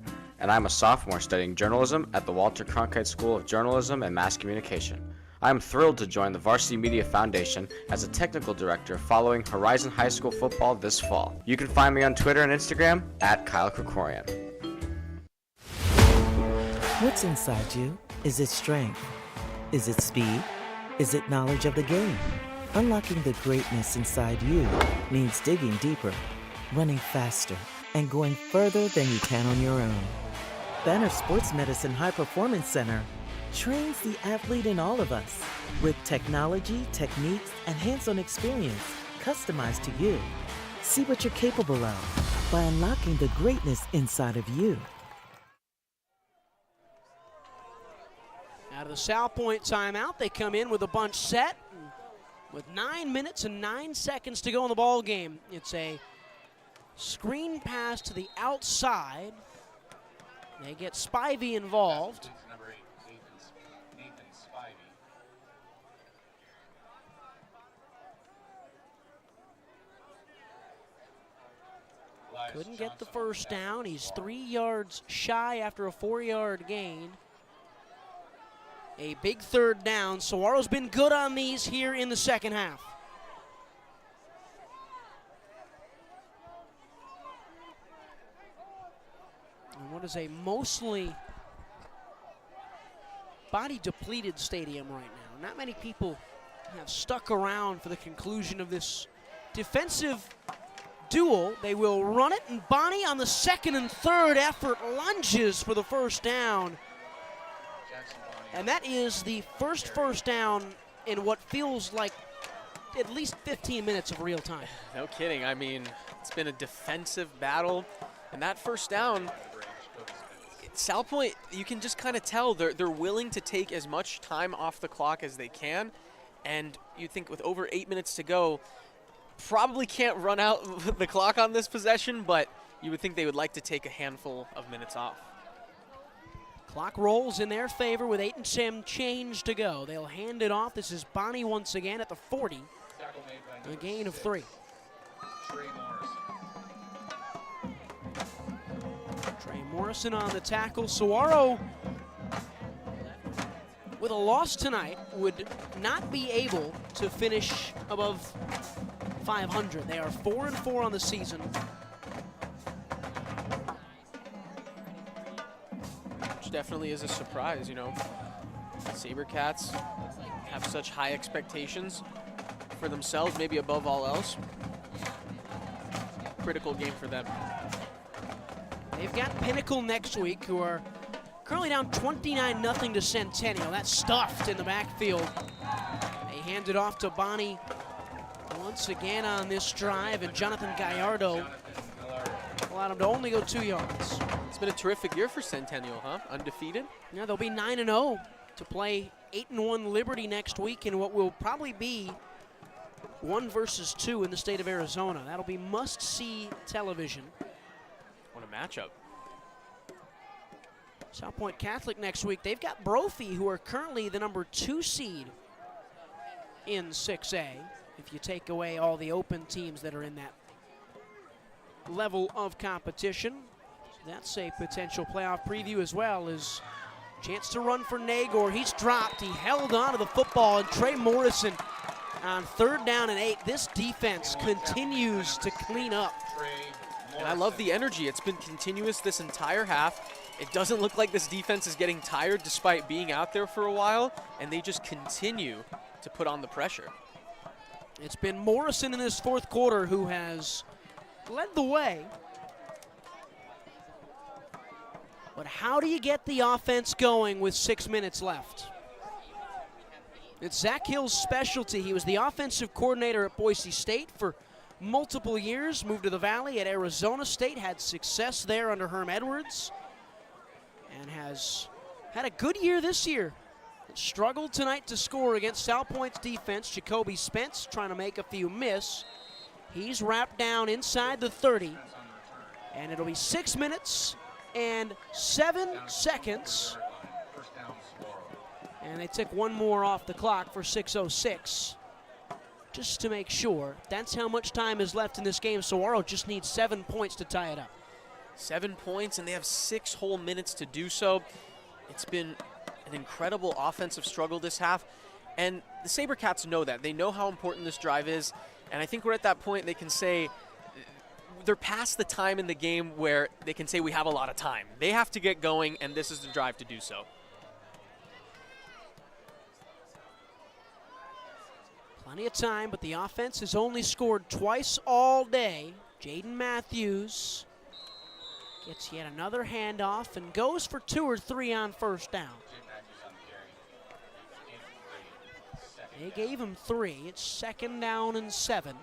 and I'm a sophomore studying journalism at the Walter Cronkite School of Journalism and Mass Communication. I am thrilled to join the Varsity Media Foundation as a technical director following Horizon High School football this fall. You can find me on Twitter and Instagram at Kyle Krikorian. What's inside you? Is it strength? Is it speed? Is it knowledge of the game? Unlocking the greatness inside you means digging deeper, running faster, and going further than you can on your own. Banner Sports Medicine High Performance Center trains the athlete in all of us with technology, techniques, and hands-on experience customized to you. See what you're capable of by unlocking the greatness inside of you. Out of the Salpointe timeout, they come in with a bunch set with 9 minutes and 9 seconds to go in the ball game. It's a screen pass to the outside. They get Spivey involved. Number 8, Nathan Spivey. Couldn't get the first down. He's 3 yards shy after a 4-yard gain. A big third down. Saguaro's been good on these here in the second half. And what is a mostly body-depleted stadium right now. Not many people have stuck around for the conclusion of this defensive duel. They will run it, and Bonnie on the second and third effort lunges for the first down. And that is the first down in what feels like at least 15 minutes of real time. No kidding. I mean, it's been a defensive battle. And that first down, Salpointe, you can just kind of tell they're willing to take as much time off the clock as they can. And you think with over 8 minutes to go, probably can't run out the clock on this possession, but you would think they would like to take a handful of minutes off. Clock rolls in their favor with 8 and some change to go. They'll hand it off. This is Bonnie once again at the 40. A gain of 3. Trey Morrison on the tackle. Saguaro, with a loss tonight, would not be able to finish above 500. They are 4-4 on the season. Definitely is a surprise, you know. Sabercats have such high expectations for themselves, maybe above all else. Critical game for them. They've got Pinnacle next week, who are currently down 29-0 to Centennial. That's stuffed in the backfield. They hand it off to Bonnie once again on this drive, and Jonathan Gallardo allowed him to only go 2 yards. It's been a terrific year for Centennial, huh? Undefeated? Yeah, they'll be 9-0 to play 8-1 Liberty next week in what will probably be 1 versus 2 in the state of Arizona. That'll be must-see television. What a matchup. Salpointe Catholic next week. They've got Brophy, who are currently the number 2 seed in 6A, if you take away all the open teams that are in that level of competition. That's a potential playoff preview as well. As chance to run for Nagor. He's dropped. He held on to the football, and Trey Morrison on 3rd down and 8. This defense continues to clean up. And I love the energy. It's been continuous this entire half. It doesn't look like this defense is getting tired despite being out there for a while, and they just continue to put on the pressure. It's been Morrison in this 4th quarter who has led the way. But how do you get the offense going with 6 minutes left? It's Zach Hill's specialty. He was the offensive coordinator at Boise State for multiple years, moved to the Valley at Arizona State, had success there under Herm Edwards, and has had a good year this year. Struggled tonight to score against Salpointe's defense. Jacoby Spence trying to make a few miss. He's wrapped down inside the 30, and it'll be 6 minutes and 7 seconds. And they took 1 more off the clock for 6:06. Just to make sure, that's how much time is left in this game. Saguaro just needs 7 points to tie it up. 7 points, and they have 6 whole minutes to do so. It's been an incredible offensive struggle this half, and the Sabercats know that. They know how important this drive is, and I think we're at that point they can say they're past the time in the game where they can say we have a lot of time. They have to get going, and this is the drive to do so. Plenty of time, but the offense has only scored twice all day. Jaden Matthews gets yet another handoff and goes for 2 or 3 on first down. They gave him 3. It's 2nd down and 7.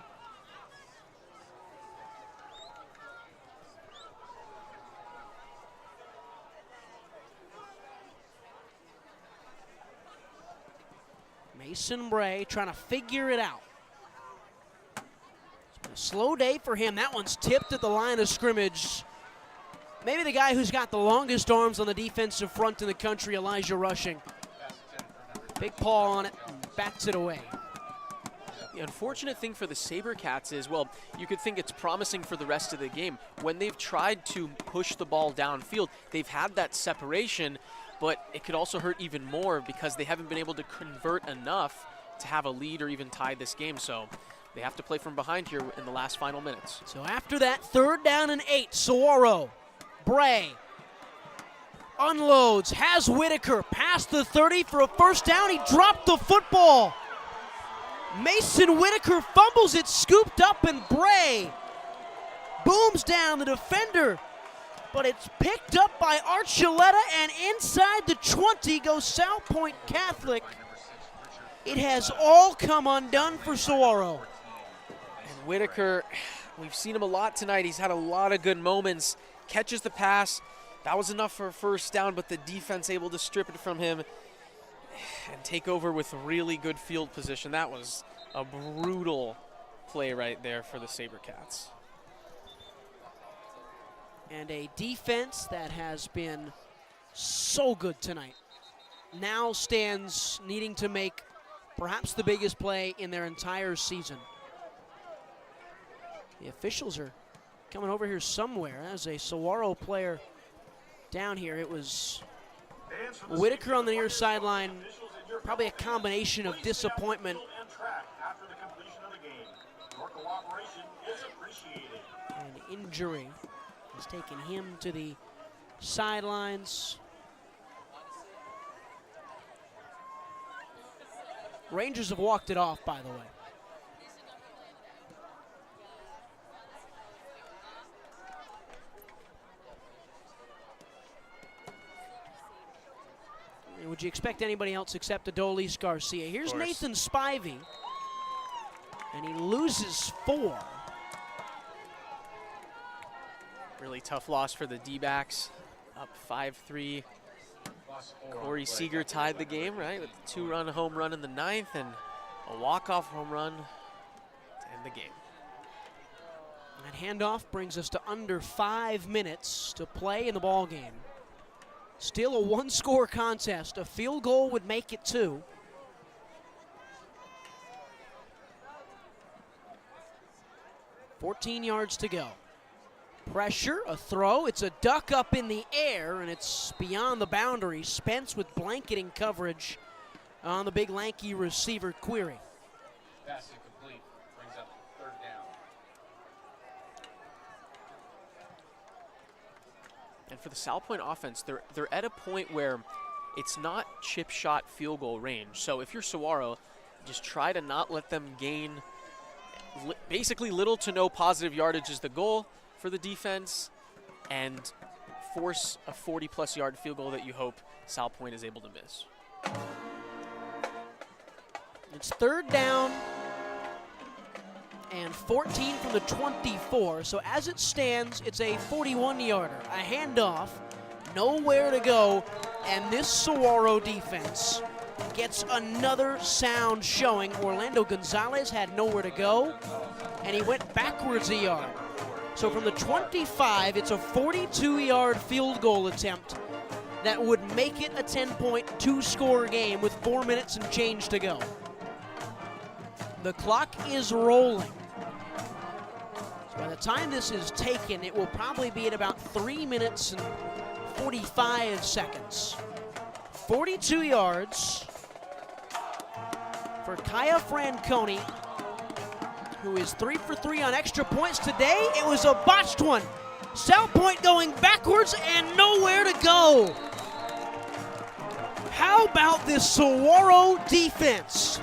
Mason Bray trying to figure it out. It's been a slow day for him. That one's tipped at the line of scrimmage. Maybe the guy who's got the longest arms on the defensive front in the country, Elijah Rushing. Big paw on it and bats it away. The unfortunate thing for the Sabercats is, well, you could think it's promising for the rest of the game. When they've tried to push the ball downfield, they've had that separation, but it could also hurt even more because they haven't been able to convert enough to have a lead or even tie this game. So they have to play from behind here in the last final minutes. So after that, 3rd down and 8, Saguaro. Bray unloads, has Whitaker past the 30 for a first down. He dropped the football. Mason Whitaker fumbles it, scooped up, and Bray booms down the defender. But it's picked up by Archuleta, and inside the 20 goes Salpointe Catholic. It has all come undone for Saguaro. And Whitaker, we've seen him a lot tonight. He's had a lot of good moments. Catches the pass. That was enough for a first down, but the defense able to strip it from him and take over with really good field position. That was a brutal play right there for the Sabercats. And a defense that has been so good tonight now stands needing to make perhaps the biggest play in their entire season. The officials are coming over here somewhere. As a Saguaro player down here, it was Whitaker on the near sideline, probably a combination of disappointment and injury has taken him to the sidelines. Rangers have walked it off, by the way. Would you expect anybody else except Adolis Garcia? Here's Nathan Spivey, and he loses 4. Really tough loss for the D-backs, up 5-3. Corey Seager tied the game, right, with a 2-run home run in the 9th and a walk-off home run to end the game. That handoff brings us to under 5 minutes to play in the ball game. Still a 1-score contest. A field goal would make it 2. $14 yards to go. Pressure, a throw. It's a duck up in the air, and it's beyond the boundary. Spence with blanketing coverage on the big lanky receiver Query. Pass incomplete. Brings up 3rd down. And for the Salpointe offense, they're at a point where it's not chip shot field goal range. So if you're Saguaro, just try to not let them gain basically little to no positive yardage is the goal for the defense, and force a 40-plus yard field goal that you hope Salpointe is able to miss. It's 3rd down and 14 from the 24. So as it stands, it's a 41-yarder. A handoff, nowhere to go, and this Saguaro defense gets another sound showing. Orlando Gonzalez had nowhere to go, and he went backwards a yard. So from the 25, it's a 42-yard field goal attempt that would make it a 10-point, 2-score game with 4 minutes and change to go. The clock is rolling. So by the time this is taken, it will probably be at about 3 minutes and 45 seconds. 42 yards for Kaya Franconi, who is 3 for 3 on extra points today. It was a botched one. Salpointe going backwards and nowhere to go. How about this Saguaro defense?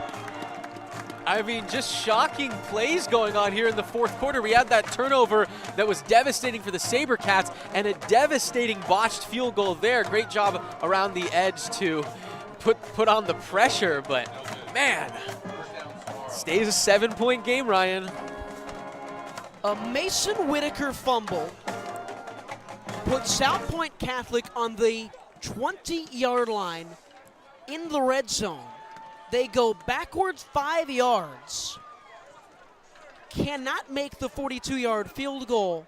I mean, just shocking plays going on here in the fourth quarter. We had that turnover that was devastating for the Sabercats and a devastating botched field goal there. Great job around the edge to put on the pressure, but man, stays a 7-point game, Ryan. A Mason Whitaker fumble put Salpointe Catholic on the 20-yard line in the red zone. They go backwards 5 yards, cannot make the 42-yard field goal,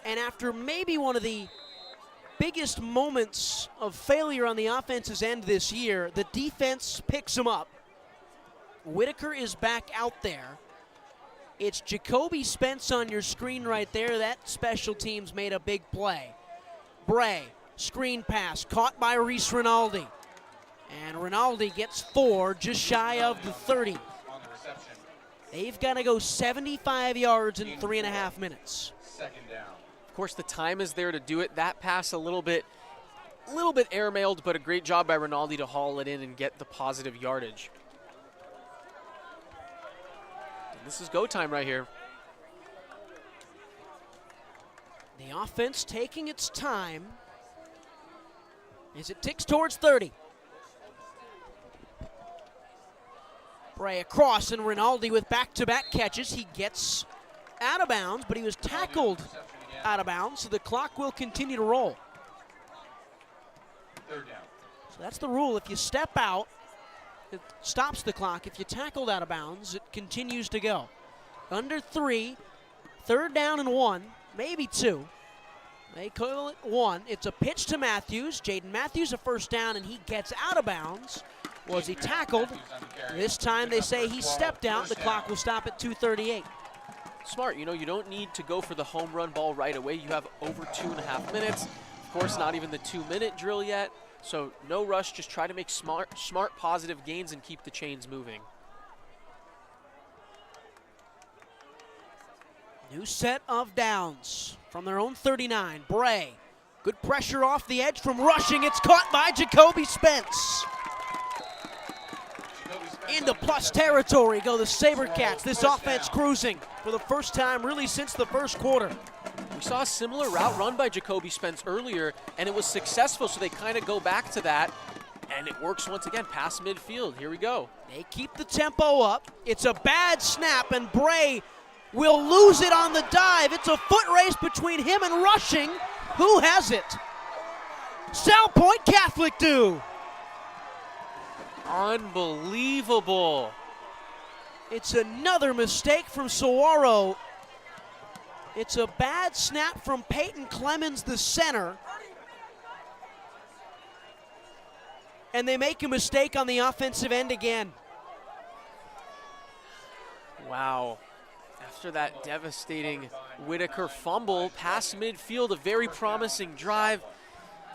and after maybe one of the biggest moments of failure on the offense's end this year, the defense picks them up. Whitaker is back out there. It's Jacoby Spence on your screen right there. That special teams made a big play. Bray, screen pass, caught by Reese Rinaldi. And Rinaldi gets 4, just shy of the 30. They've got to go 75 yards in 3.5 minutes. Second down. Of course, the time is there to do it. That pass a little bit airmailed, but a great job by Rinaldi to haul it in and get the positive yardage. And this is go time right here. The offense taking its time as it ticks towards 30. Bray across, and Rinaldi with back-to-back catches. He gets out of bounds, but he was tackled out of bounds, so the clock will continue to roll. Third down. So that's the rule. If you step out, it stops the clock. If you tackled out of bounds, it continues to go. Under 3, 3rd down and 1, maybe 2. They call it 1. It's a pitch to Matthews. Jaden Matthews a first down, and he gets out of bounds. Was he tackled? This time they say he stepped out. The clock will stop at 2:38. Smart, you know, you don't need to go for the home run ball right away. You have over 2.5 minutes. Of course, not even the 2-minute drill yet. So no rush, just try to make smart positive gains and keep the chains moving. New set of downs from their own 39. Bray, good pressure off the edge from rushing. It's caught by Jacoby Spence. Into plus territory go the Sabercats. This offense cruising for the first time really since the first quarter. We saw a similar route run by Jacoby Spence earlier, and it was successful, so they kind of go back to that, and it works once again past midfield. Here we go. They keep the tempo up. It's a bad snap, and Bray will lose it on the dive. It's a foot race between him and rushing. Who has it? Salpointe Catholic do. Unbelievable. It's another mistake from Saguaro. It's a bad snap from Peyton Clemens, the center. And they make a mistake on the offensive end again. Wow. After that devastating Whitaker fumble, past midfield, a very promising drive,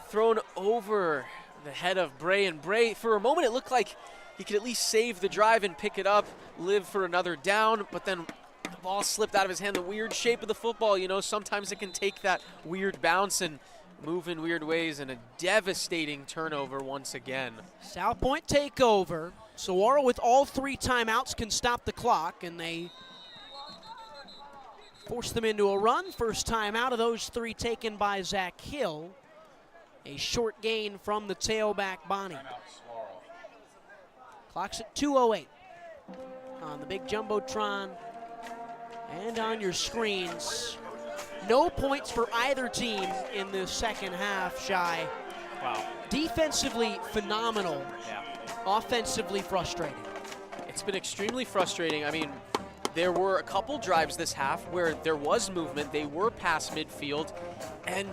thrown over the head of Bray. And Bray, for a moment, it looked like he could at least save the drive and pick it up, live for another down, but then the ball slipped out of his hand. The weird shape of the football, you know, sometimes it can take that weird bounce and move in weird ways, and a devastating turnover once again. Salpointe take over. Saguaro with all 3 timeouts can stop the clock, and they force them into a run. First time out of those 3 taken by Zach Hill. A short gain from the tailback, Bonnie. Clock's at 2:08 on the big Jumbotron and on your screens. No points for either team in the second half, Shy. Wow. Defensively phenomenal. Yeah. Offensively frustrating. It's been extremely frustrating. I mean, there were a couple drives this half where there was movement. They were past midfield, and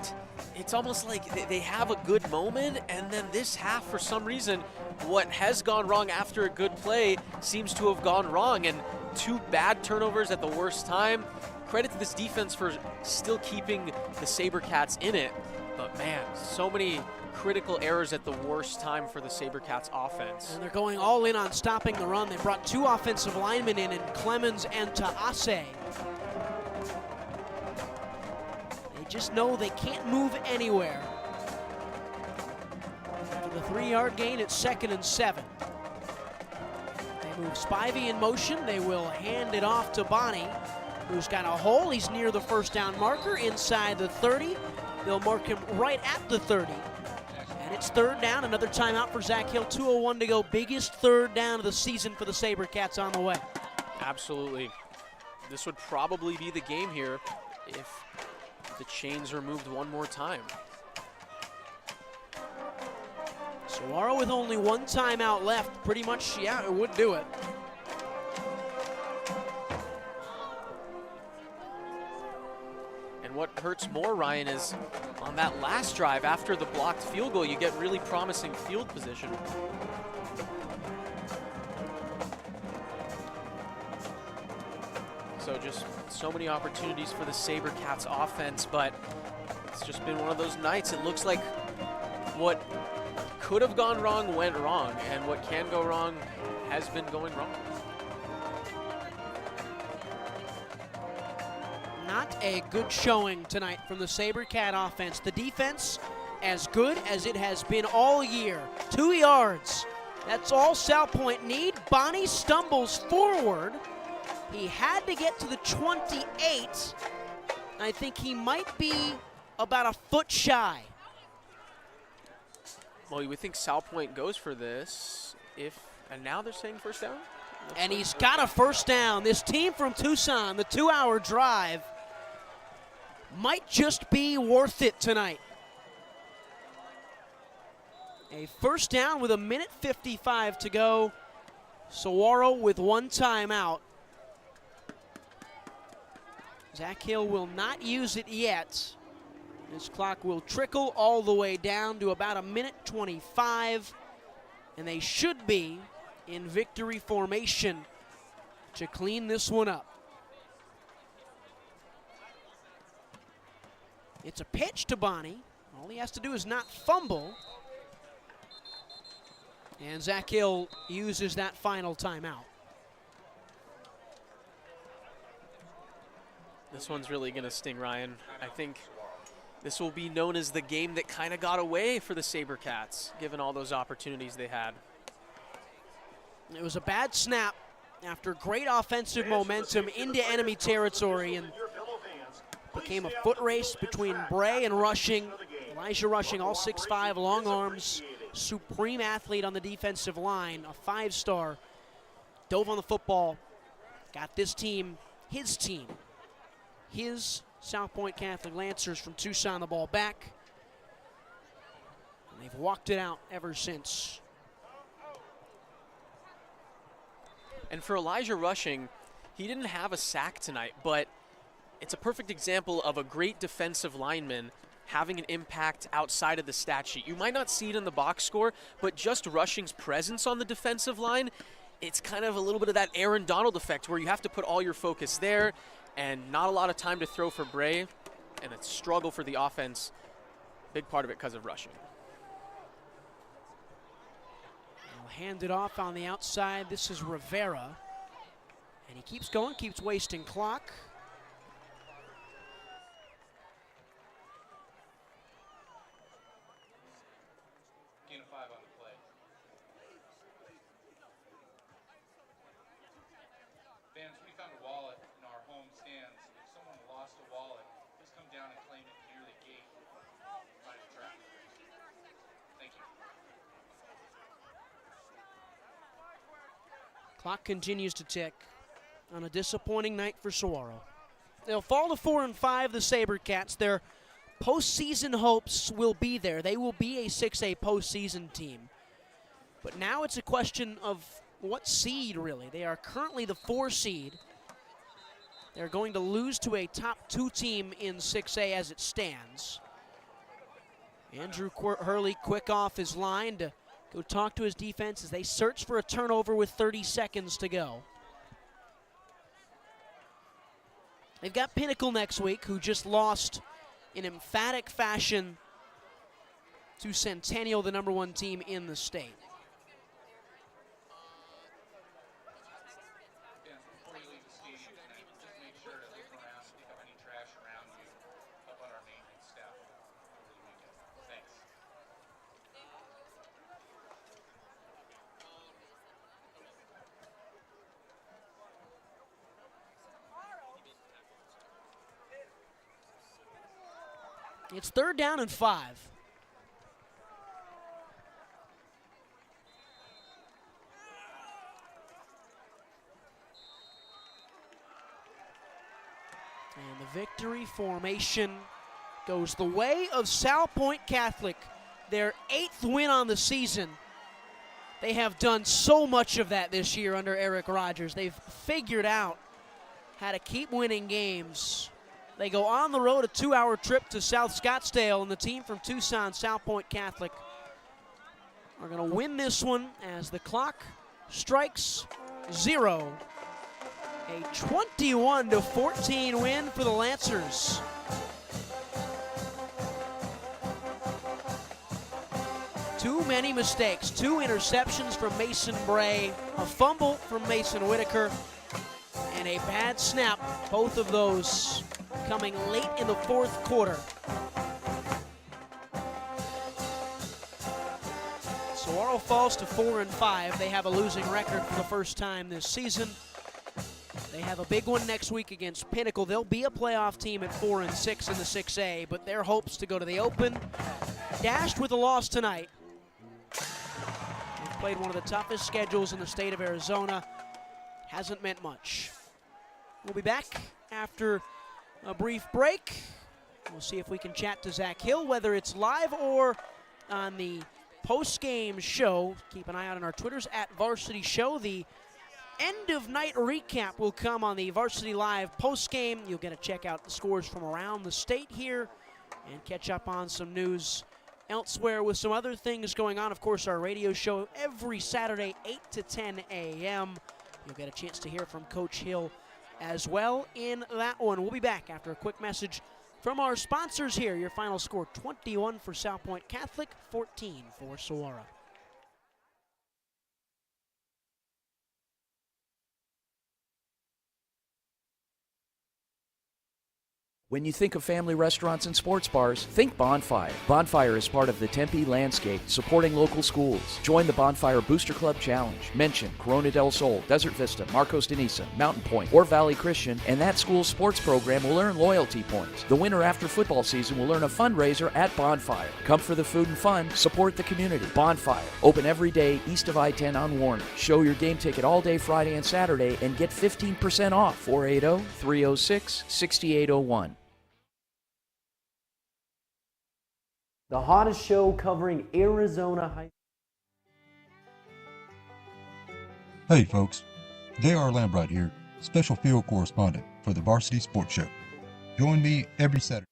it's almost like they have a good moment, and then this half, for some reason, what has gone wrong after a good play seems to have gone wrong, and 2 bad turnovers at the worst time credit to this defense for still keeping the Sabercats in it. But man, so many critical errors at the worst time for the Sabercats offense. And they're going all in on stopping the run. They brought 2 offensive linemen in Clemens and Taase. They just know they can't move anywhere. After the 3-yard gain, it's 2nd and 7. They move Spivey in motion. They will hand it off to Bonnie, who's got a hole. He's near the first down marker inside the 30. They'll mark him right at the 30. And it's 3rd down, another timeout for Zach Hill. 2:01 to go, biggest 3rd down of the season for the Sabercats on the way. Absolutely. This would probably be the game here if the chains are moved one more time. Saguaro with only 1 timeout left. Pretty much, yeah, it would do it. And what hurts more, Ryan, is on that last drive after the blocked field goal, you get really promising field position. So just so many opportunities for the Sabercats offense, but it's just been one of those nights. It looks like what could have gone wrong went wrong, and what can go wrong has been going wrong. Not a good showing tonight from the Sabercat offense. The defense, as good as it has been all year. 2 yards. That's all Salpointe need. Bonnie stumbles forward. He had to get to the 28. I think he might be about a foot shy. Well, you would think Salpointe goes for this, and now they're saying first down? And he's got a first down. This team from Tucson, the 2-hour drive, might just be worth it tonight. A first down with 1:55 to go. Saguaro with 1 timeout. Zach Hill will not use it yet. This clock will trickle all the way down to about 1:25, and they should be in victory formation to clean this one up. It's a pitch to Bonnie. All he has to do is not fumble. And Zach Hill uses that final timeout. This one's really going to sting, Ryan. I think this will be known as the game that kind of got away for the Sabercats, given all those opportunities they had. It was a bad snap after great offensive momentum into enemy territory, and became a foot race between Bray and Rushing. Elijah Rushing, all 6'5", long arms, supreme athlete on the defensive line, a 5-star, dove on the football, got this team, his Salpointe Catholic Lancers from Tucson the ball back. And they've walked it out ever since. And for Elijah Rushing, he didn't have a sack tonight, but it's a perfect example of a great defensive lineman having an impact outside of the stat sheet. You might not see it in the box score, but just Rushing's presence on the defensive line, it's kind of a little bit of that Aaron Donald effect where you have to put all your focus there and not a lot of time to throw for Bray, and a struggle for the offense, big part of it because of Rushing. They'll hand it off on the outside. This is Rivera, and he keeps going, keeps wasting clock. Gain of 5 on the play. Fans, we found a wallet in our home stands. If someone lost a wallet, please come down and claim it near the gate. Find a track. Thank you. Clock continues to tick on a disappointing night for Saguaro. They'll fall to 4-5, the Sabercats. Their postseason hopes will be there. They will be a 6A postseason team. But now it's a question of what seed, really. They are currently the 4 seed. They're going to lose to a top 2 team in 6A as it stands. Andrew Hurley quick off his line to go talk to his defense as they search for a turnover with 30 seconds to go. They've got Pinnacle next week, who just lost in emphatic fashion to Centennial, the #1 team in the state. Before you leave the stadium tonight, just make sure to look around and pick up any trash around you. Help out our maintenance staff over the weekend. Thanks. It's 3rd down and 5. And the victory formation goes the way of Salpointe Catholic, their 8th win on the season. They have done so much of that this year under Eric Rogers. They've figured out how to keep winning games. They go on the road, a 2-hour trip to South Scottsdale, and the team from Tucson, Salpointe Catholic, are going to win this one as the clock strikes 0. A 21-14 win for the Lancers. Too many mistakes, 2 interceptions from Mason Bray, a fumble from Mason Whitaker, and a bad snap, both of those coming late in the 4th quarter. Saguaro falls to 4-5. They have a losing record for the first time this season. They have a big one next week against Pinnacle. They'll be a playoff team at 4-6 in the 6A, but their hopes to go to the Open dashed with a loss tonight. They've played one of the toughest schedules in the state of Arizona. Hasn't meant much. We'll be back after a brief break. We'll see if we can chat to Zach Hill, whether it's live or on the post-game show. Keep an eye out on our Twitters at Varsity Show. The end-of-night recap will come on the Varsity Live post-game. You'll get to check out the scores from around the state here and catch up on some news elsewhere with some other things going on. Of course, our radio show every Saturday, 8 to 10 a.m. You'll get a chance to hear from Coach Hill as well in that one. We'll be back after a quick message from our sponsors here. Your final score, 21 for Salpointe Catholic, 14 for Saguaro. When you think of family restaurants and sports bars, think Bonfire. Bonfire is part of the Tempe landscape, supporting local schools. Join the Bonfire Booster Club Challenge. Mention Corona del Sol, Desert Vista, Marcos de Niza, Mountain Point, or Valley Christian, and that school's sports program will earn loyalty points. The winner after football season will earn a fundraiser at Bonfire. Come for the food and fun, support the community. Bonfire, open every day east of I-10 on Warner. Show your game ticket all day Friday and Saturday and get 15% off. 480-306-6801. The hottest show covering Arizona high. Hey folks, J.R. Lambright here, special field correspondent for the Varsity Sports Show. Join me every Saturday.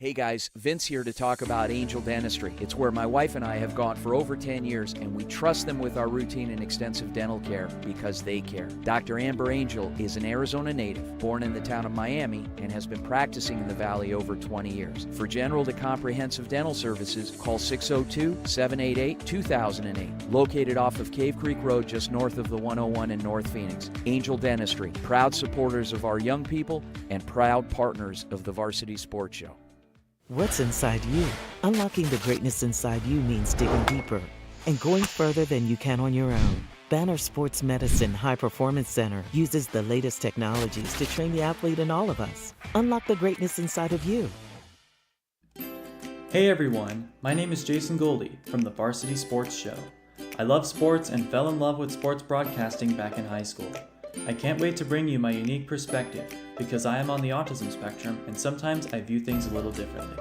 Hey guys, Vince here to talk about Angel Dentistry. It's where my wife and I have gone for over 10 years, and we trust them with our routine and extensive dental care because they care. Dr. Amber Angel is an Arizona native, born in the town of Miami, and has been practicing in the Valley over 20 years. For general to comprehensive dental services, call 602-788-2008. Located off of Cave Creek Road just north of the 101 in North Phoenix. Angel Dentistry, proud supporters of our young people and proud partners of the Varsity Sports Show. What's inside you? Unlocking the greatness inside you means digging deeper and going further than you can on your own. Banner Sports Medicine High Performance Center uses the latest technologies to train the athlete in all of us. Unlock the greatness inside of you. Hey everyone, my name is Jason Goldie from the Varsity Sports Show. I love sports and fell in love with sports broadcasting back in high school. I can't wait to bring you my unique perspective because I am on the autism spectrum and sometimes I view things a little differently.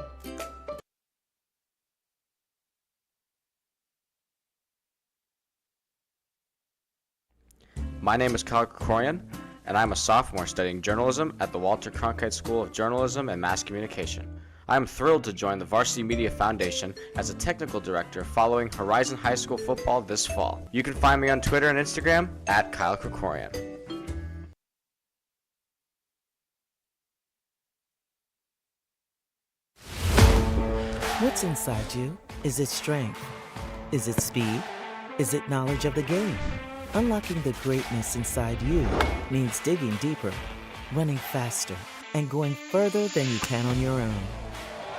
My name is Kyle Krikorian, and I'm a sophomore studying journalism at the Walter Cronkite School of Journalism and Mass Communication. I am thrilled to join the Varsity Media Foundation as a technical director following Horizon High School football this fall. You can find me on Twitter and Instagram at Kyle Krikorian. What's inside you? Is it strength? Is it speed? Is it knowledge of the game? Unlocking the greatness inside you means digging deeper, running faster, and going further than you can on your own.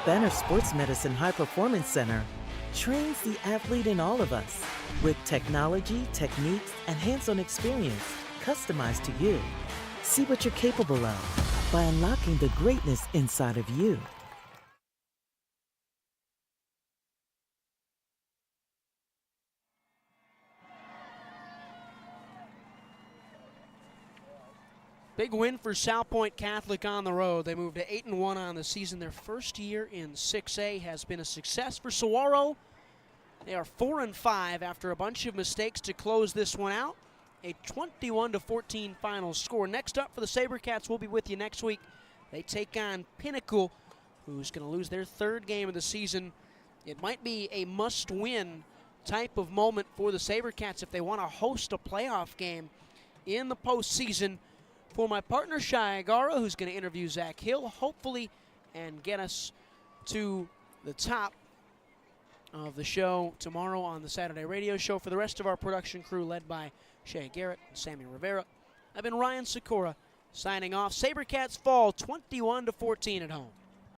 Banner Sports Medicine High Performance Center trains the athlete in all of us with technology, techniques, and hands-on experience customized to you. See what you're capable of by unlocking the greatness inside of you. Big win for Salpointe Catholic on the road. They moved to 8-1 on the season. Their first year in 6A has been a success for Saguaro. They are 4-5 after a bunch of mistakes to close this one out. A 21-14 final score. Next up for the Sabercats, we'll be with you next week. They take on Pinnacle, who's going to lose their third game of the season. It might be a must-win type of moment for the Sabercats if they want to host a playoff game in the postseason. For my partner, Saguaro, who's going to interview Zach Hill, hopefully, and get us to the top of the show tomorrow on the Saturday radio show. For the rest of our production crew, led by Shay Garrett and Sammy Rivera, I've been Ryan Sikora signing off. Sabercats fall 21-14 at home.